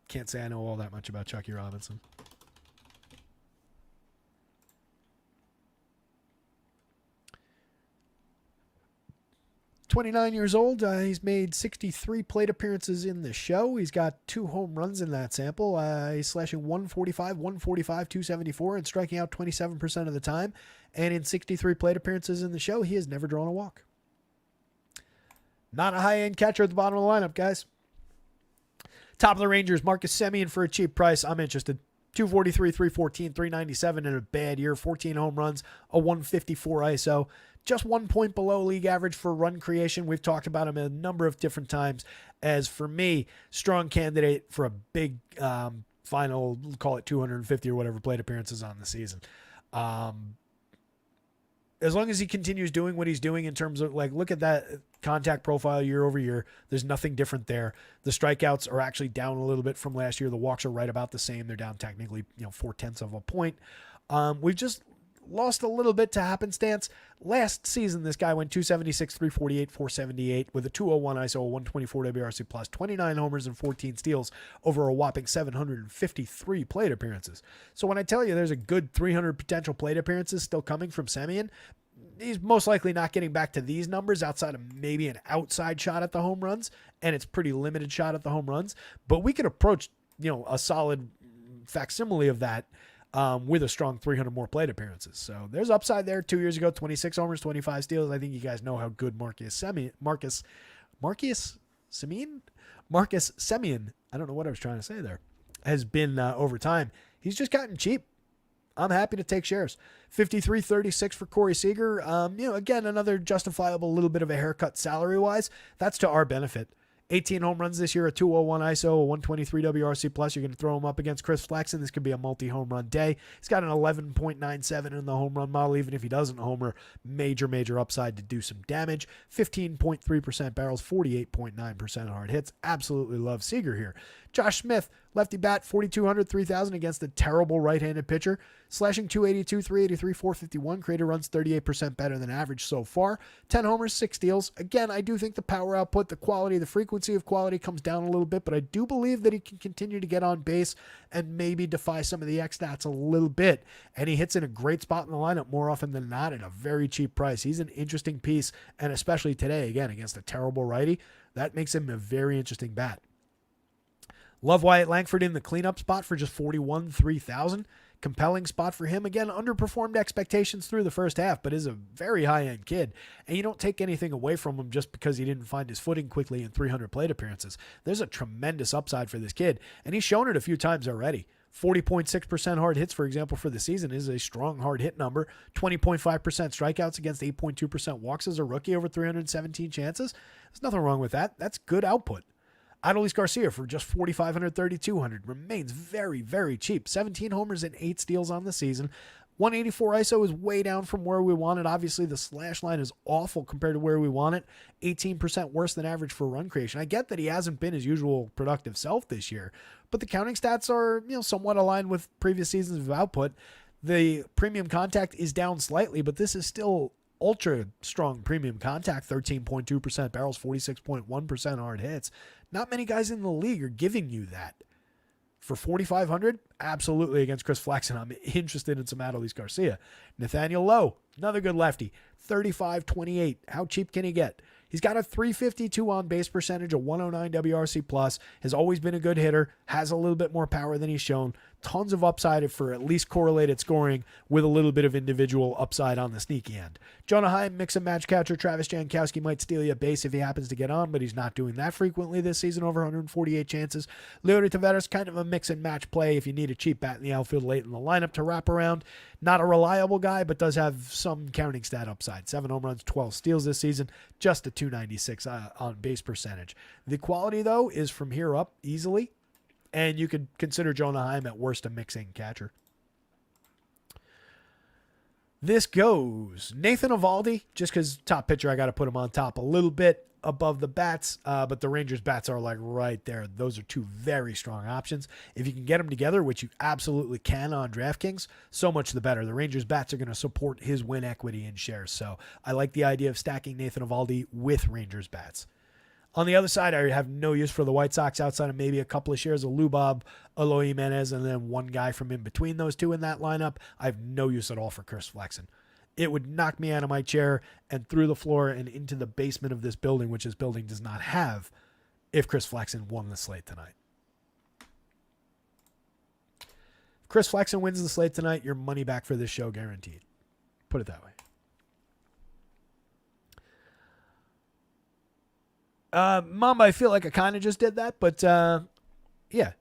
Can't say I know all that much about Chucky Robinson. 29 years old. He's made 63 plate appearances in the show. He's got 2 home runs in that sample. He's slashing 145, 145, 274, and striking out 27% of the time. And in 63 plate appearances in the show, he has never drawn a walk. Not a high-end catcher at the bottom of the lineup, guys. Top of the Rangers, Marcus Semien for a cheap price. I'm interested. 243, 314, 397 in a bad year. 14 home runs, a 154 ISO. Just 1 point below league average for run creation. We've talked about him a number of different times as, for me, strong candidate for a big final, call it 250 or whatever plate appearances on the season. As long as he continues doing what he's doing in terms of, like, look at that contact profile year over year. There's nothing different there. The strikeouts are actually down a little bit from last year. The walks are right about the same. They're down technically, 0.4 of a point. We've just lost a little bit to happenstance. Last season, this guy went 276, 348, 478 with a 201 ISO, 124 WRC plus, 29 homers and 14 steals over a whopping 753 plate appearances. So when I tell you there's a good 300 potential plate appearances still coming from Semien, he's most likely not getting back to these numbers outside of maybe an outside shot at the home runs, and it's pretty limited shot at the home runs. But we could approach, a solid facsimile of that with a strong 300 more plate appearances. So there's upside there. 2 years ago, 26 homers, 25 steals. I think you guys know how good Marcus Semien, I don't know what I was trying to say there, has been over time. He's just gotten cheap. I'm happy to take shares. 53.36 for Corey Seager. Again, another justifiable little bit of a haircut salary-wise. That's to our benefit. 18 home runs this year, a 201 ISO, a 123 WRC plus. You're going to throw him up against Chris Flexen. This could be a multi-home run day. He's got an 11.97 in the home run model. Even if he doesn't homer, major upside to do some damage. 15.3% barrels, 48.9% hard hits. Absolutely love Seager here. Josh Smith, lefty bat, 4,200, 3,000 against a terrible right-handed pitcher. Slashing 282, 383, 451. Creator runs 38% better than average so far. 10 homers, 6 steals. Again, I do think the power output, the quality, the frequency of quality comes down a little bit, but I do believe that he can continue to get on base and maybe defy some of the X-stats a little bit. And he hits in a great spot in the lineup more often than not at a very cheap price. He's an interesting piece, and especially today, again, against a terrible righty, that makes him a very interesting bat. Love Wyatt Langford in the cleanup spot for just 41, 3,000. Compelling spot for him. Again, underperformed expectations through the first half, but is a very high-end kid. And you don't take anything away from him just because he didn't find his footing quickly in 300 plate appearances. There's a tremendous upside for this kid, and he's shown it a few times already. 40.6% hard hits, for example, for the season is a strong hard hit number. 20.5% strikeouts against 8.2% walks as a rookie over 317 chances. There's nothing wrong with that. That's good output. Adolis Garcia for just $4,500, $3,200 remains very, very cheap. 17 homers and 8 steals on the season. 184 ISO is way down from where we want it. Obviously, the slash line is awful compared to where we want it. 18% worse than average for run creation. I get that he hasn't been his usual productive self this year, but the counting stats are, somewhat aligned with previous seasons of output. The premium contact is down slightly, but this is still ultra strong premium contact. 13.2% barrels, 46.1% hard hits. Not many guys in the league are giving you that. For 4,500, absolutely against Chris Flexen. I'm interested in some Adolis Garcia. Nathaniel Lowe, another good lefty. 35-28. How cheap can he get? He's got a 352 on base percentage, a 109 WRC plus, has always been a good hitter, has a little bit more power than he's shown. Tons of upside for at least correlated scoring with a little bit of individual upside on the sneaky end. Jonah Heim, mix and match catcher. Travis Jankowski might steal you a base if he happens to get on, but he's not doing that frequently this season, over 148 chances. Leody Taveras, kind of a mix and match play if you need a cheap bat in the outfield late in the lineup to wrap around. Not a reliable guy, but does have some counting stat upside. 7 home runs, 12 steals this season, just a 296 on base percentage. The quality, though, is from here up easily. And you could consider Jonah Heim at worst a mixing catcher. This goes Nathan Eovaldi, just because top pitcher, I got to put him on top a little bit above the bats, but the Rangers bats are like right there. Those are two very strong options. If you can get them together, which you absolutely can on DraftKings, so much the better. The Rangers bats are going to support his win equity in shares. So I like the idea of stacking Nathan Eovaldi with Rangers bats. On the other side, I have no use for the White Sox outside of maybe a couple of shares of Lubov, Eloy Jimenez, and then one guy from in between those two in that lineup. I have no use at all for Chris Flexen. It would knock me out of my chair and through the floor and into the basement of this building, which this building does not have, if Chris Flexen won the slate tonight. If Chris Flexen wins the slate tonight, your money back for this show guaranteed. Put it that way. Mamba, I feel like I kind of just did that, but yeah.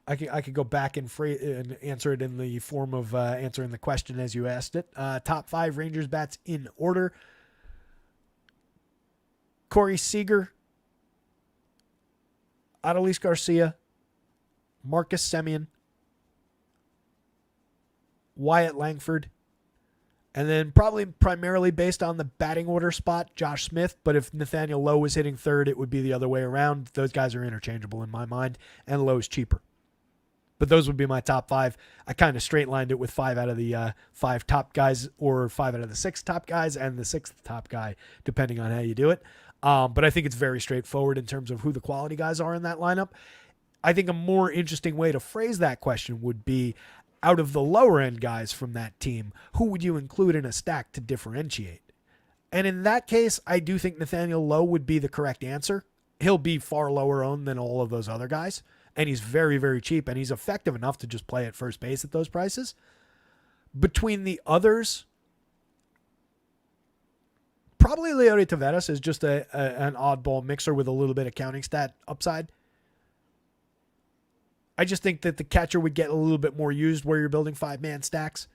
I could go back and answer it in the form of answering the question as you asked it. Top 5 Rangers bats in order. Corey Seager, Adolis Garcia, Marcus Semien, Wyatt Langford, and then probably primarily based on the batting order spot, Josh Smith. But if Nathaniel Lowe was hitting third, it would be the other way around. Those guys are interchangeable in my mind, and Lowe's cheaper. But those would be my top 5. I kind of straight lined it with 5 out of the 5 top guys, or 5 out of the 6 top guys, and the 6th top guy, depending on how you do it. But I think it's very straightforward in terms of who the quality guys are in that lineup. I think a more interesting way to phrase that question would be, out of the lower end guys from that team, who would you include in a stack to differentiate? And in that case, I do think Nathaniel Lowe would be the correct answer. He'll be far lower owned than all of those other guys. And he's very, very cheap, and he's effective enough to just play at first base at those prices. Between the others, probably Leody Taveras is just an oddball mixer with a little bit of counting stat upside. I just think that the catcher would get a little bit more used where you're building 5-man stacks.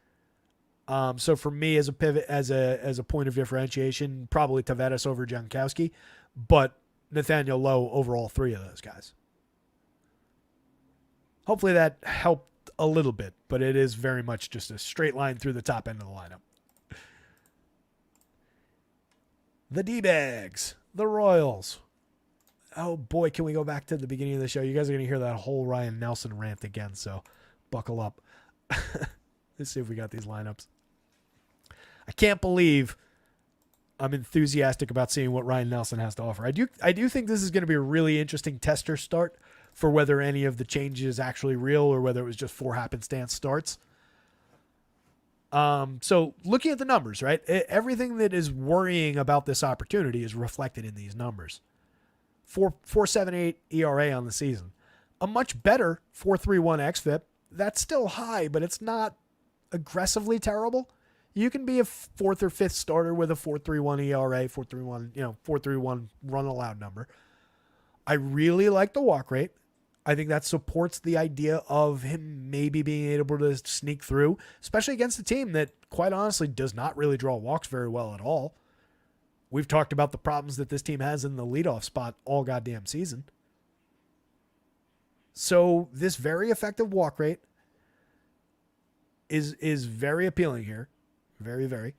So for me, as a pivot, as a point of differentiation, probably Taveras over Jankowski, but Nathaniel Lowe over all 3 of those guys. Hopefully that helped a little bit, but it is very much just a straight line through the top end of the lineup. The D-Bags, the Royals. Oh boy, can we go back to the beginning of the show? You guys are going to hear that whole Ryan Nelson rant again, so buckle up. Let's see if we got these lineups. I can't believe I'm enthusiastic about seeing what Ryan Nelson has to offer. I do think this is going to be a really interesting tester start for whether any of the change is actually real or whether it was just 4 happenstance starts. So looking at the numbers, right? Everything that is worrying about this opportunity is reflected in these numbers. 4.78 ERA on the season. A much better 4.31 xFIP. That's still high, but it's not aggressively terrible. You can be a 4th or 5th starter with a 4.31 ERA, 4.31 run allowed number. I really like the walk rate. I think that supports the idea of him maybe being able to sneak through, especially against a team that, quite honestly, does not really draw walks very well at all. We've talked about the problems that this team has in the leadoff spot all goddamn season. So this very effective walk rate is very appealing here. Very, very.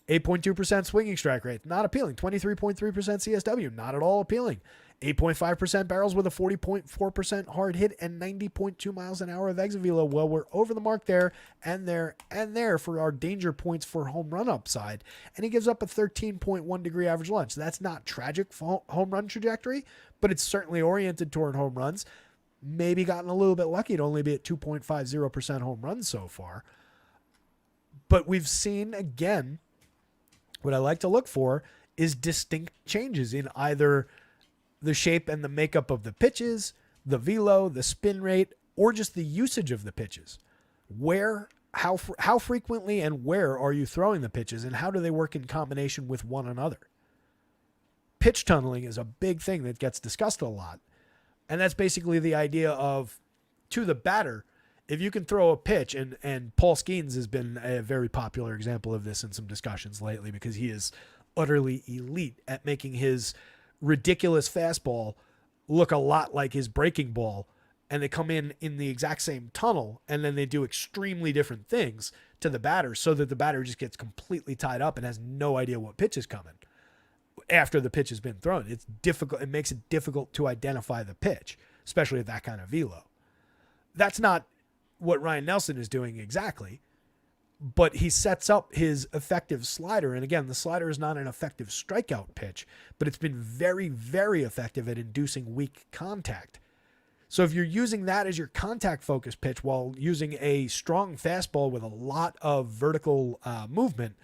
8.2% swinging strike rate, not appealing. 23.3% CSW, not at all appealing. 8.5% barrels with a 40.4% hard hit and 90.2 miles an hour of exit velo. Well, we're over the mark there and there and there for our danger points for home run upside. And he gives up a 13.1 degree average launch. That's not tragic home run trajectory, but it's certainly oriented toward home runs. Maybe gotten a little bit lucky to only be at 2.50% home runs so far. But we've seen, again, what I like to look for is distinct changes in either the shape and the makeup of the pitches, the velo, the spin rate, or just the usage of the pitches. How frequently and where are you throwing the pitches, and how do they work in combination with one another? Pitch tunneling is a big thing that gets discussed a lot. And that's basically the idea of, to the batter, if you can throw a pitch, and Paul Skeens has been a very popular example of this in some discussions lately because he is utterly elite at making his ridiculous fastball look a lot like his breaking ball, and they come in the exact same tunnel, and then they do extremely different things to the batter so that the batter just gets completely tied up and has no idea what pitch is coming after the pitch has been thrown. It's difficult. It makes it difficult to identify the pitch, especially at that kind of velo. That's not what Ryan Nelson is doing exactly, but he sets up his effective slider. And again, the slider is not an effective strikeout pitch, but it's been very, very effective at inducing weak contact. So if you're using that as your contact focus pitch while using a strong fastball with a lot of vertical movement,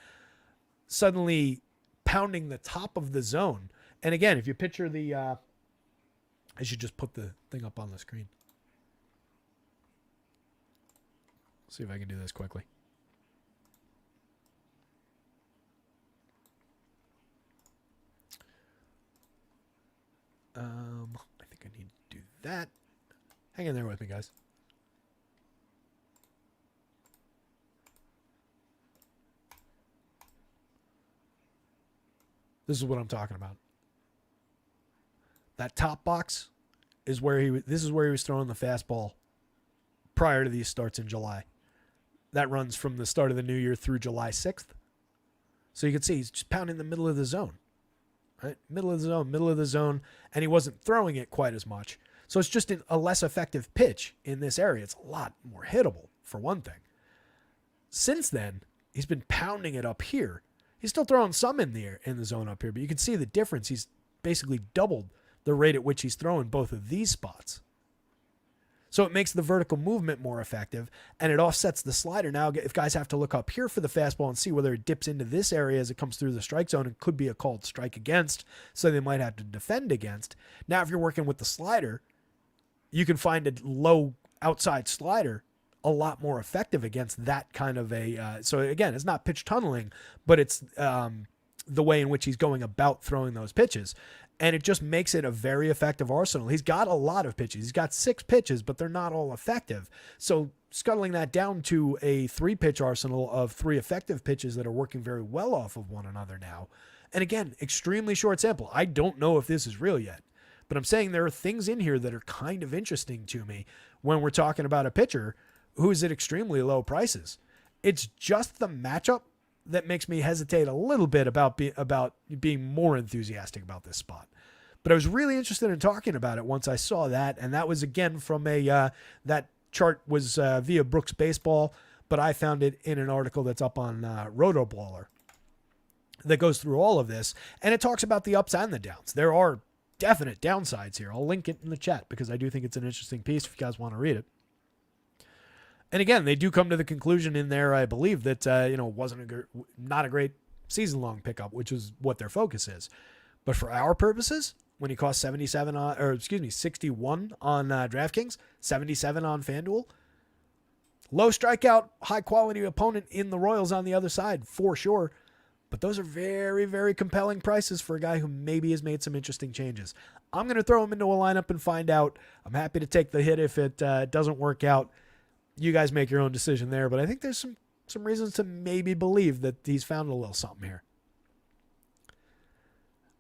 suddenly pounding the top of the zone. And again, if you picture I should just put the thing up on the screen. See if I can do this quickly. I think I need to do that. Hang in there with me, guys. This is what I'm talking about. That top box is where this is where he was throwing the fastball prior to these starts in July. That runs from the start of the new year through July 6th. So you can see he's just pounding the middle of the zone. Right? Middle of the zone, and he wasn't throwing it quite as much. So it's just a less effective pitch in this area. It's a lot more hittable, for one thing. Since then, he's been pounding it up here. He's still throwing some in the zone up here, but you can see the difference. He's basically doubled the rate at which he's throwing both of these spots. So it makes the vertical movement more effective, and it offsets the slider. Now, if guys have to look up here for the fastball and see whether it dips into this area as it comes through the strike zone, it could be a called strike against, so they might have to defend against. Now, if you're working with the slider, you can find a low outside slider a lot more effective against that kind of a... so again, it's not pitch tunneling, but it's the way in which he's going about throwing those pitches. And it just makes it a very effective arsenal. He's got a lot of pitches. He's got 6 pitches, but they're not all effective. So scuttling that down to a 3-pitch arsenal of 3 effective pitches that are working very well off of one another now. And again, extremely short sample. I don't know if this is real yet, but I'm saying there are things in here that are kind of interesting to me when we're talking about a pitcher who is at extremely low prices. It's just the matchup that makes me hesitate a little bit about being more enthusiastic about this spot. But I was really interested in talking about it once I saw that, and that was again from that chart was via Brooks Baseball, but I found it in an article that's up on Rotoballer that goes through all of this, and it talks about the ups and the downs. There are definite downsides here. I'll link it in the chat because I do think it's an interesting piece if you guys want to read it. And again, they do come to the conclusion in there, I believe, that wasn't not a great season-long pickup, which is what their focus is. But for our purposes, when he cost 61 on DraftKings, 77 on FanDuel, low strikeout, high-quality opponent in the Royals on the other side, for sure. But those are very, very compelling prices for a guy who maybe has made some interesting changes. I'm going to throw him into a lineup and find out. I'm happy to take the hit if it doesn't work out. You guys make your own decision there, but I think there's some reasons to maybe believe that he's found a little something here.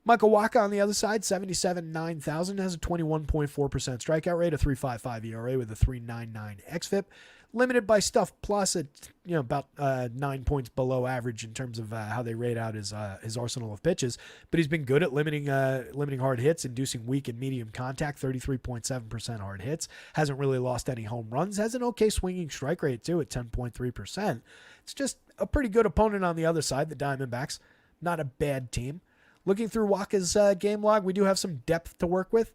Michael Wacha on the other side, 77,900, has a 21.4% strikeout rate, a 3.55 ERA with a 3.99 xFIP. Limited by Stuff Plus at about 9 points below average in terms of how they rate out his arsenal of pitches, but he's been good at limiting hard hits, inducing weak and medium contact, 33.7% hard hits. Hasn't really lost any home runs. Has an okay swinging strike rate too at 10.3%. It's just a pretty good opponent on the other side, the Diamondbacks. Not a bad team. Looking through Wacha's game log, we do have some depth to work with.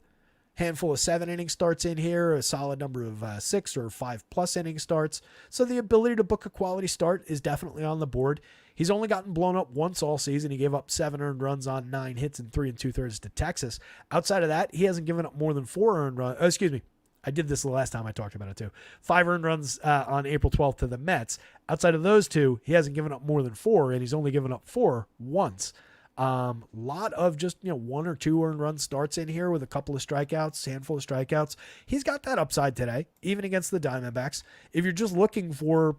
Handful of 7-inning starts in here, a solid number of 6 or 5+ inning starts. So the ability to book a quality start is definitely on the board. He's only gotten blown up once all season. He gave up 7 earned runs on 9 hits and 3 2/3 to Texas. Outside of that, he hasn't given up more than 4 earned runs. I did this the last time I talked about it too. 5 earned runs on April 12th to the Mets. Outside of those 2, he hasn't given up more than 4, and he's only given up 4 once. Lot of just 1 or 2 earned run starts in here with a couple of strikeouts, handful of strikeouts. He's got that upside today, even against the Diamondbacks. If you're just looking for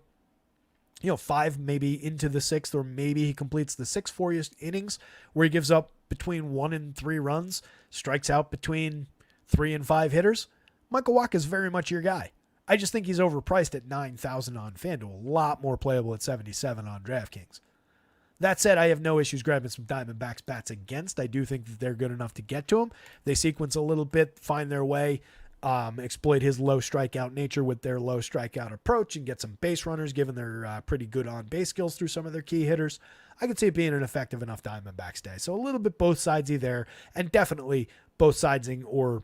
5 maybe into the 6th, or maybe he completes the 6 innings where he gives up between 1 and 3 runs, strikes out between 3 and 5 hitters, Michael Wacha is very much your guy. I just think he's overpriced at $9,000 on FanDuel. A lot more playable at $77 on DraftKings. That said, I have no issues grabbing some Diamondbacks bats against. I do think that they're good enough to get to him. They sequence a little bit, find their way, exploit his low strikeout nature with their low strikeout approach, and get some base runners, given their pretty good on-base skills through some of their key hitters. I could see it being an effective enough Diamondbacks day. So a little bit both sidesy there, and definitely both sidesing, or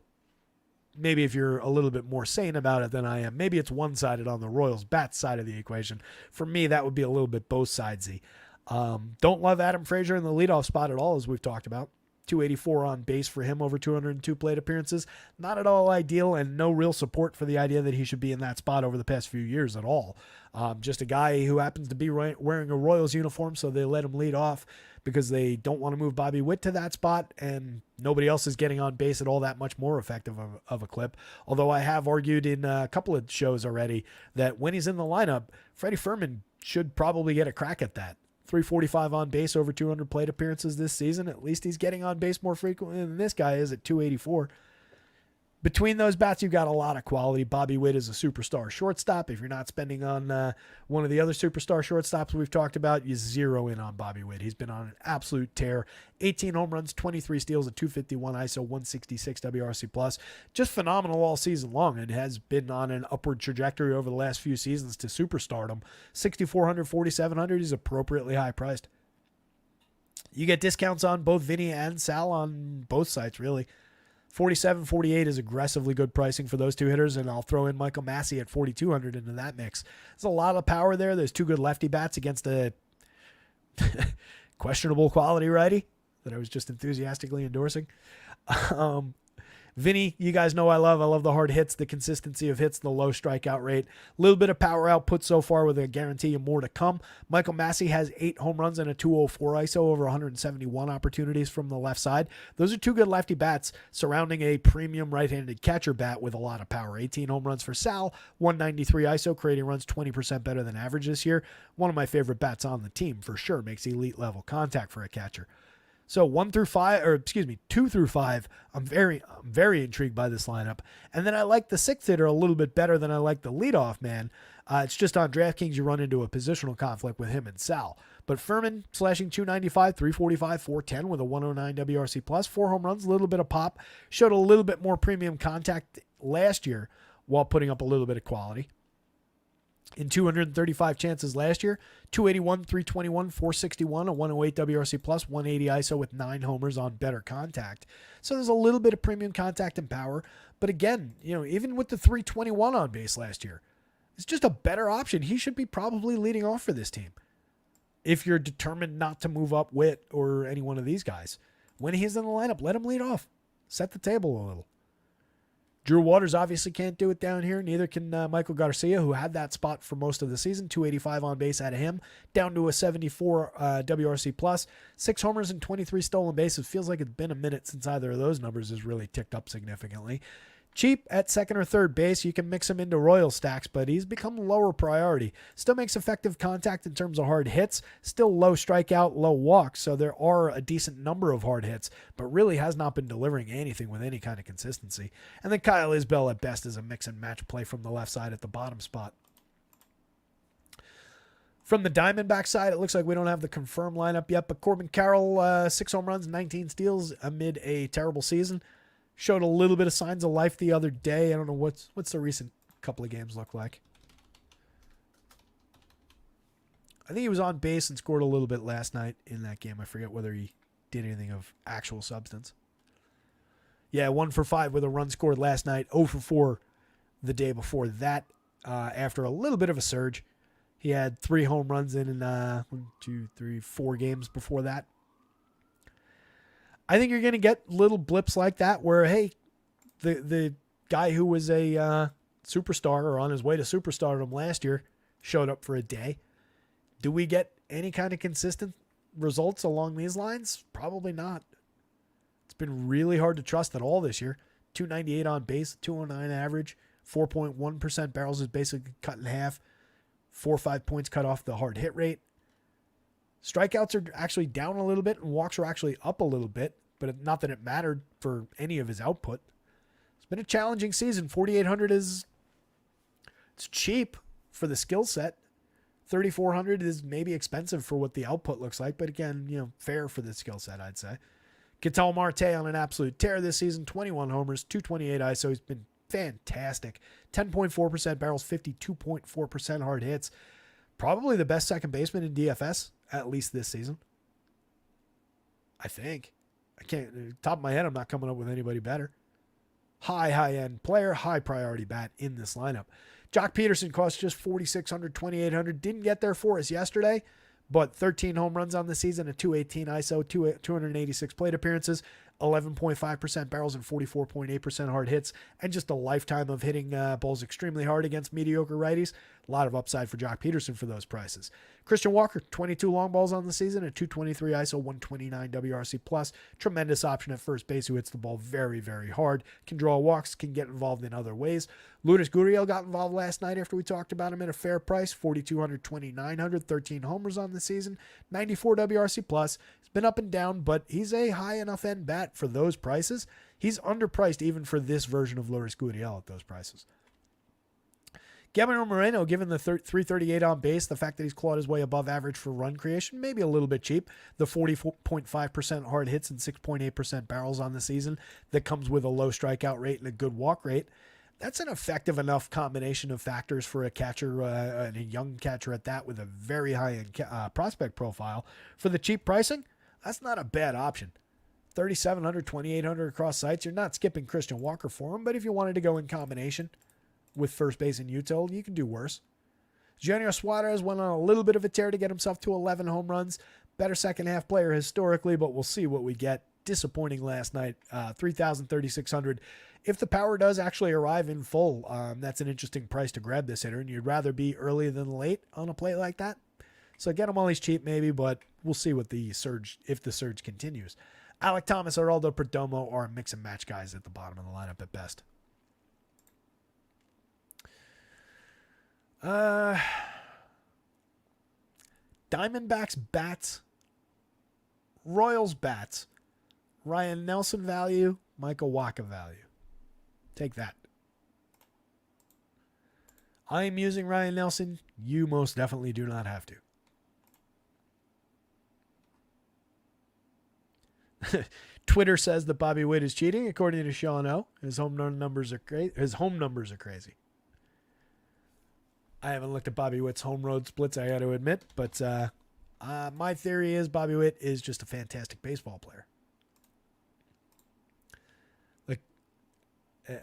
maybe if you're a little bit more sane about it than I am, maybe it's one-sided on the Royals bats side of the equation. For me, that would be a little bit both sidesy. Don't love Adam Frazier in the leadoff spot at all, as we've talked about. 284 on base for him over 202 plate appearances. Not at all ideal, and no real support for the idea that he should be in that spot over the past few years at all. Just a guy who happens to be wearing a Royals uniform, so they let him lead off because they don't want to move Bobby Witt to that spot, and nobody else is getting on base at all that much more effective of a clip. Although I have argued in a couple of shows already that when he's in the lineup, Freddie Fermin should probably get a crack at that. 345 on base over 200 plate appearances this season. At least he's getting on base more frequently than this guy is at 284. Between those bats, you've got a lot of quality. Bobby Witt is a superstar shortstop. If you're not spending on one of the other superstar shortstops we've talked about, you zero in on Bobby Witt. He's been on an absolute tear. 18 home runs, 23 steals, a 251 ISO, 166 WRC+. Just phenomenal all season long, and has been on an upward trajectory over the last few seasons to superstardom. 6,400, 4,700, he's appropriately high priced. You get discounts on both Vinny and Sal on both sites, really. 47, 48 is aggressively good pricing for those 2 hitters, and I'll throw in Michael Massey at 4,200 into that mix. There's a lot of power there. There's 2 good lefty bats against a questionable quality righty that I was just enthusiastically endorsing. Vinny, you guys know I love the hard hits, the consistency of hits, the low strikeout rate. A little bit of power output so far with a guarantee of more to come. Michael Massey has 8 home runs and a 204 ISO over 171 opportunities from the left side. Those are 2 good lefty bats surrounding a premium right-handed catcher bat with a lot of power. 18 home runs for Sal, 193 ISO, creating runs 20% better than average this year. One of my favorite bats on the team for sure. Makes elite level contact for a catcher. So 2 through 5, I'm very intrigued by this lineup. And then I like the 6th hitter a little bit better than I like the leadoff man. It's just on DraftKings you run into a positional conflict with him and Sal. But Furman slashing 295, 345, 410 with a 109 WRC+, 4 home runs, a little bit of pop. Showed a little bit more premium contact last year while putting up a little bit of quality. In 235 chances last year, 281, 321, 461, a 108 WRC+, 180 ISO with 9 homers on better contact. So there's a little bit of premium contact and power. But again, even with the 321 on base last year, it's just a better option. He should be probably leading off for this team. If you're determined not to move up Witt or any one of these guys, when he's in the lineup, let him lead off. Set the table a little. Drew Waters obviously can't do it down here. Neither can Michael Garcia, who had that spot for most of the season. 285 on base out of him, down to a 74 WRC plus. 6 homers and 23 stolen bases. Feels like it's been a minute since either of those numbers has really ticked up significantly. Cheap at second or third base. You can mix him into Royal stacks, but he's become lower priority. Still makes effective contact in terms of hard hits. Still low strikeout, low walks, so there are a decent number of hard hits, but really has not been delivering anything with any kind of consistency. And then Kyle Isbell at best is a mix and match play from the left side at the bottom spot. From the Diamondback side, it looks like we don't have the confirmed lineup yet, but Corbin Carroll, 6 home runs, 19 steals amid a terrible season. Showed a little bit of signs of life the other day. I don't know what's the recent couple of games look like. I think he was on base and scored a little bit last night in that game. I forget whether he did anything of actual substance. Yeah, 1 for 5 with a run scored last night. 0 for 4 the day before that. After a little bit of a surge, he had 3 home runs in 4 games before that. I think you're going to get little blips like that where, hey, the guy who was a superstar or on his way to superstardom last year showed up for a day. Do we get any kind of consistent results along these lines? Probably not. It's been really hard to trust at all this year. 298 on base, 209 average, 4.1% barrels is basically cut in half, 4 or 5 points cut off the hard hit rate. Strikeouts are actually down a little bit and walks are actually up a little bit, but not that it mattered for any of his output. It's been a challenging season. 4,800 it's cheap for the skill set. 3,400 is maybe expensive for what the output looks like, but again, fair for the skill set, I'd say. Ketel Marte on an absolute tear this season, 21 homers, 228 ISO. He's been fantastic. 10.4% barrels, 52.4% hard hits. Probably the best second baseman in DFS, at least this season. I think. I can't, top of my head, I'm not coming up with anybody better. High-end player, high priority bat in this lineup. Jock Peterson cost just 4,600, 2,800. Didn't get there for us yesterday, but 13 home runs on the season, a 218 ISO, 286 plate appearances, 11.5% barrels and 44.8% hard hits, and just a lifetime of hitting balls extremely hard against mediocre righties. A lot of upside for Jock Peterson for those prices. Christian Walker, 22 long balls on the season, a 223 ISO, 129 WRC plus. Tremendous option at first base who hits the ball very, very hard. Can draw walks, can get involved in other ways. Lourdes Gurriel got involved last night after we talked about him at a fair price. 4,200, 2,900, 13 homers on the season, 94 WRC plus. He's been up and down, but he's a high enough end bat for those prices. He's underpriced even for this version of Lourdes Gurriel at those prices. Gabriel Moreno, given the 338 on base, the fact that he's clawed his way above average for run creation, maybe a little bit cheap. The 40.5% hard hits and 6.8% barrels on the season that comes with a low strikeout rate and a good walk rate. That's an effective enough combination of factors for a catcher, and a young catcher at that with a very high-end prospect profile. For the cheap pricing, that's not a bad option. 3,700, 2,800 across sites. You're not skipping Christian Walker for him, but if you wanted to go in combination with first base and util, you can do worse. Junior Suarez went on a little bit of a tear to get himself to 11 home runs. Better second half player historically, but we'll see what we get. Disappointing last night, 3,000, 3,600. If the power does actually arrive in full, that's an interesting price to grab this hitter, and you'd rather be early than late on a play like that. So get him while he's cheap maybe, but we'll see what the surge, if the surge continues. Alec Thomas, Geraldo Perdomo are mix and match guys at the bottom of the lineup at best. Diamondbacks bats, Royals bats, Ryan Nelson value, Michael Wacha value. Take that. I am using Ryan Nelson. You most definitely do not have to. Twitter says that Bobby Witt is cheating, according to Sean O. His home numbers are crazy. I haven't looked at Bobby Witt's home road splits, I got to admit, but my theory is Bobby Witt is just a fantastic baseball player. Like,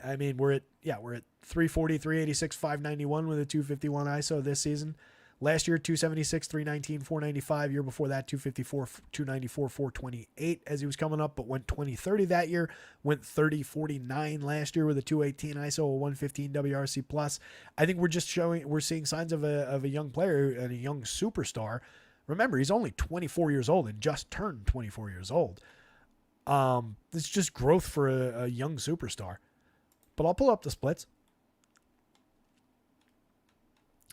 I mean, we're at 340, 386, 591 with a 251 ISO this season. Last year, 276, 319, 495. Year before that, 254, 294, 428 as he was coming up, but went 20-30 that year. Went 30-49 last year with a 218 ISO, a 115 WRC plus. I think we're seeing signs of a young player and a young superstar. Remember, he's only 24 years old and just turned 24 years old. It's just growth for a young superstar. But I'll pull up the splits.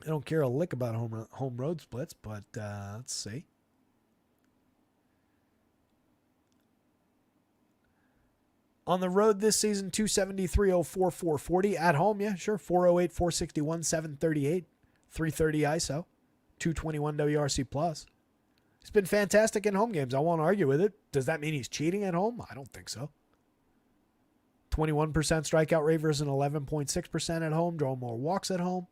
I don't care a lick about home road splits, but let's see. On the road this season, 270, 304, 440. At home, yeah, sure, 408, 461, 738, 330 ISO, 221 WRC plus. He's been fantastic in home games. I won't argue with it. Does that mean he's cheating at home? I don't think so. 21% strikeout rate versus an 11.6% at home. Draw more walks at home.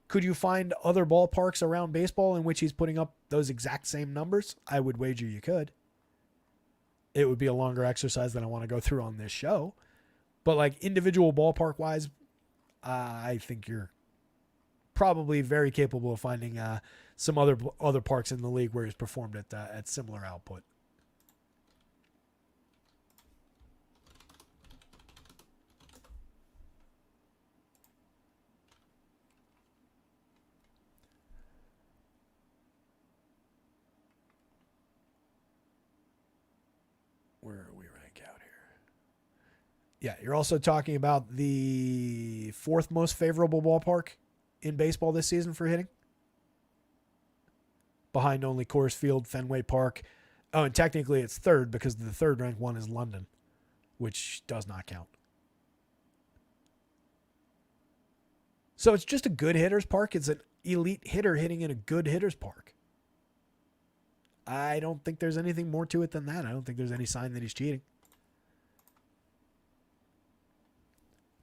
Could you find other ballparks around baseball in which he's putting up those exact same numbers? I would wager you could. It would be a longer exercise than I want to go through on this show. But like individual ballpark-wise, I think you're probably very capable of finding some other parks in the league where he's performed at similar output. Where are we rank out here? Yeah, you're also talking about the fourth most favorable ballpark in baseball this season for hitting. Behind only Coors Field, Fenway Park. Oh, and technically it's third because the third ranked one is London, which does not count. So it's just a good hitter's park. It's an elite hitter hitting in a good hitter's park. I don't think there's anything more to it than that. I don't think there's any sign that he's cheating.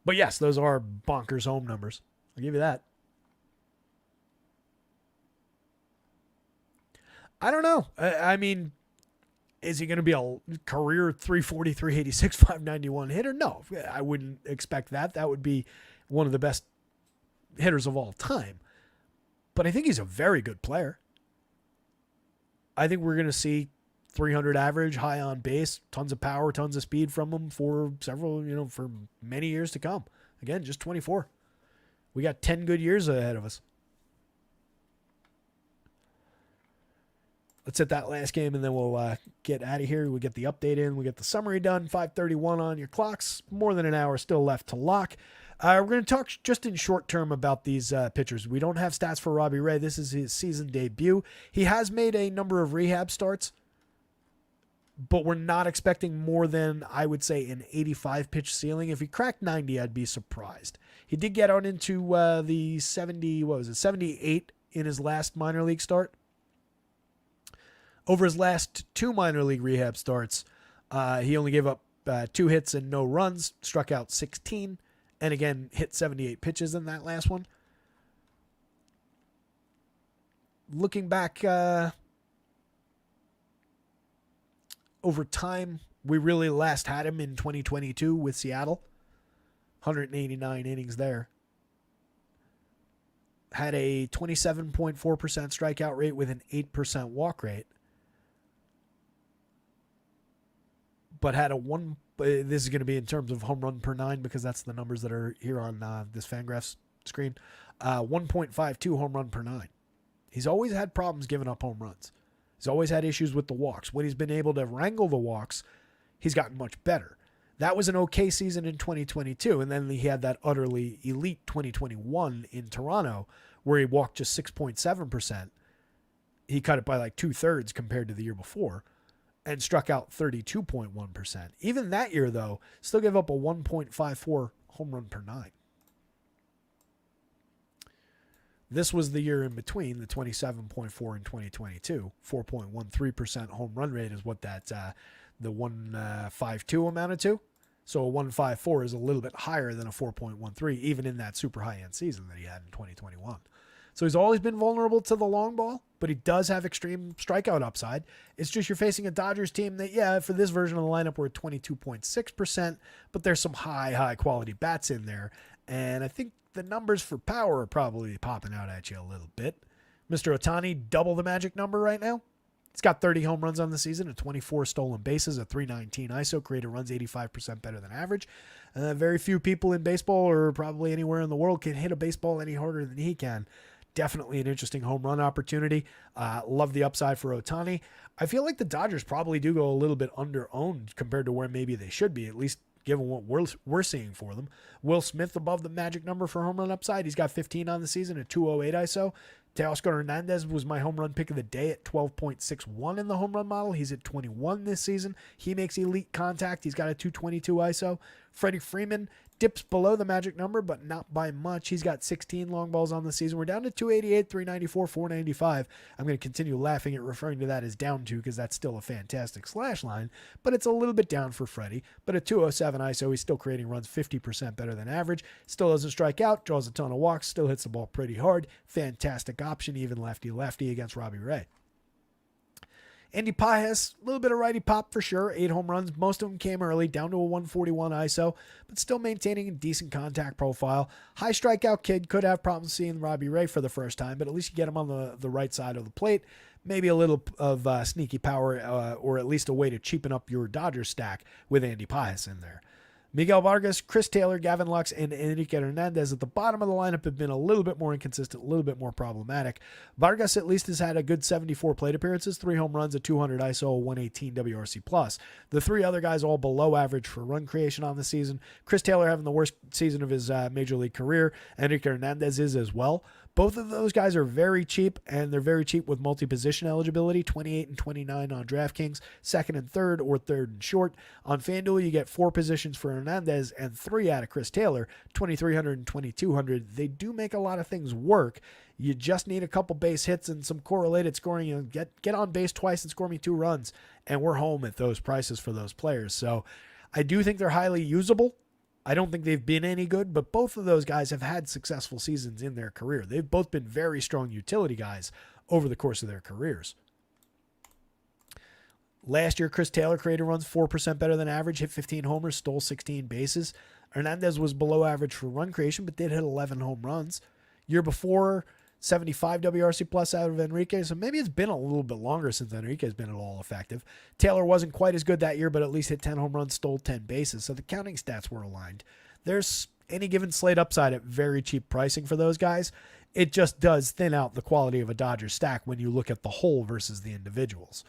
But yes, those are bonkers home numbers. I'll give you that. I don't know. I mean, is he going to be a career 340, 386, 591 hitter? No, I wouldn't expect that. That would be one of the best hitters of all time. But I think he's a very good player. I think we're going to see 300 average, high on base, tons of power, tons of speed from him for for many years to come. Again, just 24. We got 10 good years ahead of us. Let's hit that last game and then we'll get out of here. We get the update in. We get the summary done. 5:31 on your clocks. More than an hour still left to lock. We're going to talk just in short term about these pitchers. We don't have stats for Robbie Ray. This is his season debut. He has made a number of rehab starts, but we're not expecting more than, I would say, an 85 pitch ceiling. If he cracked 90, I'd be surprised. He did get out into the 78 in his last minor league start. Over his last two minor league rehab starts, he only gave up 2 hits and no runs, struck out 16, and again, hit 78 pitches in that last one. Looking back over time, we really last had him in 2022 with Seattle. 189 innings there. Had a 27.4% strikeout rate with an 8% walk rate. But had this is going to be in terms of home run per 9 because that's the numbers that are here on this Fangraphs screen. 1.52 home run per 9. He's always had problems giving up home runs. He's always had issues with the walks. When he's been able to wrangle the walks, he's gotten much better. That was an okay season in 2022, and then he had that utterly elite 2021 in Toronto where he walked just 6.7%. He cut it by like 2/3 compared to the year before. And struck out 32.1%. Even that year, though, still gave up a 1.54 home run per 9. This was the year in between, the 27.4 in 2022. 4.13% home run rate is what that the 152 amounted to. So a 154 is a little bit higher than a 4.13, even in that super high-end season that he had in 2021. So he's always been vulnerable to the long ball, but he does have extreme strikeout upside. It's just you're facing a Dodgers team that, yeah, for this version of the lineup, we're at 22.6%, but there's some high quality bats in there. And I think the numbers for power are probably popping out at you a little bit. Mr. Ohtani, double the magic number right now. He's got 30 home runs on the season, 24 stolen bases, a 319 ISO, created runs 85% better than average. Very few people in baseball or probably anywhere in the world can hit a baseball any harder than he can. Definitely an interesting home run opportunity. Love the upside for Ohtani. I feel like the Dodgers probably do go a little bit under-owned compared to where maybe they should be, at least given what we're seeing for them. Will Smith above the magic number for home run upside. He's got 15 on the season, a 208 ISO. Teoscar Hernandez was my home run pick of the day at 12.61 in the home run model. He's at 21 this season. He makes elite contact. He's got a 222 ISO. Freddie Freeman dips below the magic number, but not by much. He's got 16 long balls on the season. We're down to 288, 394, 495. I'm going to continue laughing at referring to that as down to because that's still a fantastic slash line, but it's a little bit down for Freddie. But at 207 ISO, he's still creating runs 50% better than average. Still doesn't strike out, draws a ton of walks, still hits the ball pretty hard. Fantastic option, even lefty-lefty against Robbie Ray. Andy Pages, a little bit of righty pop for sure. 8 home runs. Most of them came early, down to a 141 ISO, but still maintaining a decent contact profile. High strikeout kid, could have problems seeing Robbie Ray for the first time, but at least you get him on the right side of the plate. Maybe a little of sneaky power or at least a way to cheapen up your Dodgers stack with Andy Pages in there. Miguel Vargas, Chris Taylor, Gavin Lux, and Enrique Hernandez at the bottom of the lineup have been a little bit more inconsistent, a little bit more problematic. Vargas at least has had a good 74 plate appearances, 3 home runs, a 200 ISO, 118 WRC+. The 3 other guys all below average for run creation on the season. Chris Taylor having the worst season of his major league career. Enrique Hernandez is as well. Both of those guys are very cheap, and they're very cheap with multi-position eligibility, 28 and 29 on DraftKings, second and third or third and short. On FanDuel, you get 4 positions for Hernandez and 3 out of Chris Taylor, 2,300 and 2,200. They do make a lot of things work. You just need a couple base hits and some correlated scoring. You know, get on base twice and score me 2 runs, and we're home at those prices for those players. So I do think they're highly usable. I don't think they've been any good, but both of those guys have had successful seasons in their career. They've both been very strong utility guys over the course of their careers. Last year, Chris Taylor created runs 4% better than average, hit 15 homers, stole 16 bases. Hernandez was below average for run creation, but did hit 11 home runs. Year before, 75 WRC plus out of Enrique, so maybe it's been a little bit longer since Enrique has been at all effective. Taylor wasn't quite as good that year, but at least hit 10 home runs, stole 10 bases, so the counting stats were aligned. There's any given slate upside at very cheap pricing for those guys. It just does thin out the quality of a Dodgers stack when you look at the whole versus the individuals.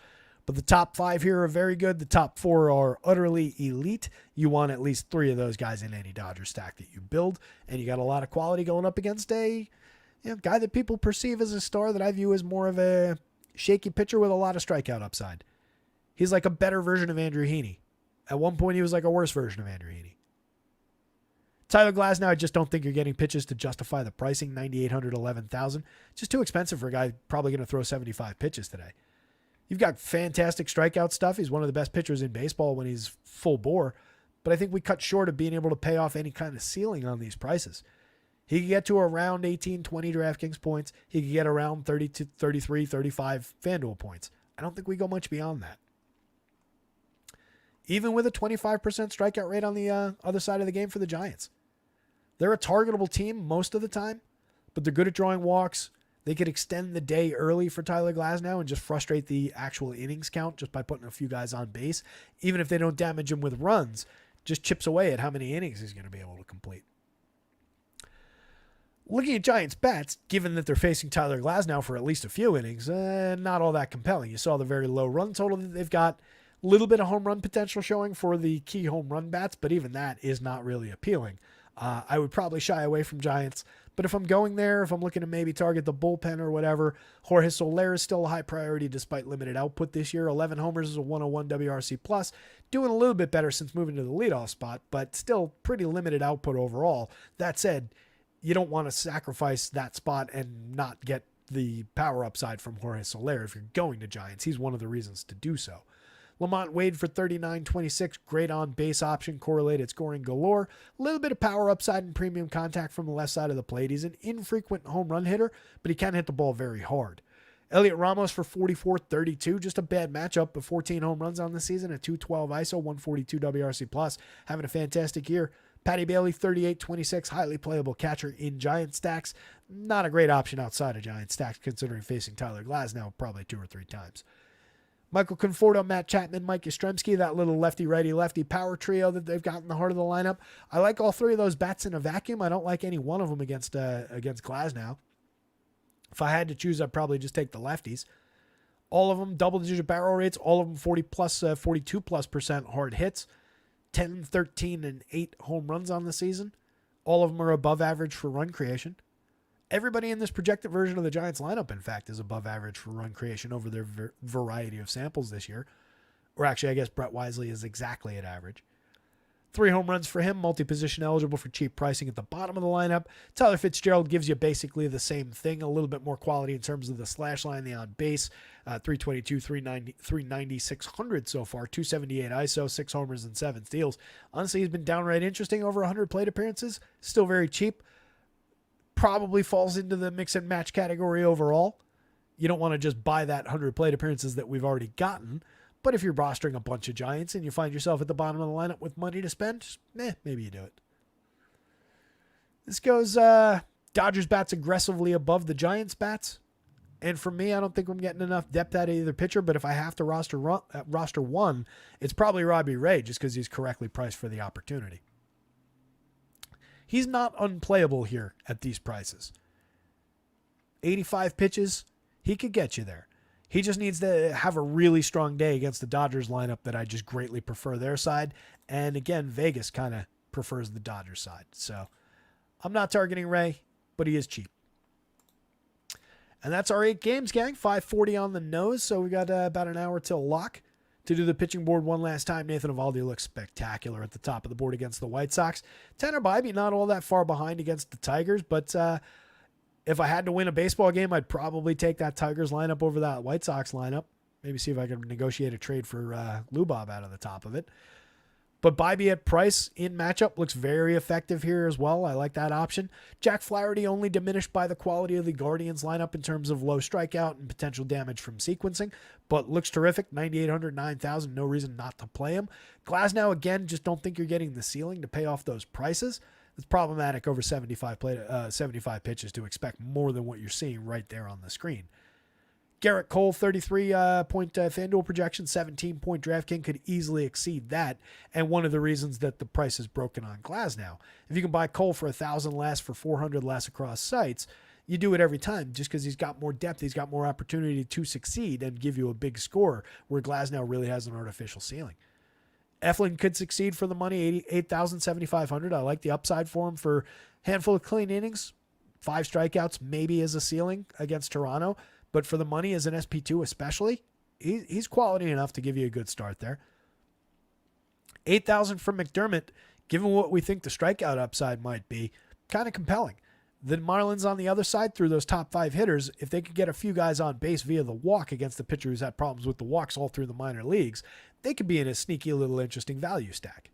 But the top 5 here are very good. The top 4 are utterly elite. You want at least 3 of those guys in any Dodgers stack that you build, and you got a lot of quality going up against a guy that people perceive as a star that I view as more of a shaky pitcher with a lot of strikeout upside. He's like a better version of Andrew Heaney. At one point, he was like a worse version of Andrew Heaney. Tyler Glasnow, I just don't think you're getting pitches to justify the pricing, 9,800, 11,000. Just too expensive for a guy probably going to throw 75 pitches today. You've got fantastic strikeout stuff. He's one of the best pitchers in baseball when he's full bore, but I think we cut short of being able to pay off any kind of ceiling on these prices. He could get to around 18, 20 DraftKings points. He could get around 30 to 33, 35 FanDuel points. I don't think we go much beyond that. Even with a 25% strikeout rate on the other side of the game for the Giants. They're a targetable team most of the time, but they're good at drawing walks. They could extend the day early for Tyler Glasnow and just frustrate the actual innings count just by putting a few guys on base. Even if they don't damage him with runs, just chips away at how many innings he's going to be able to complete. Looking at Giants bats, given that they're facing Tyler Glasnow for at least a few innings, not all that compelling. You saw the very low run total that they've got. A little bit of home run potential showing for the key home run bats, but even that is not really appealing. I would probably shy away from Giants, but if I'm going there, if I'm looking to maybe target the bullpen or whatever, Jorge Soler is still a high priority despite limited output this year. 11 homers is a 101 WRC+, doing a little bit better since moving to the leadoff spot, but still pretty limited output overall. That said, you don't want to sacrifice that spot and not get the power upside from Jorge Soler if you're going to Giants. He's one of the reasons to do so. Lamont Wade for 39.26, great on base option, correlated scoring galore. A little bit of power upside and premium contact from the left side of the plate. He's an infrequent home run hitter, but he can hit the ball very hard. Elliot Ramos for 44.32, just a bad matchup, but 14 home runs on the season, a 212 ISO, 142 WRC+, having a fantastic year. Patty Bailey, 38-26, highly playable catcher in Giant stacks. Not a great option outside of Giant stacks, considering facing Tyler Glasnow probably 2 or 3 times. Michael Conforto, Matt Chapman, Mike Yastrzemski, that little lefty-righty-lefty power trio that they've got in the heart of the lineup. I like all 3 of those bats in a vacuum. I don't like any one of them against Glasnow. If I had to choose, I'd probably just take the lefties. All of them double-digit barrel rates, all of them 42+% hard hits, 10, 13, and 8 home runs on the season. All of them are above average for run creation. Everybody in this projected version of the Giants lineup, in fact, is above average for run creation over their variety of samples this year. Or actually, I guess Brett Wisely is exactly at average. 3 home runs for him, multi-position eligible for cheap pricing at the bottom of the lineup. Tyler Fitzgerald gives you basically the same thing, a little bit more quality in terms of the slash line, the on base. 322, 390, 600 so far, 278 ISO, 6 homers and 7 steals. Honestly, he's been downright interesting, over 100 plate appearances. Still very cheap. Probably falls into the mix and match category overall. You don't want to just buy that 100 plate appearances that we've already gotten. But if you're rostering a bunch of Giants and you find yourself at the bottom of the lineup with money to spend, maybe you do it. This goes Dodgers bats aggressively above the Giants bats. And for me, I don't think I'm getting enough depth out of either pitcher. But if I have to roster one, it's probably Robbie Ray, just because he's correctly priced for the opportunity. He's not unplayable here at these prices. 85 pitches, he could get you there. He just needs to have a really strong day against the Dodgers lineup that I just greatly prefer their side. And again, Vegas kind of prefers the Dodgers side. So I'm not targeting Ray, but he is cheap. And that's our 8 games, gang. 5:40 on the nose. So we got about an hour till lock. To do the pitching board one last time, Nathan Eovaldi looks spectacular at the top of the board against the White Sox. Tanner Bybee not all that far behind against the Tigers, but if I had to win a baseball game, I'd probably take that Tigers lineup over that White Sox lineup. Maybe see if I could negotiate a trade for Lubob out of the top of it. But Bybee at price in matchup looks very effective here as well. I like that option. Jack Flaherty only diminished by the quality of the Guardians lineup in terms of low strikeout and potential damage from sequencing, but looks terrific. 9,800, 9,000, no reason not to play him. Glasnow, again, just don't think you're getting the ceiling to pay off those prices. It's problematic over 75 pitches to expect more than what you're seeing right there on the screen. Garrett Cole, 33-point FanDuel projection, 17-point DraftKings could easily exceed that, and one of the reasons that the price is broken on Glasnow. If you can buy Cole for $1,000 less, for $400 less across sites, you do it every time just because he's got more depth, he's got more opportunity to succeed and give you a big score, where Glasnow really has an artificial ceiling. Eflin could succeed for the money, 8,000, 7,500. I like the upside for him for a handful of clean innings, 5 strikeouts maybe as a ceiling against Toronto. But for the money as an SP2 especially, he's quality enough to give you a good start there. 8,000 from McDermott, given what we think the strikeout upside might be, kind of compelling. The Marlins on the other side, through those top 5 hitters, if they could get a few guys on base via the walk against the pitcher who's had problems with the walks all through the minor leagues, they could be in a sneaky little interesting value stack.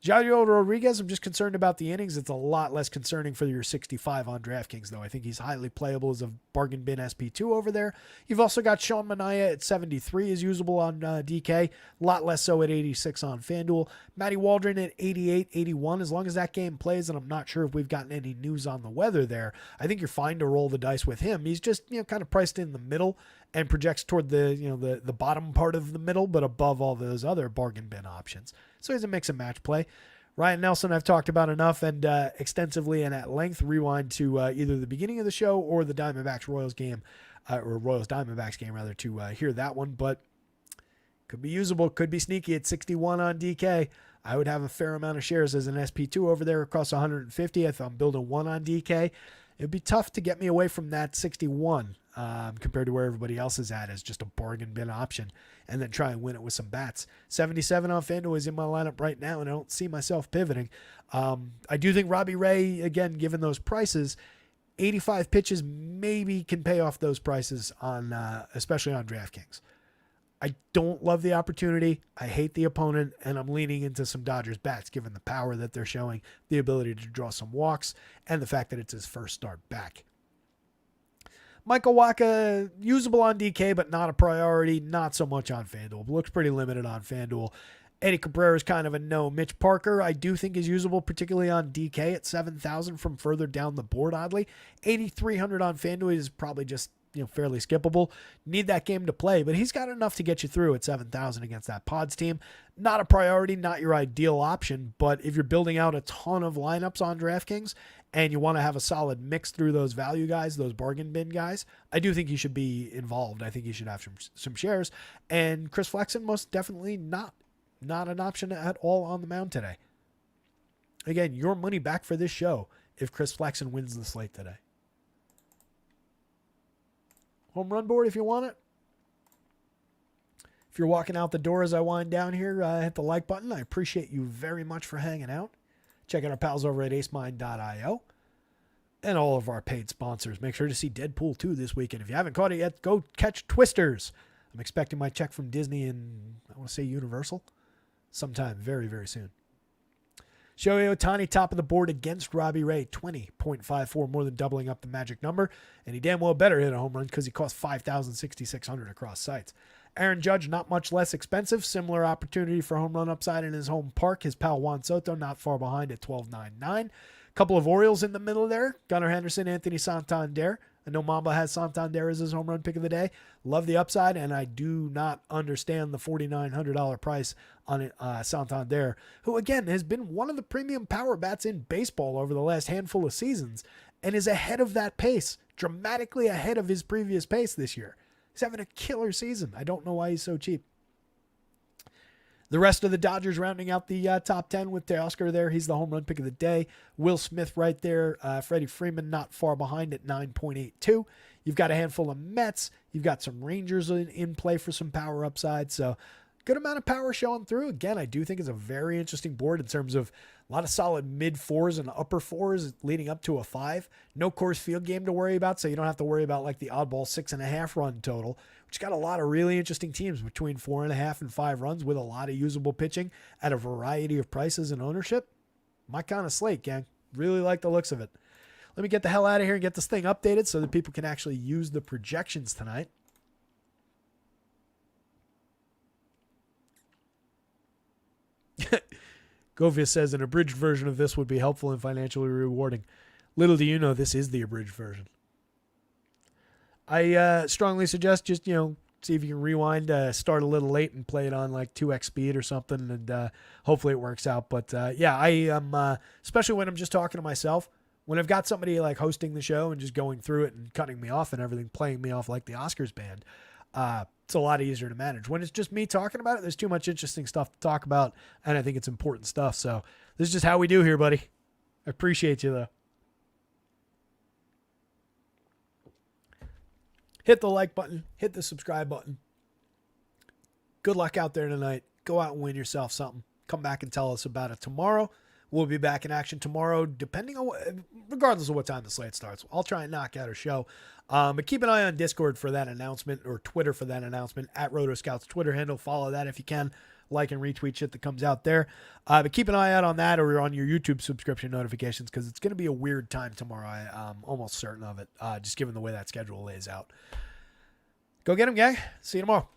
Jairo Rodriguez, I'm just concerned about the innings. It's a lot less concerning for your 65 on DraftKings, though. I think he's highly playable as a bargain bin SP2 over there. You've also got Sean Manaea at 73 is usable on DK. A lot less so at 86 on FanDuel. Matty Waldron at 88, 81. As long as that game plays, and I'm not sure if we've gotten any news on the weather there, I think you're fine to roll the dice with him. He's just kind of priced in the middle and projects toward the bottom part of the middle, but above all those other bargain bin options. So he's a mix and match play. Ryan Nelson, I've talked about enough and extensively and at length. Rewind to either the beginning of the show or the Diamondbacks-Royals game, or Royals-Diamondbacks game, rather, to hear that one. But could be usable, could be sneaky at 61 on DK. I would have a fair amount of shares as an SP2 over there across 150 if I'm building one on DK. It'd be tough to get me away from that 61 compared to where everybody else is at as just a bargain bin option, and then try and win it with some bats. 77 on FanDuel is in my lineup right now, and I don't see myself pivoting. I do think Robbie Ray, again, given those prices, 85 pitches maybe can pay off those prices on, especially on DraftKings. I don't love the opportunity. I hate the opponent, and I'm leaning into some Dodgers bats given the power that they're showing, the ability to draw some walks, and the fact that it's his first start back. Michael Wacha, usable on DK, but not a priority. Not so much on FanDuel. Looks pretty limited on FanDuel. Eddie Cabrera is kind of a no. Mitch Parker, I do think is usable, particularly on DK at 7,000 from further down the board, oddly. 8,300 on FanDuel is probably just fairly skippable. Need that game to play, but he's got enough to get you through at 7,000 against that Pods team. Not a priority, not your ideal option, but if you're building out a ton of lineups on DraftKings and you want to have a solid mix through those value guys, those bargain bin guys, I do think you should be involved. I think you should have some shares. And Chris Flexen, most definitely not an option at all on the mound today. Again, your money back for this show if Chris Flexen wins the slate today. Home run board if you want it. If you're walking out the door as I wind down here, hit the like button. I appreciate you very much for hanging out. Check out our pals over at acemind.io and all of our paid sponsors. Make sure to see Deadpool 2 this weekend. If you haven't caught it yet, go catch Twisters. I'm expecting my check from Disney and I want to say Universal sometime very, very soon. Shohei Ohtani top of the board against Robbie Ray, 20.54, more than doubling up the magic number. And he damn well better hit a home run because he cost $5,600 across sites. Aaron Judge, not much less expensive. Similar opportunity for home run upside in his home park. His pal Juan Soto not far behind at $12.99. Couple of Orioles in the middle there. Gunnar Henderson, Anthony Santander. I know Mamba has Santander as his home run pick of the day. Love the upside, and I do not understand the $4,900 price on Santander, who, again, has been one of the premium power bats in baseball over the last handful of seasons and is ahead of that pace, dramatically ahead of his previous pace this year. He's having a killer season. I don't know why he's so cheap. The rest of the Dodgers rounding out the top 10 with Teoscar there. He's the home run pick of the day. Will Smith right there. Freddie Freeman not far behind at 9.82. You've got a handful of Mets. You've got some Rangers in play for some power upside. So good amount of power showing through. Again, I do think it's a very interesting board in terms of a lot of solid mid fours and upper fours leading up to a 5. No Coors Field game to worry about, so you don't have to worry about like the oddball 6.5 run total, which got a lot of really interesting teams between 4.5 and 5 runs with a lot of usable pitching at a variety of prices and ownership. My kind of slate, gang. Really like the looks of it. Let me get the hell out of here and get this thing updated so that people can actually use the projections tonight. Govia says an abridged version of this would be helpful and financially rewarding. Little do you know, this is the abridged version. I strongly suggest just, see if you can rewind, start a little late and play it on like 2x speed or something, and hopefully it works out. But yeah, I am, especially when I'm just talking to myself, when I've got somebody like hosting the show and just going through it and cutting me off and everything, playing me off like the Oscars band, it's a lot easier to manage. When it's just me talking about it, there's too much interesting stuff to talk about, and I think it's important stuff. So this is just how we do here, buddy. I appreciate you, though. Hit the like button. Hit the subscribe button. Good luck out there tonight. Go out and win yourself something. Come back and tell us about it tomorrow. We'll be back in action tomorrow, regardless of what time the slate starts. I'll try and knock out a show. But keep an eye on Discord for that announcement, or Twitter for that announcement, at rotoscouts Twitter handle. Follow that if you can. Like and retweet shit that comes out there. But keep an eye out on that, or on your YouTube subscription notifications, because it's going to be a weird time tomorrow. I'm almost certain of it, just given the way that schedule lays out. Go get them, gang. See you tomorrow.